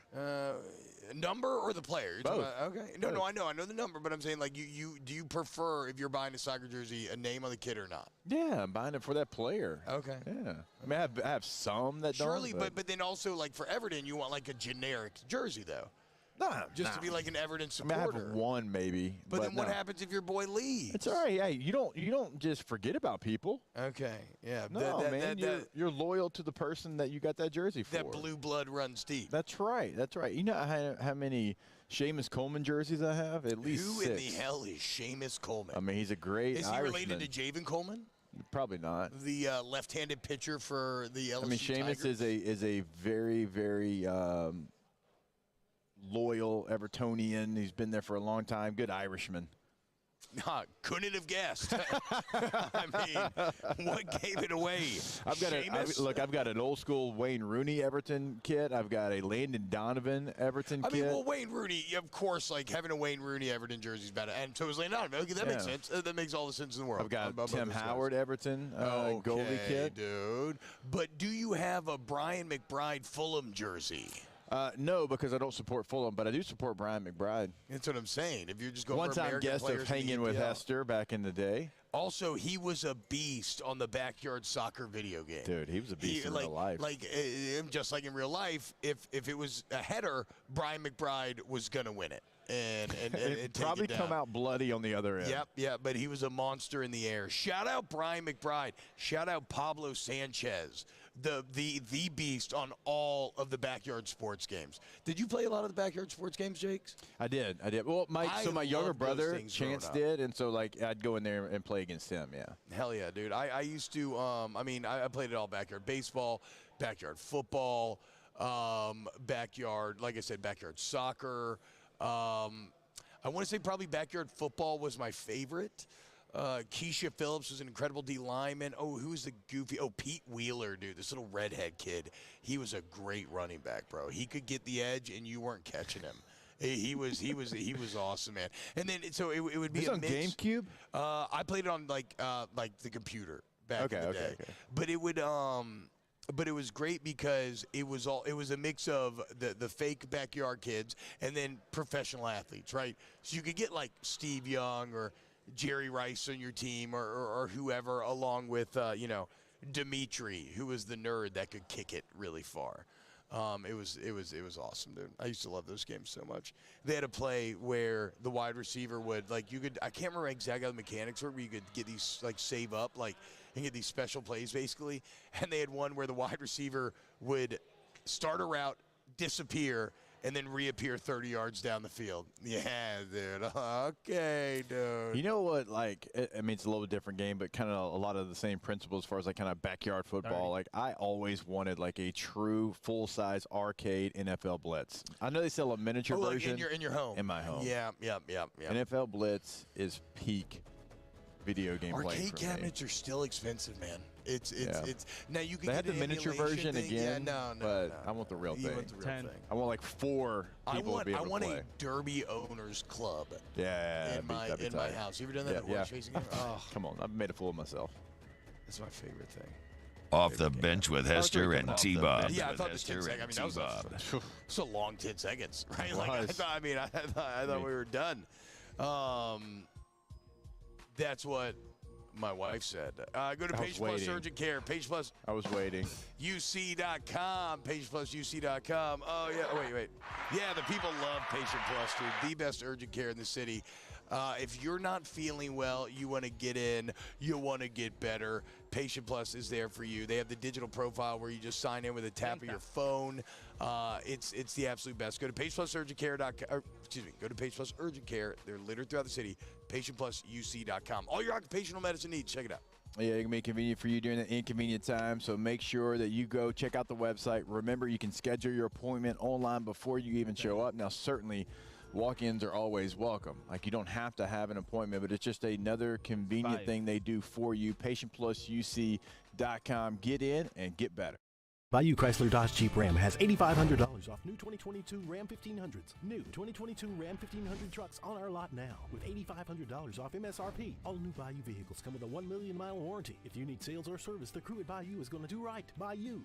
Number or the player? Both. Okay. No, I know the number, but I'm saying like do you prefer if you're buying a soccer jersey a name on the kit or not? Yeah, I'm buying it for that player. Okay. Yeah. I mean, I have some that surely, don't. but then also like for Everton, you want like a generic jersey though. Just to be like an Everton supporter. I mean, I have one maybe. But then what happens if your boy leaves? It's all right. Yeah, you don't just forget about people. Okay. Yeah. No, man. You're loyal to the person that you got that jersey for. That blue blood runs deep. That's right. You know how many Seamus Coleman jerseys I have? At least Who 6. in the hell is Seamus Coleman? I mean, he's a great Is he Irishman. related to Javen Coleman? Probably not. The left-handed pitcher for the LSU I mean, Seamus Tigers? is a very, very loyal Evertonian. He's been there for a long time. Good Irishman. Couldn't have guessed. I mean, what gave it away? I've got an old school Wayne Rooney Everton kit. I've got a Landon Donovan Everton kit. I mean, well, Wayne Rooney, of course, like having a Wayne Rooney Everton jersey is better, and so is Landon Donovan. Okay, that makes sense. That makes all the sense in the world. I've got Tim Howard Everton goalie kit, dude. But do you have a Brian McBride Fulham jersey? No, because I don't support Fulham, but I do support Brian McBride. That's what I'm saying. If you're just going one-time for American guest players of Hanging with Hester back in the day. Also, he was a beast on the Backyard Soccer video game. Dude, he was a beast in real life. Like, just like in real life, if it was a header, Brian McBride was going to win it. And it'd probably come out bloody on the other end. Yep, but he was a monster in the air. Shout out Brian McBride. Shout out Pablo Sanchez, the beast on all of the Backyard Sports games. Did you play a lot of the Backyard Sports games, Jakes? I did. Well, my younger brother Chance did, and so like I'd go in there and play against him. Yeah. Hell yeah, dude. I used to. I played it all: backyard baseball, backyard football, backyard, like I said, backyard soccer. I want to say probably backyard football was my favorite. Keisha Phillips was an incredible D lineman. Oh, who was the goofy? Oh, Pete Wheeler, dude, this little redhead kid. He was a great running back, bro. He could get the edge, and you weren't catching him. He was awesome, man. And then so it would be on GameCube. I played it on like the computer back in the day. Okay. But it would but it was great because it was a mix of the fake backyard kids and then professional athletes, right? So you could get like Steve Young or Jerry Rice on your team or whoever, along with Dimitri, who was the nerd that could kick it really far. It was awesome, dude. I used to love those games so much. They had a play where the wide receiver would I can't remember exactly how the mechanics were, where you could get these save up and get these special plays basically. And they had one where the wide receiver would start a route, disappear, and then reappear 30 yards down the field. Yeah, dude. Okay, dude. You know what? It's a little different game, but kind of a lot of the same principles as far as kind of backyard football. Like, I always wanted a true full-size arcade NFL Blitz. I know they sell a miniature version in your home. In my home. Yeah. NFL Blitz is peak video game play. Arcade cabinets are still expensive, man. It's now you can they get had the miniature version thing. again. Yeah, but no. I want the real You thing. want the real thing. I want 4 people to be able to play. I want a Derby owners club. Yeah, in my house. You ever done that? Yeah. Racing game? Oh, come on, I've made a fool of myself. That's my favorite thing. Off the bench with Hester and T-Bob. Yeah, I thought the 10 seconds. That was a long 10 seconds, right? I thought we were done. That's what my wife said. Go to Page Plus Urgent Care. Page Plus. I was waiting. UC.com. PagePlusUC.com. Oh, yeah. Oh, wait. Yeah, the people love Patient Plus, dude. The best urgent care in the city. If you're not feeling well, you want to get in, you want to get better, Patient Plus is there for you. They have the digital profile where you just sign in with a tap of your phone. It's the absolute best. Go to PagePlusUrgentCare.com. Go to Page Plus Urgent Care. They're littered throughout the city. PatientPlusUC.com. All your occupational medicine needs. Check it out. Yeah, it can be convenient for you during the inconvenient time, so make sure that you go check out the website. Remember, you can schedule your appointment online before you even show up. Now, certainly, walk-ins are always welcome. You don't have to have an appointment, but it's just another convenient thing they do for you. PatientPlusUC.com. Get in and get better. Bayou Chrysler Dodge Jeep Ram has $8,500 off new 2022 Ram 1500s. New 2022 Ram 1500 trucks on our lot now with $8,500 off MSRP. All new Bayou vehicles come with a 1 million mile warranty. If you need sales or service, the crew at Bayou is going to do right. Bayou.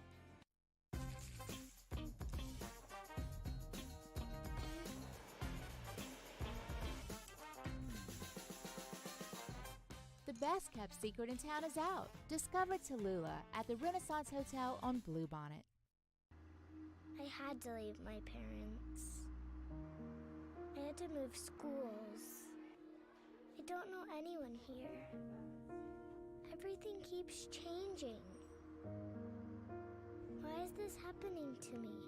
The best kept secret in town is out. Discover Tallulah at the Renaissance Hotel on Bluebonnet. I had to leave my parents. I had to move schools. I don't know anyone here. Everything keeps changing. Why is this happening to me?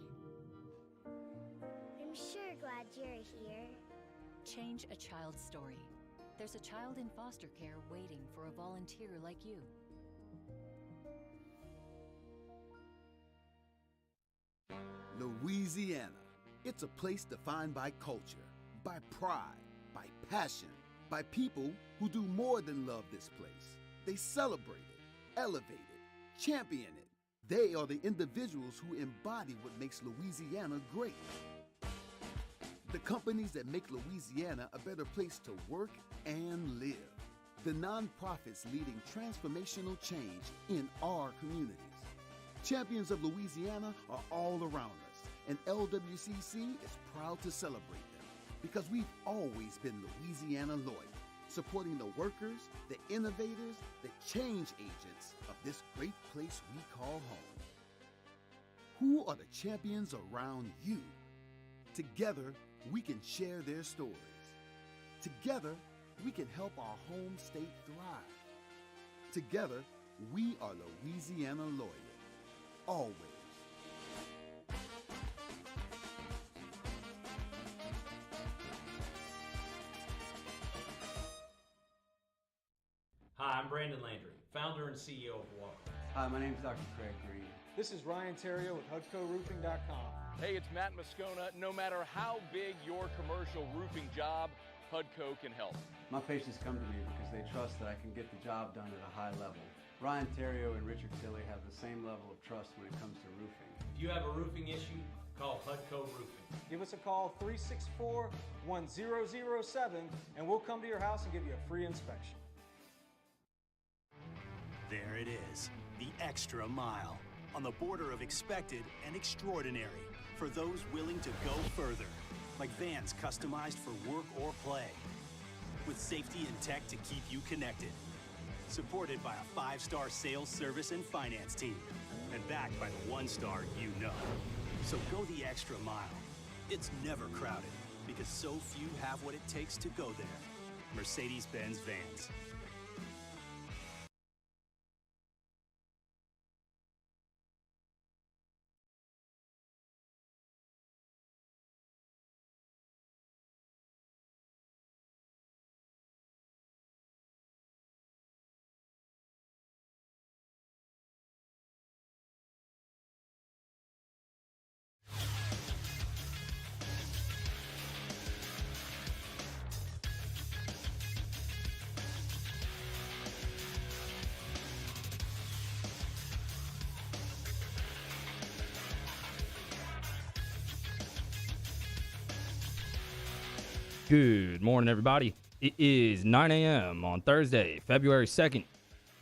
I'm sure glad you're here. Change a child's story. There's a child in foster care waiting for a volunteer like you. Louisiana. It's a place defined by culture, by pride, by passion, by people who do more than love this place. They celebrate it, elevate it, champion it. They are the individuals who embody what makes Louisiana great. The companies that make Louisiana a better place to work and live. The nonprofits leading transformational change in our communities. Champions of Louisiana are all around us, and LWCC is proud to celebrate them because we've always been Louisiana loyal, supporting the workers, the innovators, the change agents of this great place we call home. Who are the champions around you? Together, we can share their stories. Together, we can help our home state thrive. Together, we are Louisiana loyal. Always. Hi, I'm Brandon Landry, founder and CEO of Walker. Hi, my name is Dr. Craig Green. This is Ryan Terrio with HUDCORoofing.com. Hey, it's Matt Moscona. No matter how big your commercial roofing job, Hudco can help. My patients come to me because they trust that I can get the job done at a high level. Ryan Terrio and Richard Tilley have the same level of trust when it comes to roofing. If you have a roofing issue, call Hudco Roofing. Give us a call, 364-1007, and we'll come to your house and give you a free inspection. There it is, the extra mile, on the border of expected and extraordinary, for those willing to go further, like vans customized for work or play, with safety and tech to keep you connected, supported by a 5-star sales, service, and finance team, and backed by the 1-star you know. So go the extra mile. It's never crowded, because so few have what it takes to go there. Mercedes-Benz Vans. Good morning, everybody. It is 9 a.m. on Thursday, February 2nd.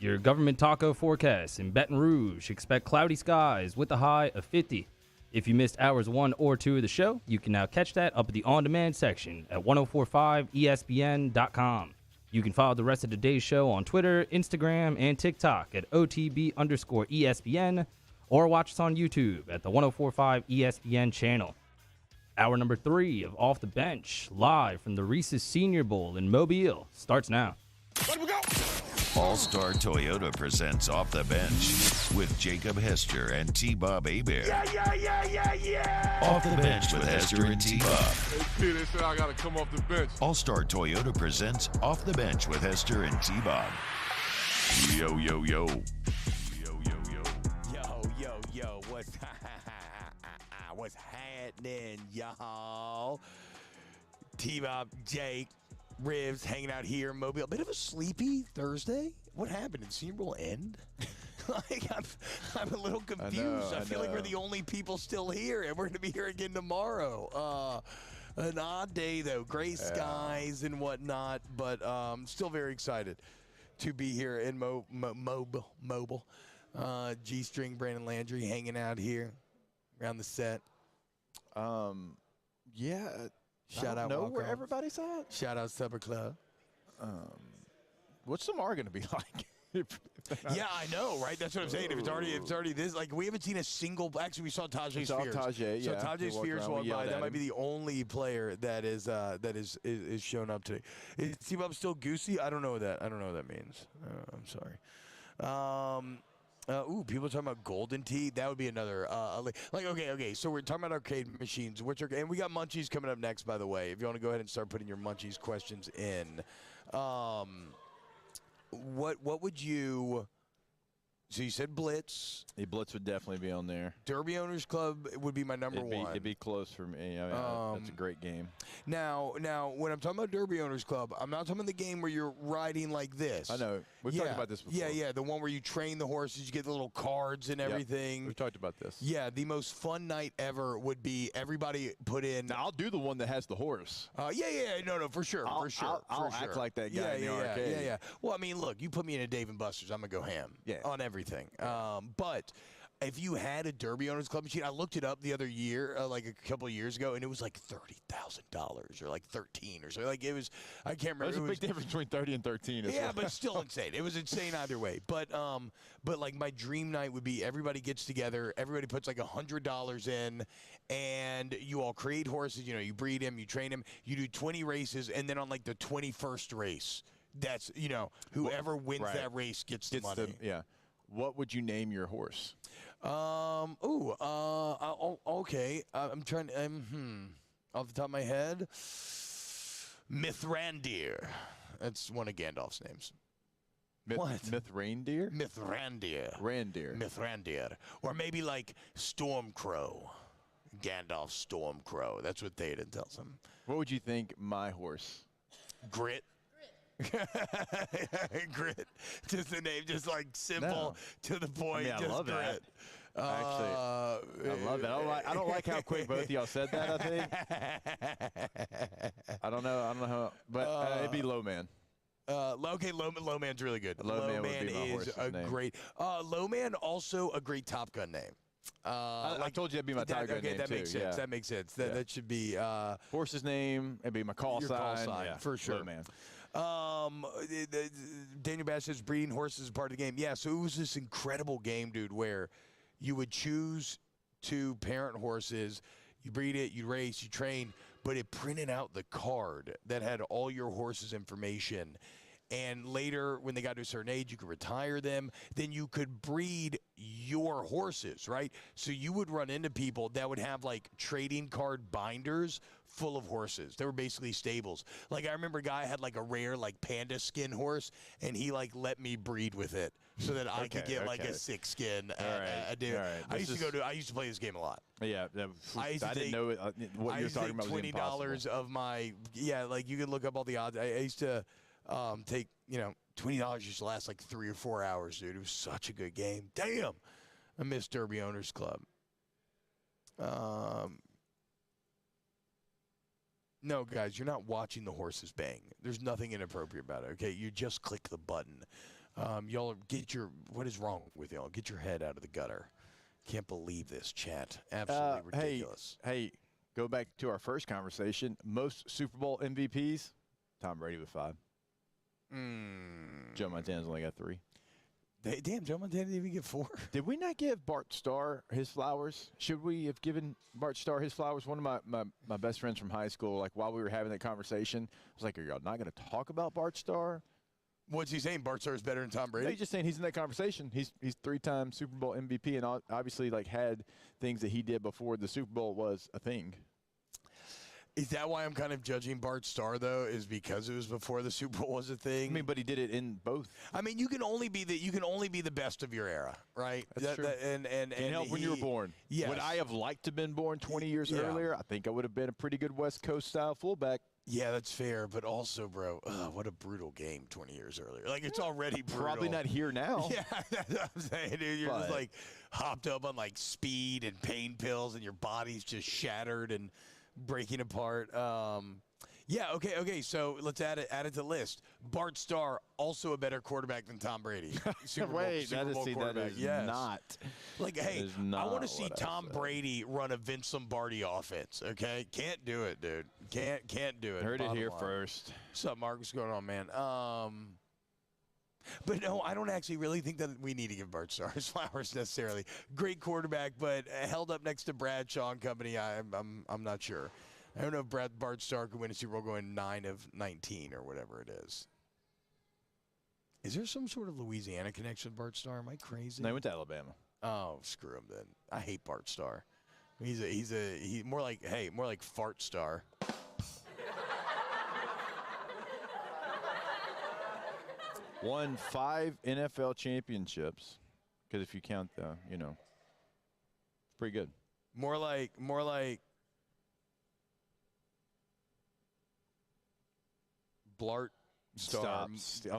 Your government taco forecast in Baton Rouge. Expect cloudy skies with a high of 50. If you missed hours 1 or 2 of the show, you can now catch that up at the on-demand section at 1045ESPN.com. You can follow the rest of today's show on Twitter, Instagram, and TikTok at OTB_ESPN, or watch us on YouTube at the 1045 ESPN channel. Hour number 3 of Off the Bench, live from the Reese's Senior Bowl in Mobile, starts now. Let we go. All-Star Toyota presents Off the Bench with Jacob Hester and T-Bob Hebert. Yeah. Off the Bench with Hester and T-Bob. Hey, P, they said I got to come off the bench. All-Star Toyota presents Off the Bench with Hester and T-Bob. Yo, yo, yo. Yo, what's happening, y'all? T-Bob, Jake, Rivs hanging out here in Mobile. A bit of a sleepy Thursday. What happened? Did the Senior Bowl end? I'm a little confused. I feel like we're the only people still here, and we're going to be here again tomorrow. An odd day, though. Gray skies and whatnot, but still very excited to be here in Mobile. G-String, Brandon Landry hanging out here around the set. Shout out. Know where Walk-Ons. everybody's at. Shout out Supper Club. What's tomorrow going to be like? Yeah, I know, right? That's what I'm saying. If it's already this, like we haven't seen a single. Actually, we saw Tajay Spears. Tajay, so yeah. Tajay Spears walked by. That might be the only player that is shown up today. Is T-Bob still goosey? I don't know what that means. I'm sorry. People are talking about Golden Tee. That would be another. Okay. So we're talking about arcade machines, and we got Munchies coming up next. By the way, if you want to go ahead and start putting your Munchies questions in, what would you? So you said Blitz. Blitz would definitely be on there. Derby Owners Club would be my number one. It'd be close for me. That's a great game. Now, when I'm talking about Derby Owners Club, I'm not talking about the game where you're riding like this. I know. We've talked about this before. Yeah, the one where you train the horses, you get the little cards and everything. We've talked about this. Yeah, the most fun night ever would be everybody put in. Now, I'll do the one that has the horse. No, for sure. I'll act like that guy in the arcade. Yeah. Well, I mean, look, you put me in a Dave & Buster's, I'm going to go ham on everything. But if you had a Derby Owners Club machine, I looked it up the other year, like a couple of years ago, and it was like $30,000 or like 13 or so. Like it was, I can't remember. There's a big difference between 30 and 13. Yeah, but still insane. It was insane either way. But like my dream night would be everybody gets together, everybody puts like $100 in, and you all create horses. You know, you breed them, you train them, you do 20 races, and then on like the 21st race, that's whoever wins that race gets the money. What would you name your horse? Okay. I'm trying to, off the top of my head, Mithrandir. That's one of Gandalf's names. Mithrandir? Mithrandir. Or maybe like Stormcrow. Gandalf Stormcrow. That's what Theoden tells him. What would you think my horse Grit. Grit. Just the name, just like simple to the point. I just love Grit. that. Actually, I love that. I don't like how quick both of y'all said that. I think. I don't know how, but it'd be Low Man. Okay, Low Man's really good. Low Man would be my is horse's a name. great. Low Man also a great Top Gun name. I told you that'd be my Top Gun okay, name that too. makes sense. Yeah. That makes sense. That should be horse's name. It'd be my call your sign. call sign Yeah, for sure. Low Man. Daniel Bass says breeding horses is part of the game. Yeah, so it was this incredible game, dude, where you would choose 2 parent horses, you breed it, you race, you train, but it printed out the card that had all your horse's information. And later, when they got to a certain age, you could retire them. Then you could breed your horses, right? So you would run into people that would have, like, trading card binders full of horses. They were basically stables. Like, I remember a guy had, like, a rare, like, panda skin horse, and he, like, let me breed with it so that I could get, like, a 6 skin. Dude. I used to play this game a lot. Yeah, I didn't know what you were talking about was impossible. $20 of my, like, you could look up all the odds. I used to take, $20 used to last like 3 or 4 hours, dude. It was such a good game. Damn. I miss Derby Owners Club. No, guys, you're not watching the horses bang. There's nothing inappropriate about it, okay? You just click the button. Y'all what is wrong with y'all? Get your head out of the gutter. Can't believe this, chat. Absolutely ridiculous. Hey, go back to our first conversation. Most Super Bowl MVPs, Tom Brady with 5. Joe Montana's only got 3. Damn, Joe Montana didn't even get 4. Did we not give Bart Starr his flowers? Should we have given Bart Starr his flowers? One of my best friends from high school, like while we were having that conversation, I was like, are y'all not going to talk about Bart Starr? What's he saying? Bart Starr is better than Tom Brady? No, he's just saying he's in that conversation. He's 3-time Super Bowl MVP and obviously like had things that he did before the Super Bowl was a thing. Is that why I'm kind of judging Bart Starr, though, is because it was before the Super Bowl was a thing? I mean, but he did it in both. I mean, you can only be the best of your era, right? That's true. And help when you were born. Yes. Would I have liked to have been born 20 years earlier? I think I would have been a pretty good West Coast style fullback. Yeah, that's fair. But also, bro, what a brutal game 20 years earlier. Like, it's already brutal. Probably not here now. Yeah, that's what I'm saying, dude. You're just, like, hopped up on, like, speed and pain pills, and your body's just shattered and breaking apart. Okay. So let's add it to the list. Bart Starr, also a better quarterback than Tom Brady. Super Bowl quarterback. Yes. Not. Like, hey, I want to see Tom Brady run a Vince Lombardi offense. Okay, can't do it, dude. Can't do it. Heard it here line. first. What's up, Mark? What's going on, man? But no, I don't actually really think that we need to give Bart Starr his flowers necessarily. Great quarterback, but held up next to Bradshaw and company. I'm not sure. I don't know if Bart Starr could win a Super Bowl going 9 of 19 or whatever it is. Is there some sort of Louisiana connection with Bart Starr? Am I crazy? No, he went to Alabama. Oh, screw him then. I hate Bart Starr. He's more like Fart Star. Won 5 NFL championships, because if you count the, pretty good. More like Blart Star,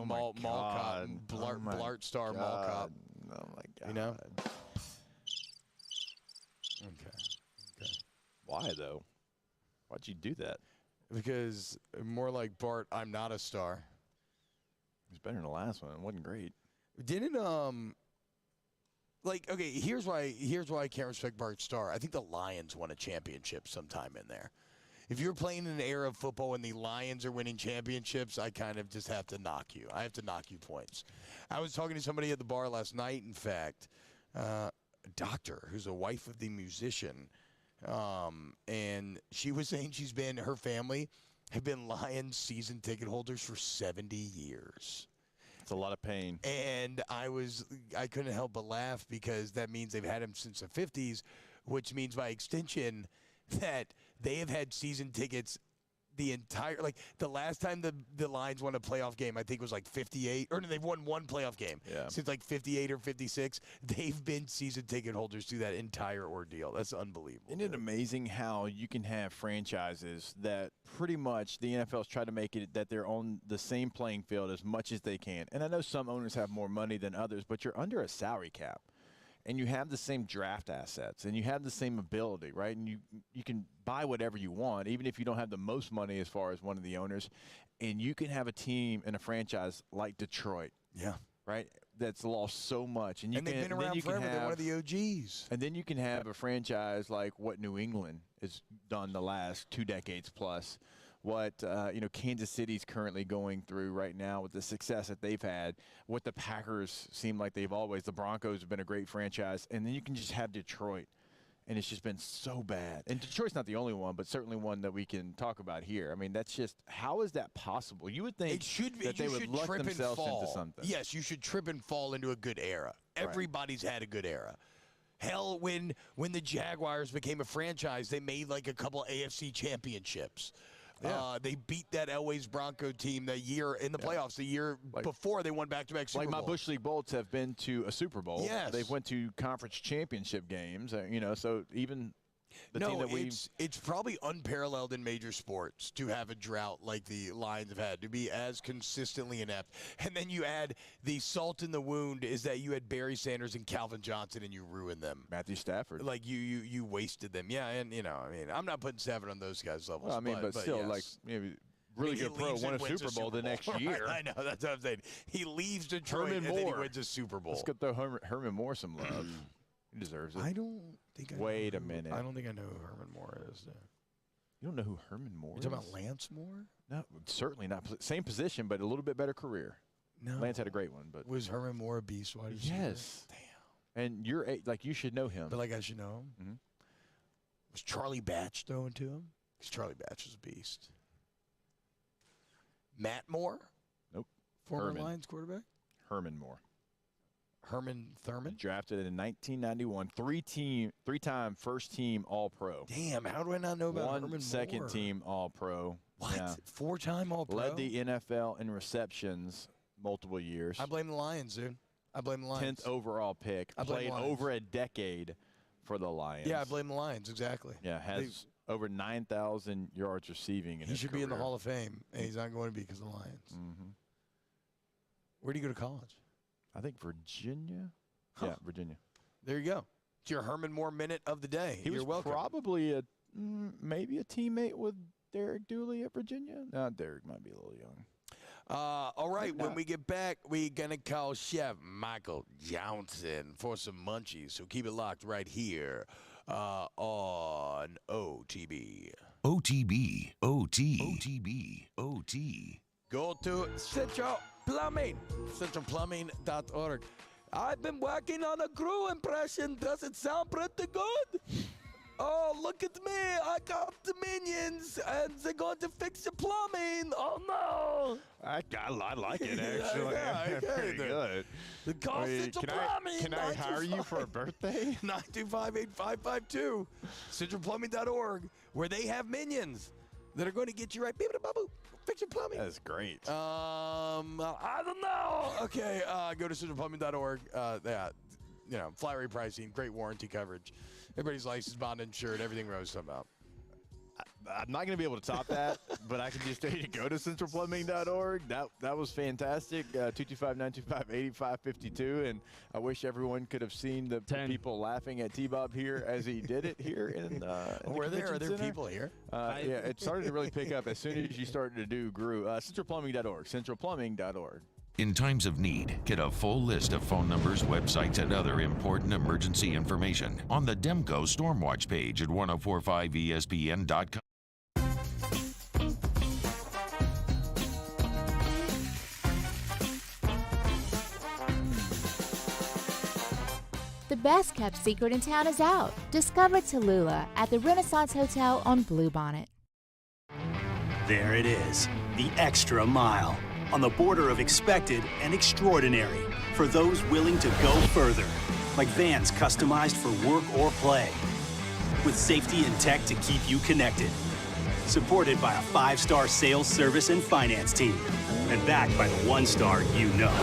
Mall Cop, Blart Star, Mall Cop. Oh my God! You know? Okay. Why though? Why'd you do that? Because more like Bart, I'm not a star. It was better than the last one. It wasn't great. Didn't here's why I can't respect Bart Starr. I think the Lions won a championship sometime in there. If you're playing in an era of football and the Lions are winning championships, I kind of just have to knock you. I have to knock you points. I was talking to somebody at the bar last night, in fact, a doctor who's a wife of the musician, and she was saying her family have been Lions season ticket holders for 70 years. It's a lot of pain. And I couldn't help but laugh because that means they've had him since the 50s, which means by extension that they have had season tickets the entire the last time the Lions won a playoff game, I think was 58, or no, they've won one playoff game since 58 or 56. They've been season ticket holders through that entire ordeal. That's unbelievable. Isn't it amazing how you can have franchises that pretty much the NFL's tried to make it that they're on the same playing field as much as they can? And I know some owners have more money than others, but you're under a salary cap. And you have the same draft assets, and you have the same ability, right? And you can buy whatever you want, even if you don't have the most money as far as one of the owners. And you can have a team and a franchise like Detroit, right, that's lost so much. And they've been around forever. They're one of the OGs. And then you can have a franchise like what New England has done the last 2 decades plus. What Kansas City's currently going through right now with the success that they've had, what the Packers seem like they've always, the Broncos have been a great franchise, and then you can just have Detroit, and it's just been so bad. And Detroit's not the only one, but certainly one that we can talk about here. I mean, that's just, how is that possible? You would think that they would luck themselves into something. Yes, you should trip and fall into a good era. Everybody's had a good era. Hell, when the Jaguars became a franchise, they made a couple AFC championships. Yeah. They beat that Elway's Bronco team the year in the playoffs, the year before they won back-to-back Super Bowls. My Bush League Bolts have been to a Super Bowl. Yes. They've went to conference championship games, so even the team that it's probably unparalleled in major sports to have a drought like the Lions have had, to be as consistently inept. And then you add the salt in the wound is that you had Barry Sanders and Calvin Johnson and you ruined them. Matthew Stafford. You wasted them. Yeah, and I'm not putting Stafford on those guys' levels. Well, but still, yes. Really good pro won a Super Bowl the next year. I know, that's what I'm saying. He leaves Detroit and then he wins a Super Bowl. Let's go throw Herman Moore some love. He deserves it. I don't think Wait a minute. I don't think I know who Herman Moore is. You don't know who Herman Moore is? You talking about Lance Moore? No, certainly not. Same position, but a little bit better career. No. Lance had a great one. But was Herman Moore a beast wide receiver? Yes. Damn. And you're you should know him. But I should know him? Mm-hmm. Was Charlie Batch throwing to him? Because Charlie Batch was a beast. Matt Moore? Nope. Former Lions quarterback? Herman Moore. Herman Thurman? Drafted in 1991. Three-time first-team All-Pro. Damn, how do I not know about Herman Moore? One second-team All-Pro. What? Yeah. 4-time All-Pro? Led the NFL in receptions multiple years. I blame the Lions, dude. I blame the Lions. 10th overall pick. I blame Played the Lions. over a decade for the Lions. Yeah, I blame the Lions, exactly. Yeah, has over 9,000 yards receiving in He his should career. be in the Hall of Fame, and he's not going to be because of the Lions. Mm-hmm. Where did he go to college? I think Virginia. Huh. Yeah, Virginia. There you go. It's your Herman Moore minute of the day. He You're was welcome. probably maybe a teammate with Derek Dooley at Virginia. No, Derek might be a little young. All right, when we get back, we're going to call Chef Michael Johnson for some munchies. So keep it locked right here on OTB. OTB, OT, OTB, OT. Go to Central Plumbing, centralplumbing.org. I've been working on a Gru impression. Does it sound pretty good? Oh, look at me. I got the minions, and they're going to fix your plumbing. Oh, no. I like it, actually. Yeah, pretty good. The call Central Plumbing. Can I hire you for a birthday? 925-8552. centralplumbing.org, where they have minions that are going to get you right. Beep-a-da-ba-boo. Fix your plumbing. That's great. I don't know. Okay, go to centralplumbing.org. Flat rate pricing, great warranty coverage. Everybody's licensed, bond insured, everything Rose talking about. I'm not going to be able to top that, but I can just tell you to go to centralplumbing.org. That was fantastic. 225-925-8552, and I wish everyone could have seen the people laughing at T-Bob here as he did it here in the Are there center. people here? Yeah, it started to really pick up as soon as you started to do Gru. Centralplumbing.org. Centralplumbing.org. In times of need, get a full list of phone numbers, websites, and other important emergency information on the Demco Stormwatch page at 1045ESPN.com. The best kept secret in town is out. Discover Tallulah at the Renaissance Hotel on Bluebonnet. There it is, the extra mile, on the border of expected and extraordinary, for those willing to go further, like vans customized for work or play, with safety and tech to keep you connected. supported by a 5-star sales, service, and finance team, and backed by the 1-star you know.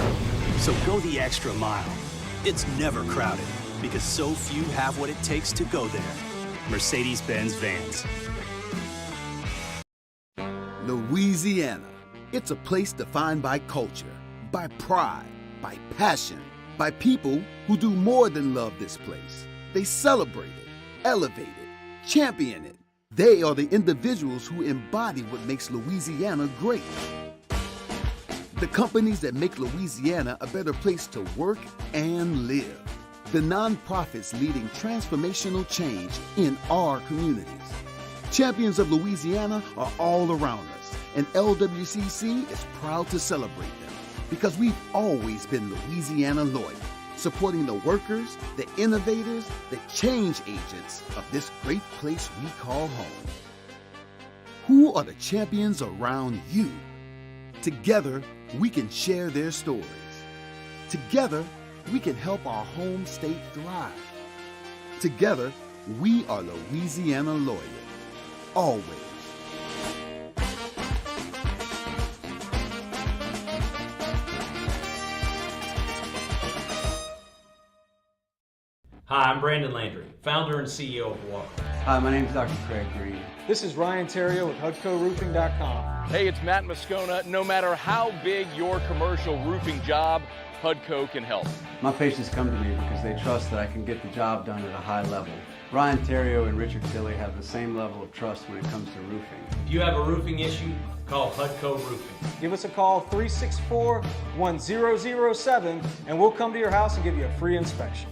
So go the extra mile. It's never crowded because so few have what it takes to go there. Mercedes-Benz Vans. Louisiana. It's a place defined by culture, by pride, by passion, by people who do more than love this place. They celebrate it, elevate it, champion it. They are the individuals who embody what makes Louisiana great. The companies that make Louisiana a better place to work and live. The nonprofits leading transformational change in our communities. Champions of Louisiana are all around us, and LWCC is proud to celebrate them because we've always been Louisiana loyal, supporting the workers, the innovators, the change agents of this great place we call home. Who are the champions around you? Together, we can share their stories. Together, we can help our home state thrive. Together, we are Louisiana loyal. Always. Hi, I'm Brandon Landry, founder and CEO of Walker. Hi, my name is Dr. Craig Green. This is Ryan Terrio with HUDCORoofing.com. Hey, it's Matt Moscona. No matter how big your commercial roofing job, HUDCO can help. My patients come to me because they trust that I can get the job done at a high level. Ryan Terrio and Richard Tilley have the same level of trust when it comes to roofing. If you have a roofing issue, call HUDCO Roofing. Give us a call, 364-1007, and we'll come to your house and give you a free inspection.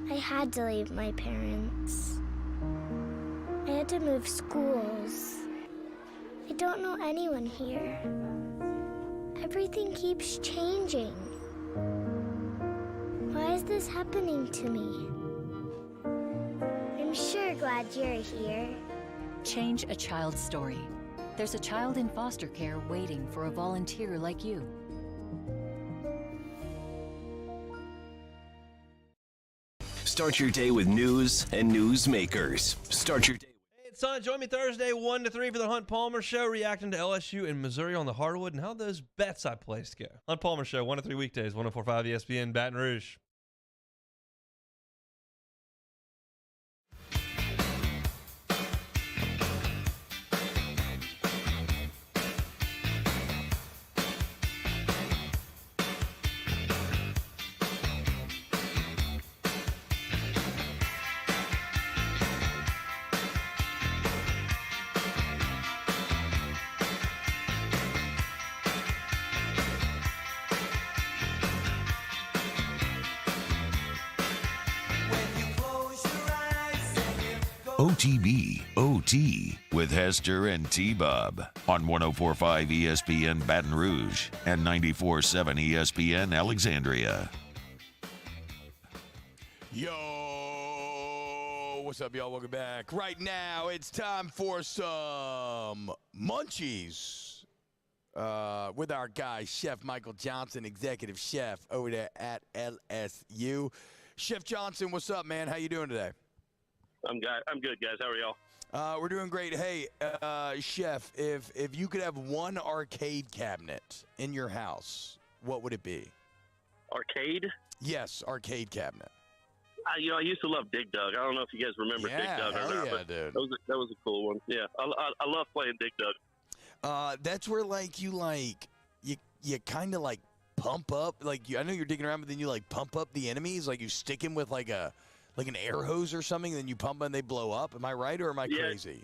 I had to leave my parents. I had to move schools. I don't know anyone here. Everything keeps changing. Why is this happening to me? I'm sure glad you're here. Change a child's story. There's a child in foster care waiting for a volunteer like you. Start your day with news and newsmakers. Start your day. Hey, it's Son. Join me Thursday, 1 to 3 for the Hunt Palmer Show, reacting to LSU and Missouri on the hardwood and how those bets I placed go. Hunt Palmer Show, 1 to 3 weekdays, 104.5 ESPN, Baton Rouge. OTB OT with Hester and T-Bob on 104.5 ESPN Baton Rouge and 94.7 ESPN Alexandria. Yo, what's up, y'all? Welcome back. Right now, it's time for some munchies with our guy, Chef Michael Johnson, executive chef over there at LSU. Chef Johnson, what's up, man? How you doing today? I'm good, guys. How are y'all? We're doing great. Hey, Chef, if you could have one arcade cabinet in your house, what would it be? Arcade? Yes, arcade cabinet. I used to love Dig Dug. I don't know if you guys remember Dig Dug or not. Yeah, dude. That was a cool one. Yeah, I love playing Dig Dug. That's where you kind of like pump up. I know you're digging around, but then you like pump up the enemies. Like you stick him with like an air hose or something, and then you pump them and they blow up. Am I right or am I crazy?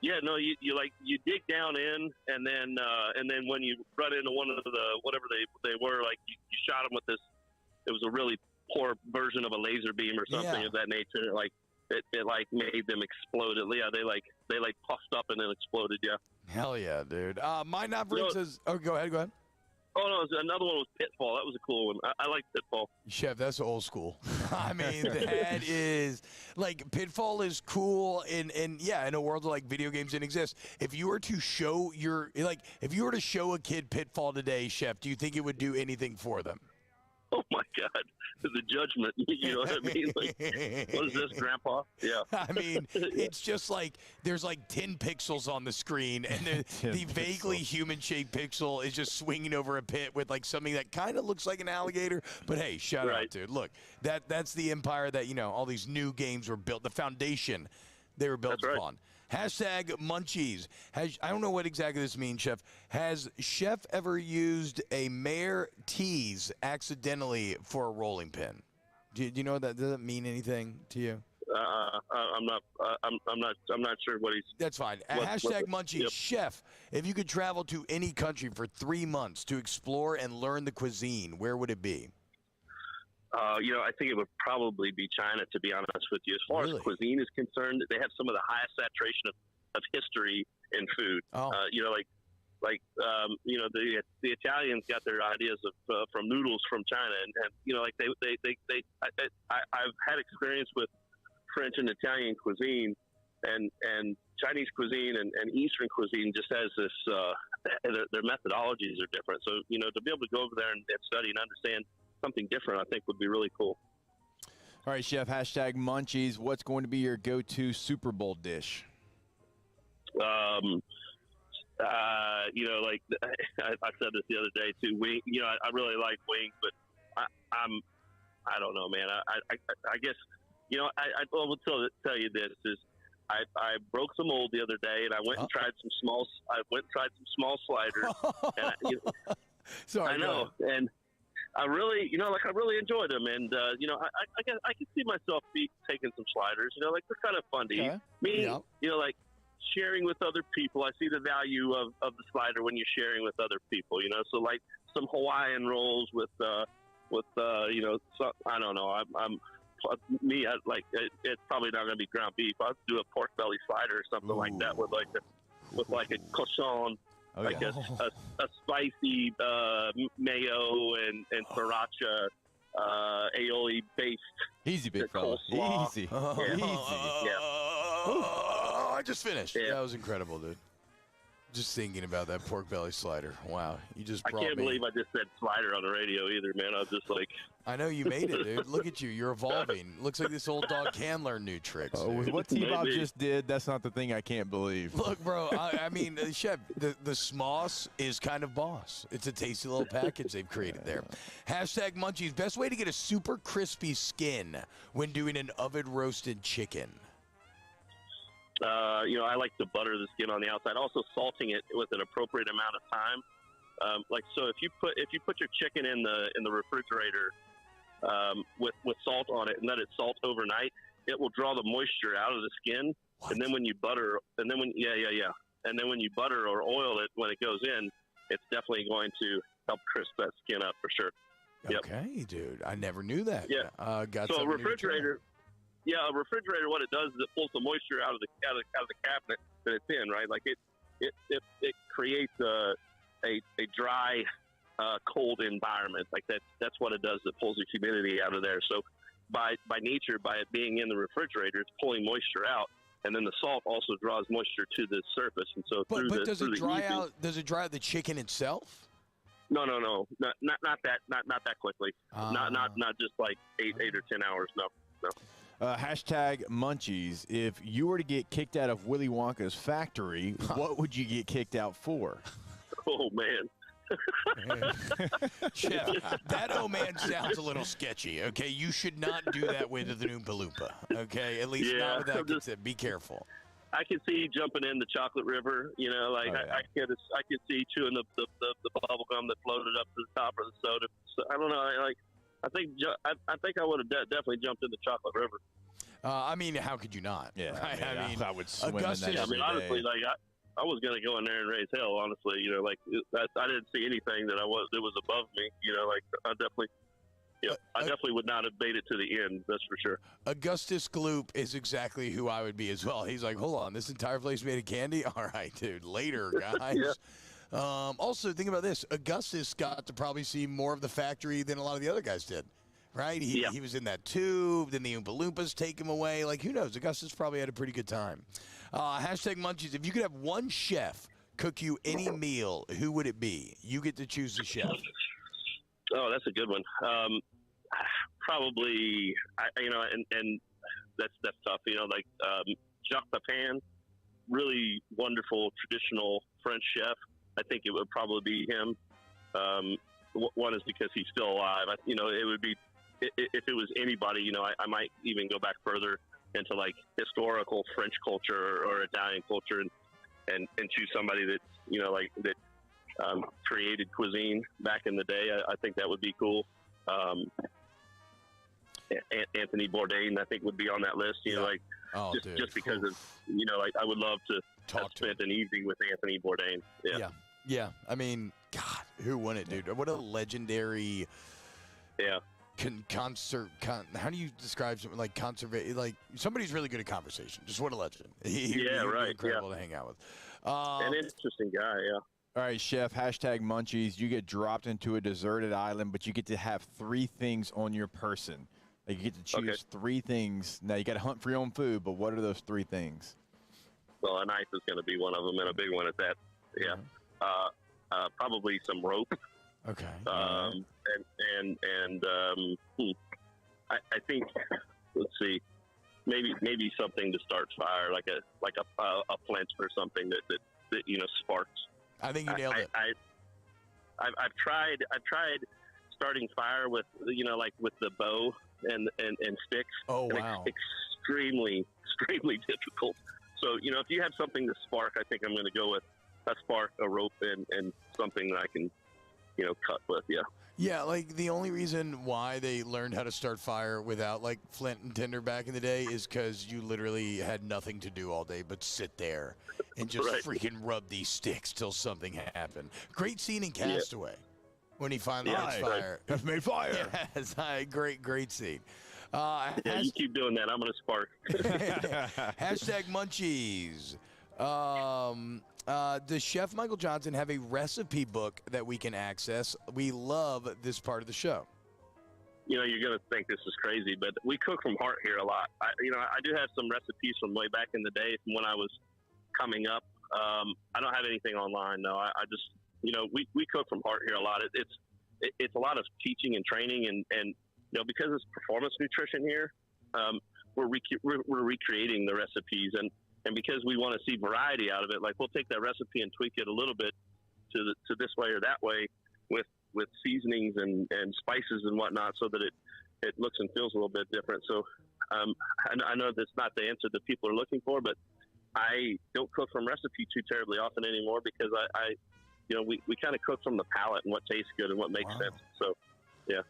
Yeah, no, you dig down in, and then when you run into one of the whatever they were, like you shot them with this. It was a really poor version of a laser beam or something of that nature. Like it like made them explode. Yeah, they puffed up and then exploded. Yeah. Hell yeah, dude. My number says. Oh, go ahead. Oh, no, another one was Pitfall. That was a cool one. I like Pitfall. Chef, that's old school. I mean, that is, Pitfall is cool in a world where, video games didn't exist. If you were to show a kid Pitfall today, Chef, do you think it would do anything for them? Oh my God, the judgment. You know what I mean? Like, what is this, Grandpa? Yeah. I mean, it's just like there's like 10 pixels on the screen, and the vaguely human-shaped pixel is just swinging over a pit with like something that kind of looks like an alligator. But hey, shout out, dude. Look, that's the empire that all these new games were built. The foundation they were built upon. Hashtag Munchies. I don't know what exactly this means, Chef. Has Chef ever used a Mayor tease accidentally for a rolling pin? Do you know that? Does that mean anything to you? I'm not sure what he's. That's fine. Hashtag Munchies. Yep. Chef, if you could travel to any country for 3 months to explore and learn the cuisine, where would it be? I think it would probably be China, to be honest with you. As far as cuisine is concerned, they have some of the highest saturation of history in food. The Italians got their ideas from noodles from China, I've had experience with French and Italian cuisine, and Chinese cuisine and Eastern cuisine just has this. Their methodologies are different. So to be able to go over there and study and understand something different, I think would be really cool. All right, Chef, hashtag Munchies. What's going to be your go-to Super Bowl dish? I said this the other day too. I really like wings, but I don't know, man. I guess I will tell you this is I broke some mold the other day, and I went and tried some small. I went and tried some small sliders. And Sorry, I know, and I really, I really enjoyed them, and I can see myself taking some sliders. They're kind of fun to eat. Me, sharing with other people. I see the value of the slider when you're sharing with other people. So like some Hawaiian rolls with I don't know. It's probably not going to be ground beef. I'll do a pork belly slider or something like that with a cochon. A spicy mayo and sriracha aioli based. Easy, big fella. Easy. I just finished. Yeah. That was incredible, dude. Just thinking about that pork belly slider. Wow, you just brought me. I can't believe I just said slider on the radio either, man. I was just like. I know you made it, dude. Look at you. You're evolving. Looks like this old dog can learn new tricks. With what T-Bob just did, that's not the thing I can't believe. Look, bro, I mean, Chef, the Smoss is kind of boss. It's a tasty little package they've created there. Hashtag Munchies. Best way to get a super crispy skin when doing an oven-roasted chicken? I like to butter the skin on the outside. Also, salting it with an appropriate amount of time. So if you put your chicken in the refrigerator with salt on it and let it salt overnight, it will draw the moisture out of the skin. What? And then when you butter, and then when you butter or oil it when it goes in, it's definitely going to help crisp that skin up for sure. Okay, dude. I never knew that. Yeah. So a refrigerator. Yeah, a refrigerator. What it does is it pulls the moisture out of the cabinet that it's in, right? Like it creates a dry, cold environment. Like that's what it does. It pulls the humidity out of there. So by nature, by it being in the refrigerator, it's pulling moisture out, and then the salt also draws moisture to the surface. And so, does it dry out? Does it dry out the chicken itself? No, not that quickly. Not just like 8 or 10 hours. No. Hashtag Munchies. If you were to get kicked out of Willy Wonka's factory, what would you get kicked out for? Oh, man. Chef, that man sounds a little sketchy, okay? You should not do that with the Oompa Loompa, okay? At least not with that concept. Be careful. I can see jumping in the chocolate river, I could see chewing the bubble gum that floated up to the top of the soda. So, I don't know, I think I would have definitely jumped in the chocolate river. I mean, how could you not? Yeah, right? I mean, I would swim in that every day. Honestly, I was going to go in there and raise hell. Honestly, I didn't see anything that was above me. I definitely would not have made it to the end. That's for sure. Augustus Gloop is exactly who I would be as well. He's like, hold on, this entire place made of candy? All right, dude. Later, guys. Yeah. Also, think about this. Augustus got to probably see more of the factory than a lot of the other guys did, right? He was in that tube. Then the Oompa Loompas take him away. Like, who knows? Augustus probably had a pretty good time. Hashtag Munchies. If you could have one chef cook you any meal, who would it be? You get to choose the chef. Oh, that's a good one. Probably, and that's tough. Like Jacques Pepin, really wonderful traditional French chef. I think it would probably be him. One is because he's still alive. It would be if it was anybody. I might even go back further into like historical French culture or Italian culture, and choose somebody that that created cuisine back in the day. I think that would be cool. Anthony Bourdain, I think, would be on that list. Just because of I would love to have spent an evening with Anthony Bourdain. Yeah. I mean, God, who wouldn't, dude? What a legendary. Yeah. How do you describe something like like somebody's really good at conversation? Just what a legend. He right. Incredible to hang out with. An interesting guy. Yeah. All right, Chef, #munchies. You get dropped into a deserted island, but you get to have 3 things on your person. Like you get to choose 3 things. Now, you got to hunt for your own food, but what are those 3 things? Well, a knife is going to be one of them, and a big one at that. Yeah. Probably some rope. Okay. I think, let's see, maybe something to start fire, like a flint or something that sparks. I think you nailed it. I've tried starting fire with with the bow and sticks. Oh, and wow. It's extremely difficult. So if you have something to spark, I think I'm going to go with a spark, a rope, and something that I can cut with. Yeah, like the only reason why they learned how to start fire without like flint and tinder back in the day is because you literally had nothing to do all day but sit there and just freaking rub these sticks till something happened. Great scene in Castaway when he finally makes fire. I've made fire. Yes, great scene. You keep doing that. I'm going to spark. #munchies. Does Chef Michael Johnson have a recipe book that we can access? We love this part of the show. You're going to think this is crazy, but we cook from heart here a lot. I do have some recipes from way back in the day from when I was coming up. I don't have anything online, no. I just, we cook from heart here a lot. It's a lot of teaching and training, and because it's performance nutrition here, we're recreating the recipes, and because we want to see variety out of it, like we'll take that recipe and tweak it a little bit to this way or that way with seasonings and spices and whatnot, so that it looks and feels a little bit different. So I know that's not the answer that people are looking for, but I don't cook from recipe too terribly often anymore because we kind of cook from the palate and what tastes good and what makes sense. So, yeah.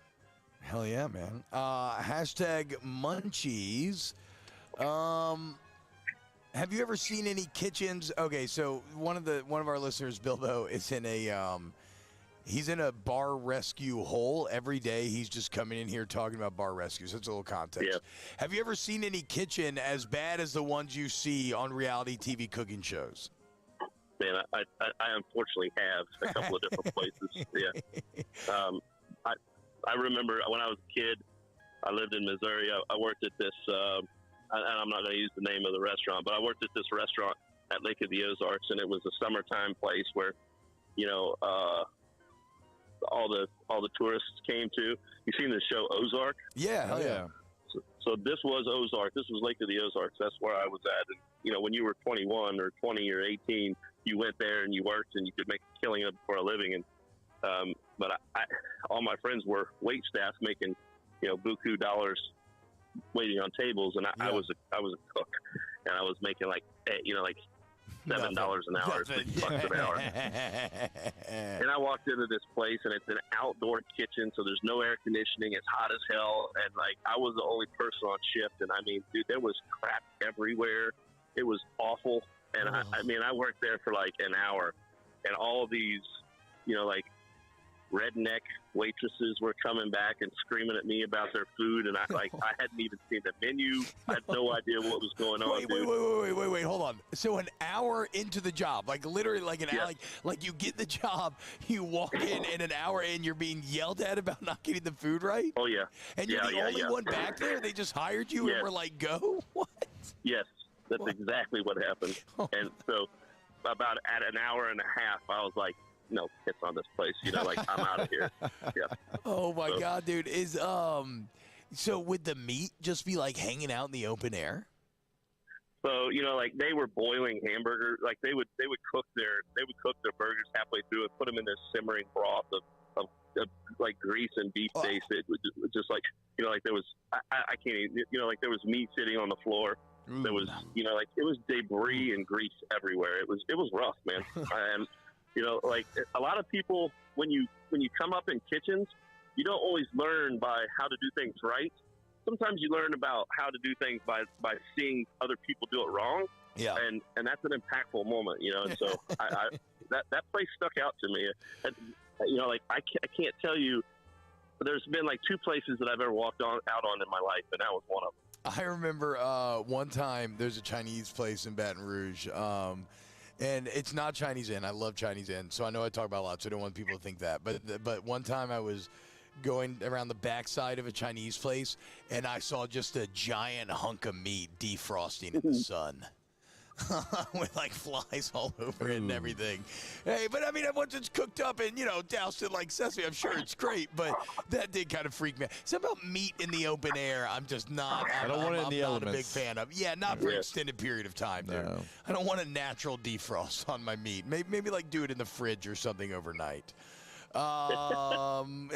Hell yeah, man. #munchies. Have you ever seen any kitchens? Okay, so one of our listeners, Bilbo, is in he's in a bar rescue hole every day. He's just coming in here talking about bar rescues. That's a little context. Yeah. Have you ever seen any kitchen as bad as the ones you see on reality TV cooking shows? Man, I unfortunately have a couple of different places. Yeah. I remember when I was a kid, I lived in Missouri. I worked at this, and I'm not going to use the name of the restaurant, but I worked at this restaurant at Lake of the Ozarks, and it was a summertime place where, all the tourists came to. You seen the show Ozark? Yeah, hell yeah. So this was Ozark. This was Lake of the Ozarks. That's where I was at. And, when you were 21 or 20 or 18, you went there and you worked and you could make a killing for a living. And but all my friends were wait staff making, buku dollars waiting on tables, and I was a cook, and I was making like $7 an hour, $6 an hour. And I walked into this place, and it's an outdoor kitchen, so there's no air conditioning. It's hot as hell, and I was the only person on shift, and I mean, dude, there was crap everywhere. It was awful, and I worked there for like an hour, and all of these, redneck waitresses were coming back and screaming at me about their food, and I hadn't even seen the menu. I had no idea what was going on. Wait, hold on. So an hour into the job, like literally like an hour, like you get the job, you walk in, and an hour in, you're being yelled at about not getting the food right? Oh, yeah. And you're the only one back there? They just hired you and were like, go? What? Yes, that's exactly what happened. And so about at an hour and a half, I was like, no hits on this place. Like I'm out of here. Yeah. Oh my God, dude! So would the meat just be like hanging out in the open air? So like they were boiling hamburgers. Like they would cook their burgers halfway through and put them in this simmering broth of like grease and beef base. It was just like like there was I can't even, like there was meat sitting on the floor. Ooh. There was like it was debris and grease everywhere. It was rough, man. And like a lot of people when you come up in kitchens, you don't always learn by how to do things right. Sometimes you learn about how to do things by seeing other people do it wrong. Yeah. And that's an impactful moment, And so that place stuck out to me. And, like I can't tell you. There's been like 2 places that I've ever walked out on in my life, and that was one of them. I remember one time there's a Chinese place in Baton Rouge, and it's not Chinese Inn. I love Chinese Inn, so I know I talk about it a lot, so I don't want people to think that. But one time I was going around the backside of a Chinese place, and I saw just a giant hunk of meat defrosting in the sun. With like flies all over it and everything. Hey, but I mean, once it's cooked up and doused in like sesame, I'm sure it's great. But that did kind of freak me out. Something about meat in the open air, I'm just not. I don't want it in the I'm not a big elements. fan of. Yeah, not for an extended period of time. Dude. No. I don't want a natural defrost on my meat. Maybe like do it in the fridge or something overnight. Hashtag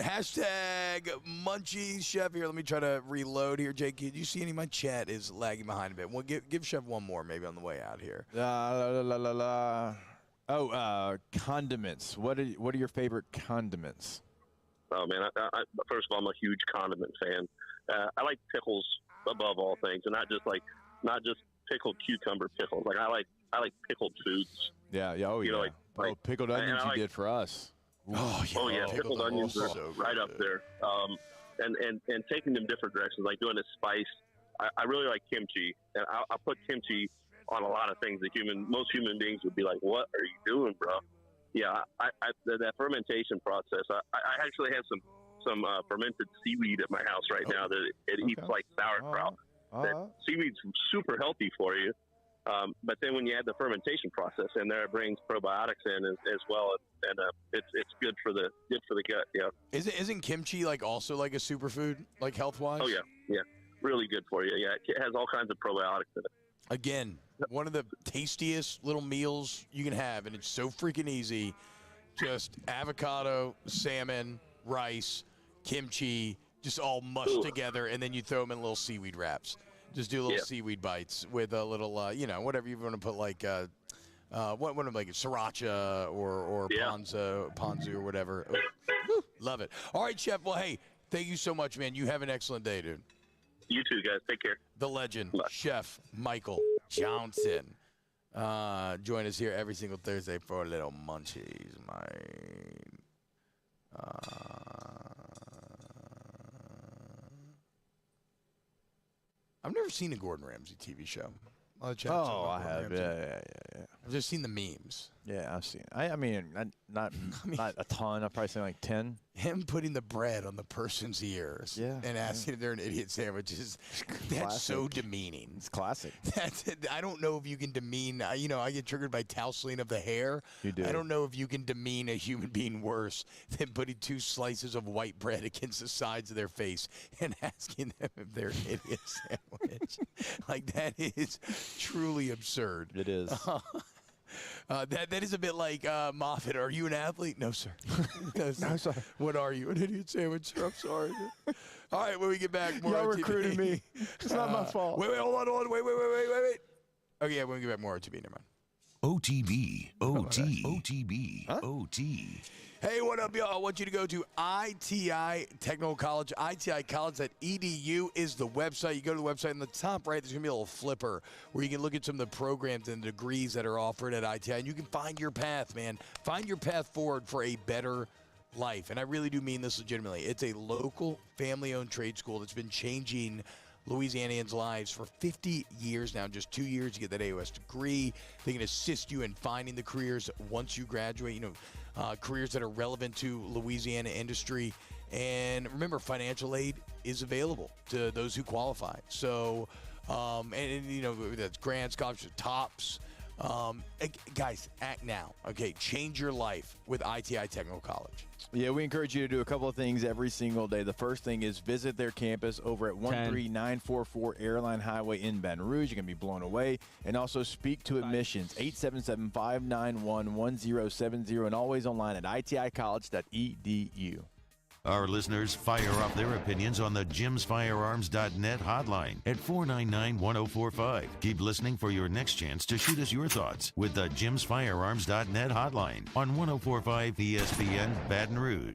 Munchies Chef here. Let me try to reload here. Jake, did you see any? My chat is lagging behind a bit. Well, give Chef one more maybe on the way out here. Condiments. What are your favorite condiments? Oh man, I first of all, I'm a huge condiment fan. I like pickles above all things, and not just pickled cucumber pickles. Like I like pickled foods. Yeah. Oh yeah. Like pickled onions you did for us. Oh yeah, pickled onions are right up there. And taking them different directions, like doing a spice. I really like kimchi, and I put kimchi on a lot of things that most human beings would be like, "What are you doing, bro?" Yeah, that fermentation process. I actually have some fermented seaweed at my house right now that it eats like sauerkraut. That seaweed's super healthy for you. But then when you add the fermentation process in there, it brings probiotics in as well, and it's good for the gut. Yeah. Isn't kimchi like also like a superfood, like health wise? Oh yeah, really good for you. Yeah, it has all kinds of probiotics in it. Again, one of the tastiest little meals you can have, and it's so freaking easy. Just avocado, salmon, rice, kimchi, just all mushed together, and then you throw them in little seaweed wraps. Just do little seaweed bites with a little, whatever you want to put, like, what like sriracha or ponzu or whatever. Woo, love it. All right, Chef. Well, hey, thank you so much, man. You have an excellent day, dude. You too, guys. Take care. The legend, Chef Michael Johnson. Join us here every single Thursday for a little munchies, mate. I've never seen a Gordon Ramsay TV show. I have. Yeah. I've just seen the memes. Yeah, I've seen it. I mean, not a ton. I've probably seen like 10. Him putting the bread on the person's ears and asking if they're an idiot sandwich that's so demeaning. It's classic. I don't know if you can demean, I get triggered by tousling of the hair. You do. I don't know if you can demean a human being worse than putting 2 slices of white bread against the sides of their face and asking them if they're an idiot sandwich. Like, that is truly absurd. It is. That is a bit like Moffat. Are you an athlete? No, sir. No, sorry. What are you? An idiot sandwich, sir? I'm sorry. All right, when we get back, more Y'all on TV. recruited me. It's not my fault. Wait, hold on. Wait. Okay, when we get back, more on TV. Never mind. OTB, OTB, OT. Hey, what up, y'all? I want you to go to ITI Technical College. ITIcollege.edu is the website. You go to the website in the top right, there's going to be a little flipper where you can look at some of the programs and the degrees that are offered at ITI, and you can find your path, man. Find your path forward for a better life. And I really do mean this legitimately. It's a local, family-owned trade school that's been changing Louisianians' lives for 50 years now. Just 2 years to get that AOS degree. They can assist you in finding the careers once you graduate, careers that are relevant to Louisiana industry. And remember, financial aid is available to those who qualify. So, that's grants, scholarships, TOPS, Guys, act now. Okay, change your life with ITI Technical College. Yeah, we encourage you to do a couple of things every single day. The first thing is visit their campus over at 13944 Airline Highway in Baton Rouge. You're going to be blown away. And also speak to admissions, 877-591-1070, and always online at iticollege.edu. Our listeners fire off their opinions on the jimsfirearms.net hotline at 499-1045. Keep listening for your next chance to shoot us your thoughts with the jimsfirearms.net hotline on 1045 ESPN Baton Rouge.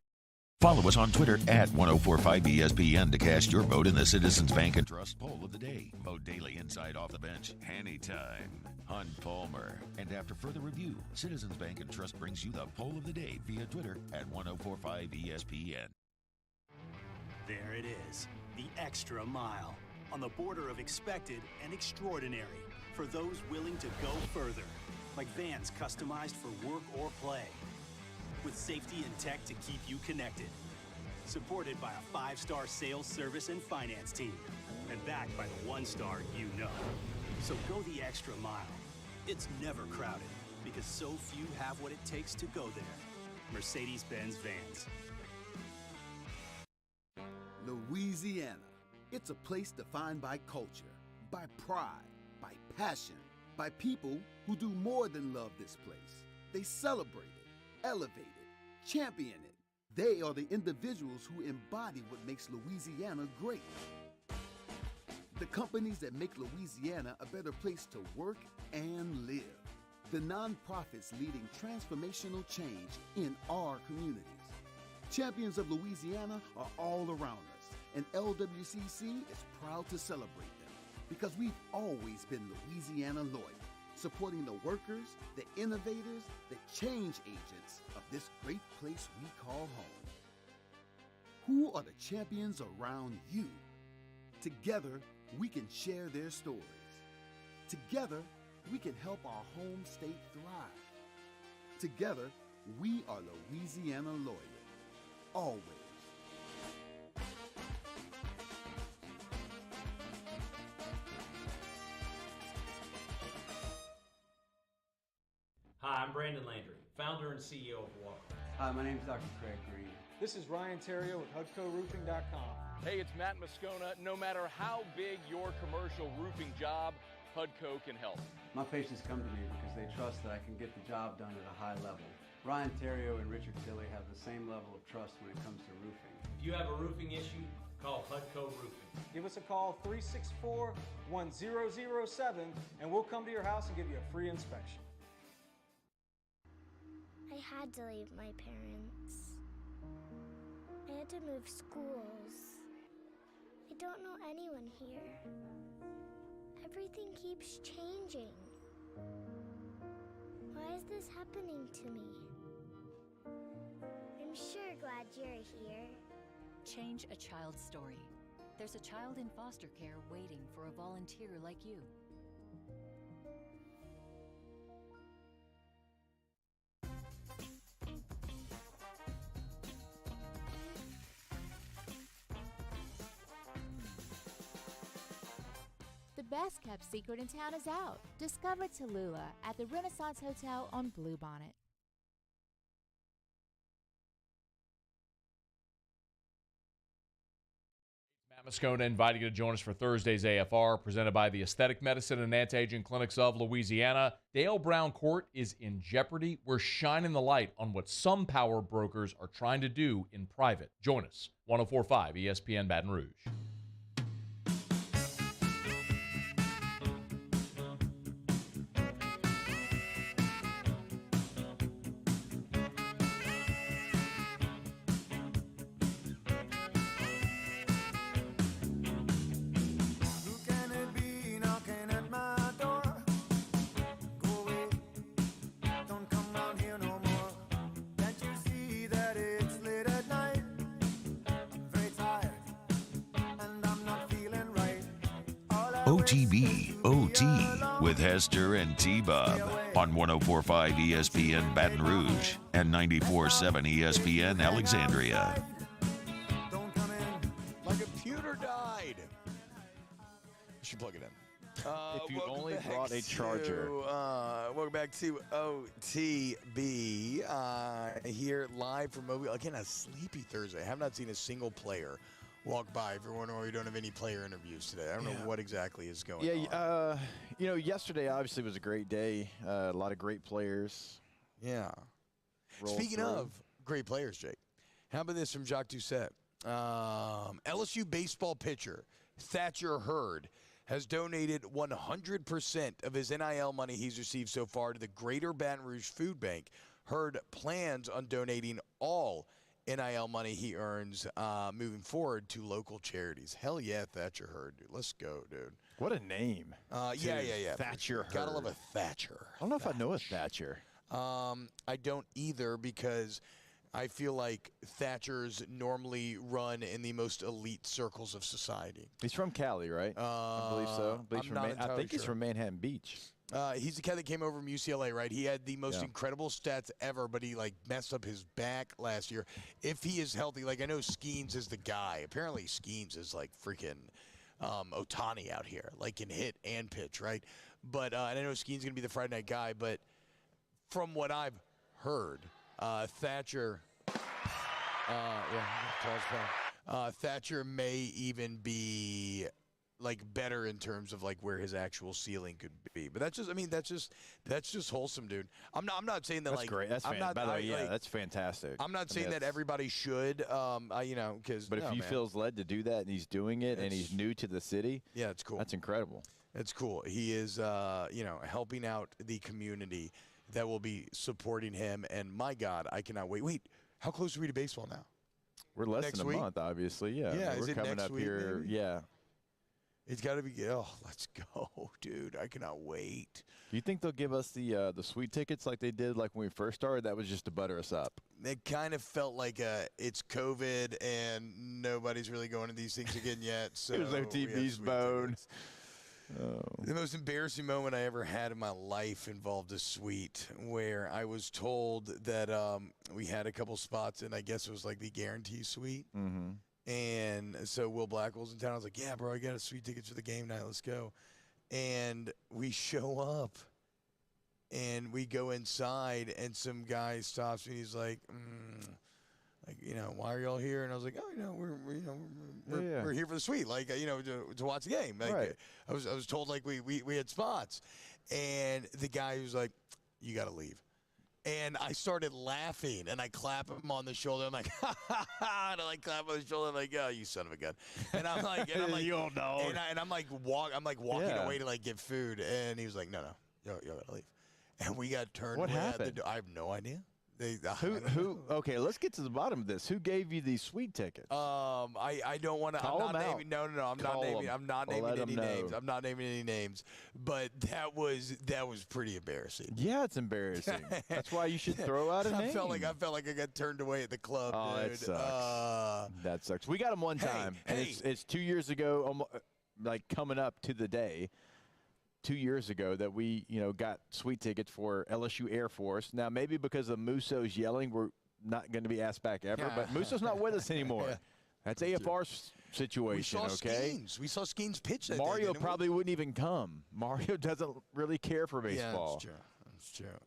Follow us on Twitter at 1045ESPN to cast your vote in the Citizens Bank and Trust Poll of the Day. Vote daily inside Off the Bench, anytime. Hunt Palmer. And after further review, Citizens Bank and Trust brings you the Poll of the Day via Twitter at 1045ESPN. There it is, the extra mile, on the border of expected and extraordinary, for those willing to go further, like vans customized for work or play, with safety and tech to keep you connected, supported by a 5-star sales, service, and finance team, and backed by the 1-star you know. So go the extra mile. It's never crowded, because so few have what it takes to go there. Mercedes-Benz Vans. Louisiana. It's a place defined by culture, by pride, by passion, by people who do more than love this place. They celebrate it, elevate it, champion it. They are the individuals who embody what makes Louisiana great. The companies that make Louisiana a better place to work and live. The nonprofits leading transformational change in our communities. Champions of Louisiana are all around us, and LWCC is proud to celebrate them because we've always been Louisiana loyal, supporting the workers, the innovators, the change agents of this great place we call home. Who are the champions around you? Together, we can share their stories. Together, we can help our home state thrive. Together, we are Louisiana loyal. Always. Hi, I'm Brandon Landry, founder and CEO of Water. Hi, my name is Dr. Craig Green. This is Ryan Terrio with HUDCORoofing.com. Hey, it's Matt Moscona. No matter how big your commercial roofing job, HUDCO can help. My patients come to me because they trust that I can get the job done at a high level. Ryan Terrio and Richard Tilley have the same level of trust when it comes to roofing. If you have a roofing issue, call HUDCO Roofing. Give us a call, 364-1007, and we'll come to your house and give you a free inspection. I had to leave my parents. I had to move schools. I don't know anyone here. Everything keeps changing. Why is this happening to me? I'm sure glad you're here. Change a child's story. There's a child in foster care waiting for a volunteer like you. The best kept secret in town is out. Discover Tallulah at the Renaissance Hotel on Bluebonnet. Matt Moscona inviting you to join us for Thursday's AFR, presented by the Aesthetic Medicine and Anti-Aging Clinics of Louisiana. Dale Brown Court is in jeopardy. We're shining the light on what some power brokers are trying to do in private. Join us, 104.5 ESPN Baton Rouge. OTB, OT, with Hester and T-Bob on 104.5 ESPN Baton Rouge and 94.7 ESPN Alexandria. My computer died. You should plug it in. If you Welcome only back brought a charger. Welcome back to OTB here live from Mobile. Again, a sleepy Thursday. I have not seen a single player walk by. If you're wondering why we don't have any player interviews today, I don't know what exactly is going on. Yesterday obviously was a great day. A lot of great players. Yeah. rolled Speaking through. of great players, Jake, how about this from Jacques Doucette? LSU baseball pitcher Thatcher Hurd has donated 100% of his NIL money he's received so far to the Greater Baton Rouge Food Bank. Hurd plans on donating all NIL money he earns moving forward to local charities. Hell yeah, Thatcher Hurd, dude. Let's go, dude. What a name. Yeah. Thatcher Hurd. Gotta love a Thatcher. I don't know if I know a Thatcher. I don't either, because I feel like Thatchers normally run in the most elite circles of society. He's from Cali, right? I believe so. I think he's from Manhattan Beach. He's the guy that came over from UCLA, right? He had the most incredible stats ever, but he messed up his back last year. If he is healthy, I know Skeens is the guy. Apparently Skeens is freaking Ohtani out here, can hit and pitch, right? But and I know Skeens going to be the Friday night guy, but from what I've heard, Thatcher, Thatcher may even be better in terms of where his actual ceiling could be. But that's just wholesome, dude. I'm not saying that That's great. That's by the way, that's fantastic. I'm not saying that everybody should, because. But if he feels led to do that and he's doing it and he's new to the city, it's cool. That's incredible. It's cool. He is, helping out the community that will be supporting him. And my God, I cannot wait. Wait, how close are we to baseball now? We're less Next than a week? month, obviously. Yeah. Yeah, we're is it coming next up week, here. maybe? Yeah. It's got to be. Oh, let's go, dude! I cannot wait. Do you think they'll give us the sweet tickets like they did when we first started? That was just to butter us up. It kind of felt like it's COVID and nobody's really going to these things again yet. So it was OTB's bone. Oh. The most embarrassing moment I ever had in my life involved a suite where I was told that we had a couple spots, and I guess it was the guarantee suite. Mm-hmm. And so Will Blackwell's in town. I was like, yeah, bro, I got a sweet tickets for the game night. Let's go. And we show up, and we go inside, and some guy stops me. And he's like, why are y'all here? And I was like, we're here for the suite, to watch the game. Right. I was told we had spots, and the guy was like, you got to leave. And I started laughing, and I clap him on the shoulder. I'm like, ha, ha, ha. And I clap on the shoulder. I'm like, oh, you son of a gun. And I'm like, you old dog. And I'm walking away to get food. And he was like, no, you gotta leave. And we got turned. What away happened? At the door. I have no idea. Who? Okay, let's get to the bottom of this. Who gave you these sweet tickets? I don't want to. Call I'm not them out. naming. No. I'm not naming any names. I'm not naming any names. But that was pretty embarrassing. Yeah, it's embarrassing. That's why you should throw out a name. I felt like I got turned away at the club. Oh, dude. that sucks. That sucks. We got them one time, and it's 2 years ago, coming up to the day. 2 years ago that we, got sweet tickets for LSU Air Force. Now, maybe because of Musso's yelling, we're not going to be asked back ever, but Musso's not with us anymore. Yeah. That's AFR's situation, we saw okay? Skeens. We saw Skeens pitch that Mario day, probably wouldn't even come. Mario doesn't really care for baseball. Yeah, that's true.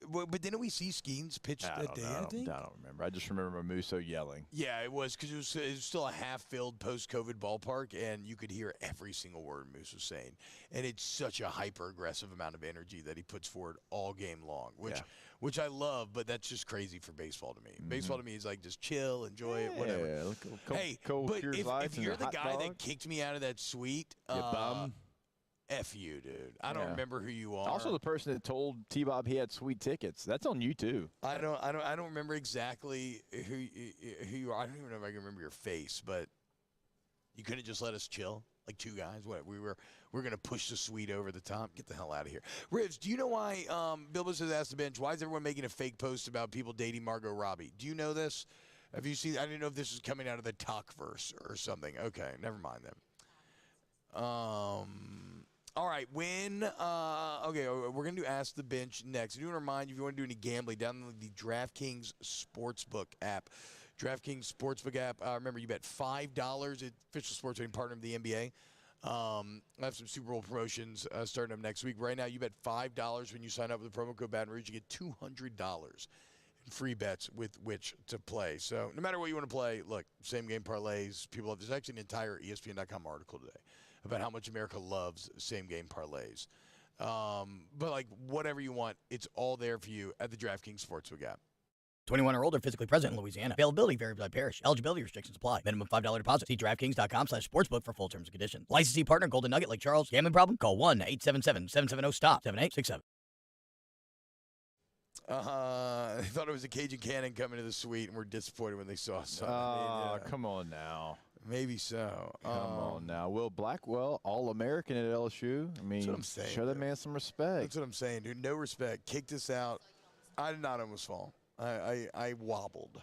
But didn't we see Skeens pitch that day, I think? I don't remember. I just remember Musso yelling. Yeah, it was because it was still a half-filled post-COVID ballpark, and you could hear every single word Moose was saying. And it's such a hyper-aggressive amount of energy that he puts forward all game long, which I love, but that's just crazy for baseball to me. Mm-hmm. Baseball to me is just chill, enjoy it, whatever. Hey, but if you're the guy that kicked me out of that suite, bum. F you, dude. I don't remember who you are. Also, the person that told T-Bob he had sweet tickets. That's on you too. I don't remember exactly who you are. I don't even know if I can remember your face, but you couldn't just let us chill like two guys. What we're gonna push the suite over the top. Get the hell out of here, Rivs. Do you know why? Bilbos has asked the bench. Why is everyone making a fake post about people dating Margot Robbie? Do you know this? Have you seen? I didn't know if this was coming out of the Talkverse or something. Okay, never mind then. All right, okay, we're going to do Ask the Bench next. I do want to remind you, if you want to do any gambling, download the DraftKings Sportsbook app. DraftKings Sportsbook app, remember, you bet $5 at official sports betting partner of the NBA. I have some Super Bowl promotions starting up next week. Right now, you bet $5 when you sign up with the promo code Baton Rouge. You get $200 in free bets with which to play. So no matter what you want to play, look, same game parlays. People love. There's actually an entire ESPN.com article today about how much America loves same game parlays. But like whatever you want, it's all there for you at the DraftKings Sportsbook app. 21 or older, physically present in Louisiana. Availability varies by parish. Eligibility restrictions apply. Minimum $5 deposit. See DraftKings.com/sportsbook for full terms and conditions. Licensee partner Golden Nugget, Lake Charles. Gambling problem? Call 1-877-770-STOP. 7867. They thought it was a Cajun Cannon coming to the suite and were disappointed when they saw something. Come on now. Maybe so. Come on now. Will Blackwell, All-American at LSU. I mean, that's what I'm saying, show that man some respect. That's what I'm saying, dude. No respect. Kicked us out. I did not almost fall. I wobbled.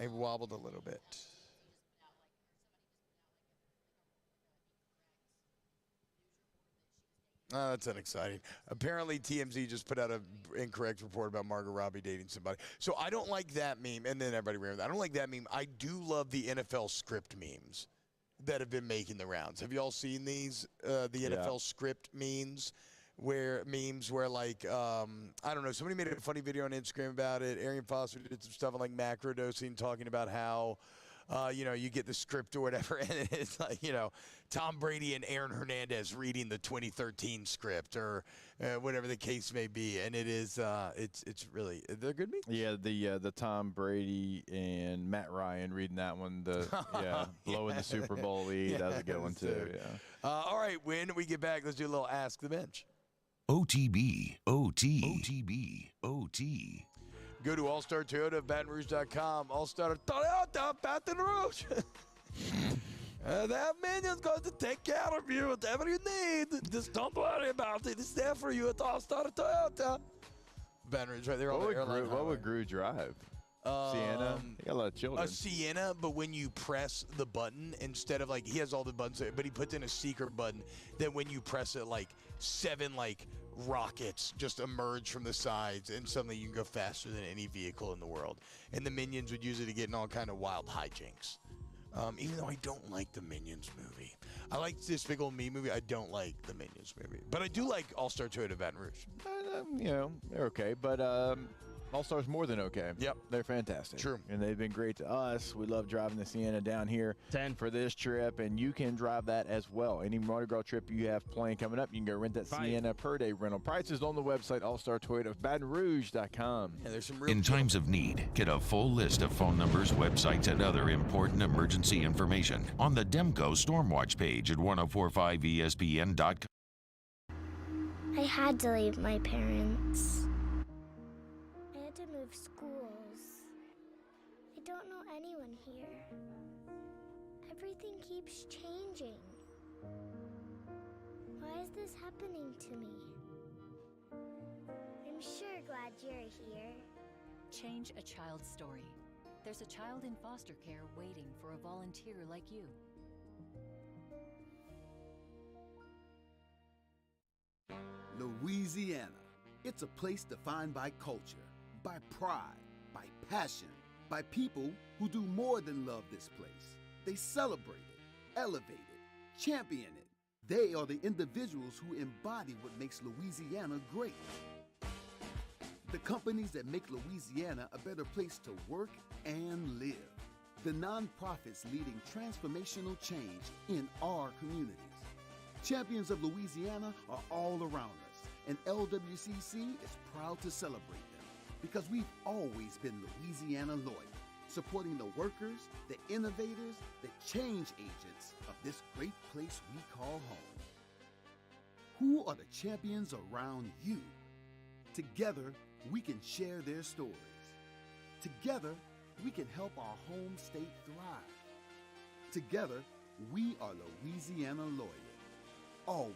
I wobbled a little bit. That's unexciting. Apparently, TMZ just put out an incorrect report about Margot Robbie dating somebody. So I don't like that meme. And then everybody ran with that. I don't like that meme. I do love the NFL script memes that have been making the rounds. Have you all seen these? The NFL script memes? Where like, I don't know, somebody made a funny video on Instagram about it. Arian Foster did some stuff on like macrodosing, talking about how, you get the script or whatever, and it's like, Tom Brady and Aaron Hernandez reading the 2013 script or whatever the case may be. And it is, it's really, they're good memes. Yeah, the Tom Brady and Matt Ryan reading that one, blowing the Super Bowl lead. That was a good one too. Yeah. All right, when we get back, let's do a little Ask the Bench. OTB, OT. Go to allstartoyotabatonrouge.com. All-Star Toyota Baton Rouge. That minion's going to take care of you, whatever you need. Just don't worry about it. It's there for you at All-Star Toyota. Baton Rouge, right there on the airline. What would Gru drive? Sienna? He got a lot of children. A Sienna, but when you press the button, instead of he has all the buttons, but he puts in a secret button that when you press it, 7 rockets just emerge from the sides, and suddenly you can go faster than any vehicle in the world. And the Minions would use it to get in all kind of wild hijinks. Even though I don't like the Minions movie. I like this Big Old Me movie. I don't like the Minions movie. But I do like All-Star Toyota Baton Rouge. They're okay, but All-Star's more than okay. Yep. They're fantastic. True. And they've been great to us. We love driving the Sienna down here for this trip, and you can drive that as well. Any Mardi Gras trip you have planned coming up, you can go rent that Sienna per day rental. Prices on the website, allstartoyotabatonrouge.com. Yeah, there's some In times of need, get a full list of phone numbers, websites, and other important emergency information on the Demco Stormwatch page at 1045ESPN.com. I had to leave my parents. I had to move schools. I don't know anyone here. Everything keeps changing. Why is this happening to me? I'm sure glad you're here. Change a child's story. There's a child in foster care waiting for a volunteer like you. Louisiana. It's a place defined by culture, by pride, by passion, by people who do more than love this place. They celebrate it, elevate it, champion it. They are the individuals who embody what makes Louisiana great. The companies that make Louisiana a better place to work and live. The nonprofits leading transformational change in our communities. Champions of Louisiana are all around us, and LWCC is proud to celebrate them because we've always been Louisiana loyal, supporting the workers, the innovators, the change agents of this great place we call home. Who are the champions around you? Together, we can share their stories. Together, we can help our home state thrive. Together, we are Louisiana loyal. Always.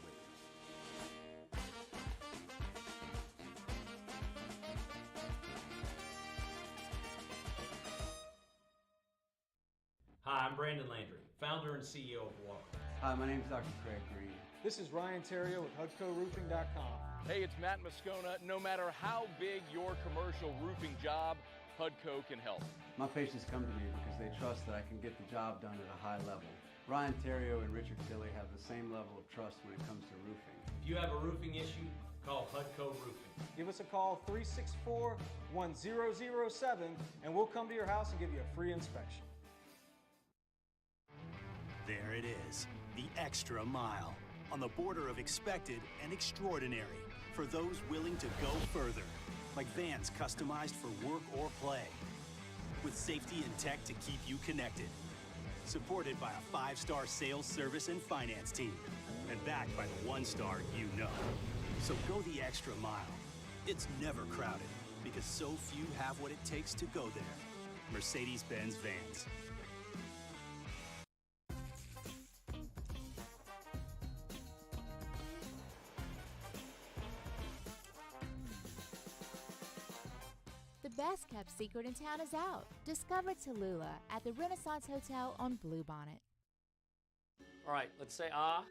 Hi, I'm Brandon Landry, founder and CEO of Walker. Hi, my name is Dr. Craig Green. This is Ryan Terrio with HUDCORoofing.com. Hey, it's Matt Moscona. No matter how big your commercial roofing job, HUDCO can help. My patients come to me because they trust that I can get the job done at a high level. Ryan Terrio and Richard Tilley have the same level of trust when it comes to roofing. If you have a roofing issue, call Hudco Roofing. Give us a call, 364-1007, and we'll come to your house and give you a free inspection. There it is, the extra mile, on the border of expected and extraordinary, for those willing to go further, like vans customized for work or play, with safety and tech to keep you connected, supported by a 5-star sales, service, and finance team, and backed by the 1-star you know. So go the extra mile. It's never crowded, because so few have what it takes to go there. Mercedes-Benz Vans. The best kept secret in town is out. Discover Tallulah at the Renaissance Hotel on Bluebonnet. All right, let's say ah.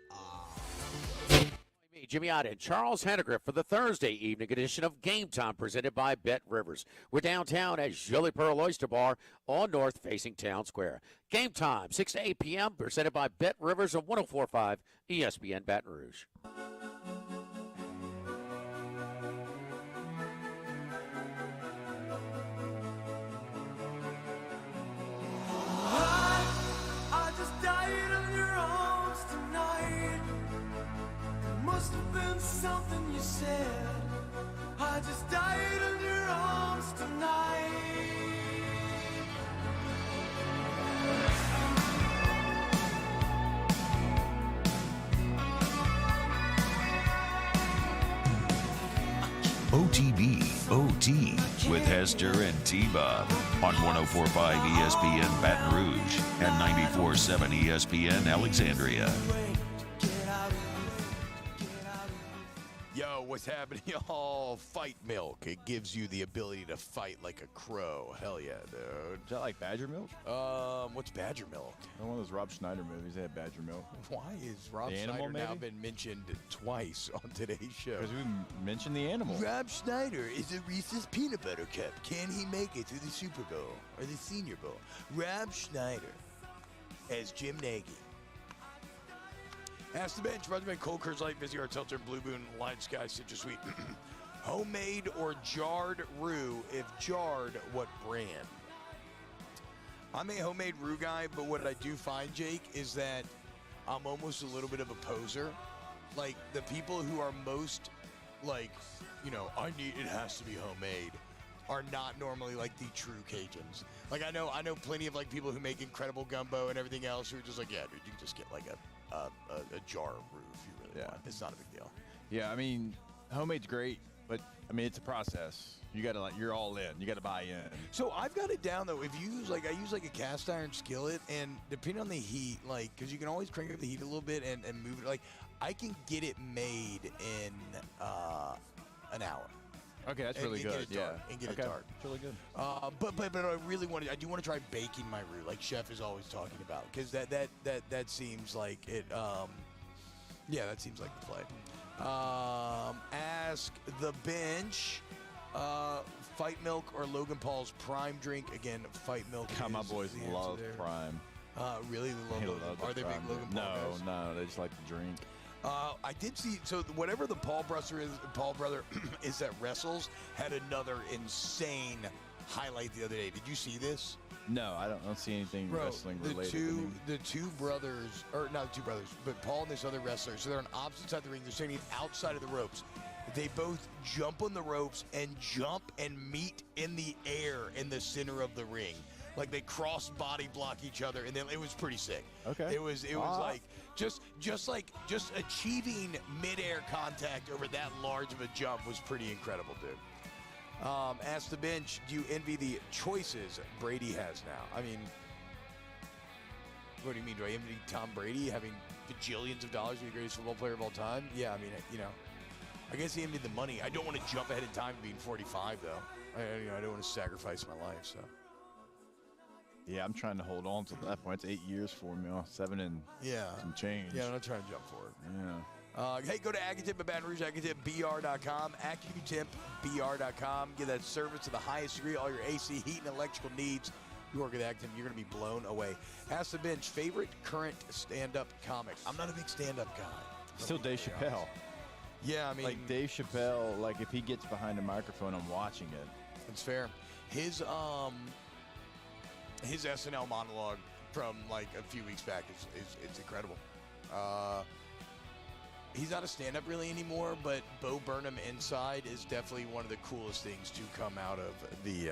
Me, Jimmy Odd, and Charles Henniger for the Thursday evening edition of Game Time presented by Bet Rivers. We're downtown at Jolly Pearl Oyster Bar on North facing Town Square. Game Time, 6 to 8 p.m. presented by Bet Rivers of 104.5 ESPN Baton Rouge. I just died on your arms tonight. It must have been something you said. I just died on your arms tonight. OTB OT with Hester and T-Bob on 104.5 ESPN Baton Rouge and 94.7 ESPN Alexandria. Yo, what's happening, y'all? Fight Milk. It gives you the ability to fight like a crow. Hell yeah, dude. Is that like Badger Milk? What's Badger Milk? One of those Rob Schneider movies, they had Badger Milk. Why is Rob The Schneider animal, now maybe? been mentioned twice on today's show? Because we mentioned the animal. Rob Schneider is a Reese's Peanut Butter Cup. Can he make it to the Super Bowl or the Senior Bowl? Rob Schneider as Jim Nagy. Ask the bench. Roger Ben, Cold Curse Light, Busy Arts, Helter, Blue Moon, Lion Sky, Citrus Sweet. Homemade or jarred roux? If jarred, what brand? I'm a homemade roux guy, but what I do find, Jake, is that I'm almost a little bit of a poser. Like, the people who are most, like, you know, it has to be homemade, are not normally, like, the true Cajuns. Like, I know plenty of, like, people who make incredible gumbo and everything else who are just like, yeah, dude, you can just get, like, a jar of roux if you really want. It's not a big deal. Yeah, I mean, homemade's great, but I mean, it's a process. You gotta you're all in. You gotta buy in. So I've got it down though. If you use I use a cast iron skillet, and depending on the heat, because you can always crank up the heat a little bit and move it. Like, I can get it made in an hour. Okay, that's really good. And get it dark. It's really good. But I do want to try baking my roux, like Chef is always talking about, because that seems like it. That seems like the play. Ask the bench. Fight Milk or Logan Paul's Prime drink? Again, Fight Milk. God, my boys love Prime. Really? Are they big Logan Paul guys? No, they just like to drink. I did see, so whatever the Paul brother is that wrestles, had another insane highlight the other day. Did you see this? No, I don't see anything wrestling related. The two brothers, or not the two brothers, but Paul and this other wrestler, so they're on opposite sides of the ring. They're standing outside of the ropes. They both jump on the ropes and jump and meet in the air in the center of the ring. Like, they cross body block each other, and then it was pretty sick. Okay. It was like just achieving midair contact over that large of a jump was pretty incredible, dude. Ask the bench, do you envy the choices Brady has now? I mean, what do you mean? Do I envy Tom Brady having bajillions of dollars, be the greatest football player of all time? Yeah, I mean, I guess he envied the money. I don't want to jump ahead in time being 45, though. I don't want to sacrifice my life, so. Yeah, I'm trying to hold on to that point. It's 8 years for me, 7 and some change. Yeah, I'm not trying to jump forward. Yeah. Hey, go to Accutemp at Baton Rouge, AccuTempBR.com, AccuTempBR.com. Get that service to the highest degree, all your AC, heat, and electrical needs. you work with Acton, you're going to be blown away. Ask the Bench, favorite current stand-up comic. I'm not a big stand-up guy. Still Dave Chappelle. Yeah, I mean, like Dave Chappelle, like if he gets behind a microphone, I'm watching it. It's fair. His SNL monologue from like a few weeks back is incredible. He's not a stand-up really anymore, but Bo Burnham Inside is definitely one of the coolest things to come out of the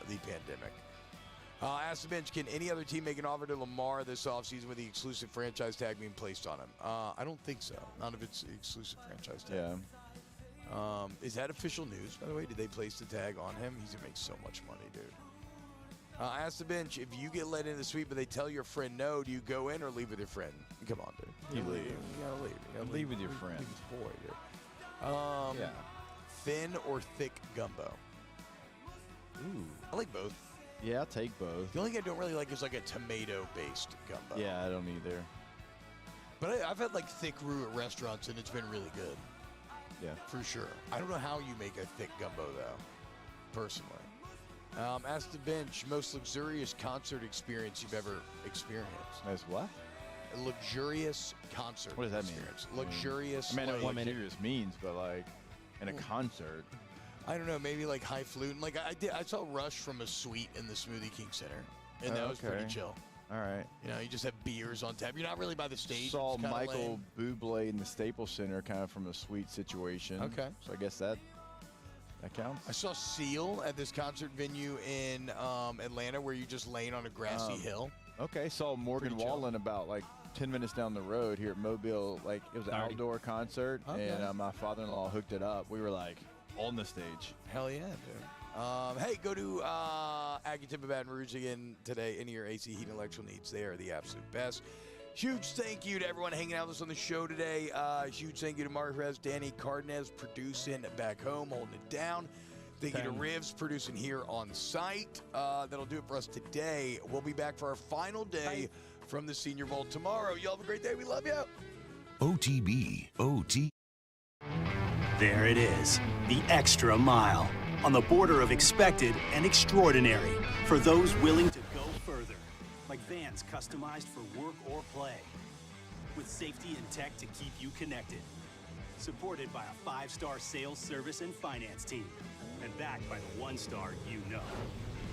pandemic. Ask the Bench, can any other team make an offer to Lamar this offseason with the exclusive franchise tag being placed on him? I don't think so. None of it's exclusive franchise tag. Yeah. Is that official news, by the way? Did they place the tag on him? He's going to make so much money, dude. Ask the Bench, if you get let in the suite but they tell your friend no, do you go in or leave with your friend? Come on, dude. You leave. You gotta leave. You gotta Leave with your friend. Leave with your boy, dude. Yeah. Thin or thick gumbo? Ooh. I like both. Yeah, I'll take both. The only thing I don't really like is like a tomato-based gumbo. Yeah, I don't either. But I've had like thick roux at restaurants and it's been really good. Yeah. For sure. I don't know how you make a thick gumbo though, personally. Ask the Bench, most luxurious concert experience you've ever experienced. As what? A luxurious concert. What does that experience. mean? Luxurious. I mean, I know like, what luxurious means, but like in a concert. I don't know, maybe like highfalutin. Like I saw Rush from a suite in the Smoothie King Center, and that was pretty chill. All right. You know, you just have beers on tap. You're not really by the stage. Saw It's kinda Michael lame. Bublé in the Staples Center, kind of from a suite situation. Okay. So I guess that counts. I saw Seal at this concert venue in Atlanta, where you just laying on a grassy hill. Okay. Saw Morgan Pretty chill. Wallen about like 10 minutes down the road here at Mobile. Like it was an outdoor concert, Okay. and my father-in-law hooked it up. We were like on the stage. Hell yeah, dude. Hey, go to Aggie Tip of Baton Rouge again today. Any of your AC heat and electrical needs, they are the absolute best. Huge thank you to everyone hanging out with us on the show today. Huge thank you to Mark Rez, Danny Cardenas, producing back home, holding it down. Thank you to Rivs, producing here on site. That'll do it for us today. We'll be back for our final day from the Senior Bowl tomorrow. Y'all have a great day. We love you. OTB, OT. There it is, the extra mile, on the border of expected and extraordinary for those willing to go further, like vans customized for work or play, with safety and tech to keep you connected, supported by a 5-star sales, service, and finance team, and backed by the 1-star you know.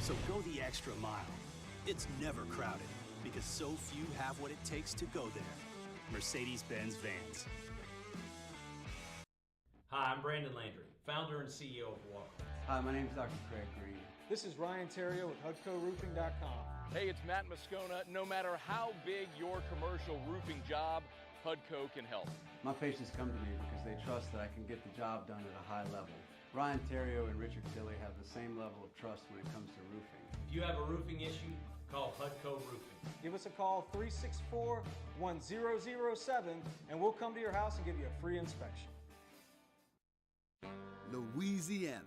So go the extra mile. It's never crowded, because so few have what it takes to go there. Mercedes-Benz Vans. Hi, I'm Brandon Landry, founder and CEO of Walker. Hi, my name is Dr. Craig Green. This is Ryan Terrio with HUDCORoofing.com. Hey, it's Matt Moscona. No matter how big your commercial roofing job, HUDCO can help. My patients come to me because they trust that I can get the job done at a high level. Ryan Terrio and Richard Tilley have the same level of trust when it comes to roofing. If you have a roofing issue, call HUDCO Roofing. Give us a call, 364-1007, and we'll come to your house and give you a free inspection. Louisiana.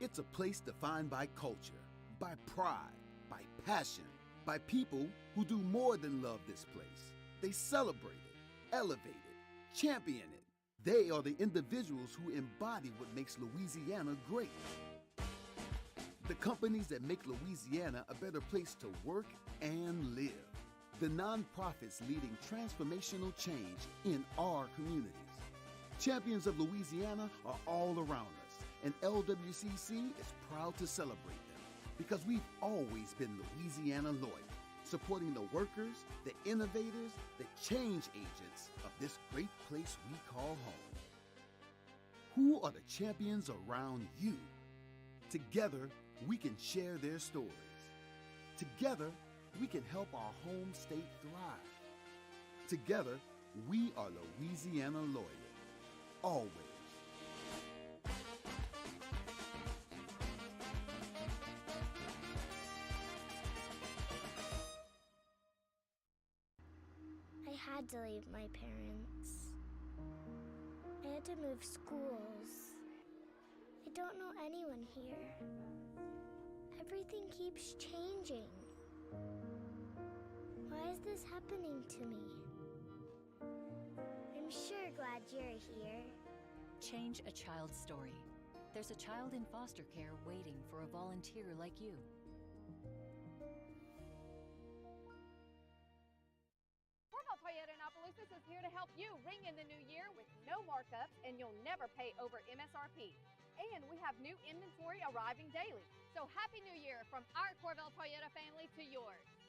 It's a place defined by culture, by pride, by passion, by people who do more than love this place. They celebrate it, elevate it, champion it. They are the individuals who embody what makes Louisiana great. The companies that make Louisiana a better place to work and live. The nonprofits leading transformational change in our communities. Champions of Louisiana are all around us, and LWCC is proud to celebrate them because we've always been Louisiana loyal, supporting the workers, the innovators, the change agents of this great place we call home. Who are the champions around you? Together, we can share their stories. Together, we can help our home state thrive. Together, we are Louisiana loyal. Always. I had to leave my parents. I had to move schools. I don't know anyone here. Everything keeps changing. Why is this happening to me? I'm sure glad you're here. Change a child's story. There's a child in foster care waiting for a volunteer like you. Corvette Toyota in Opelousas is here to help you ring in the new year with no markups, and you'll never pay over MSRP. And we have new inventory arriving daily. So Happy New Year from our Corvette Toyota family to yours.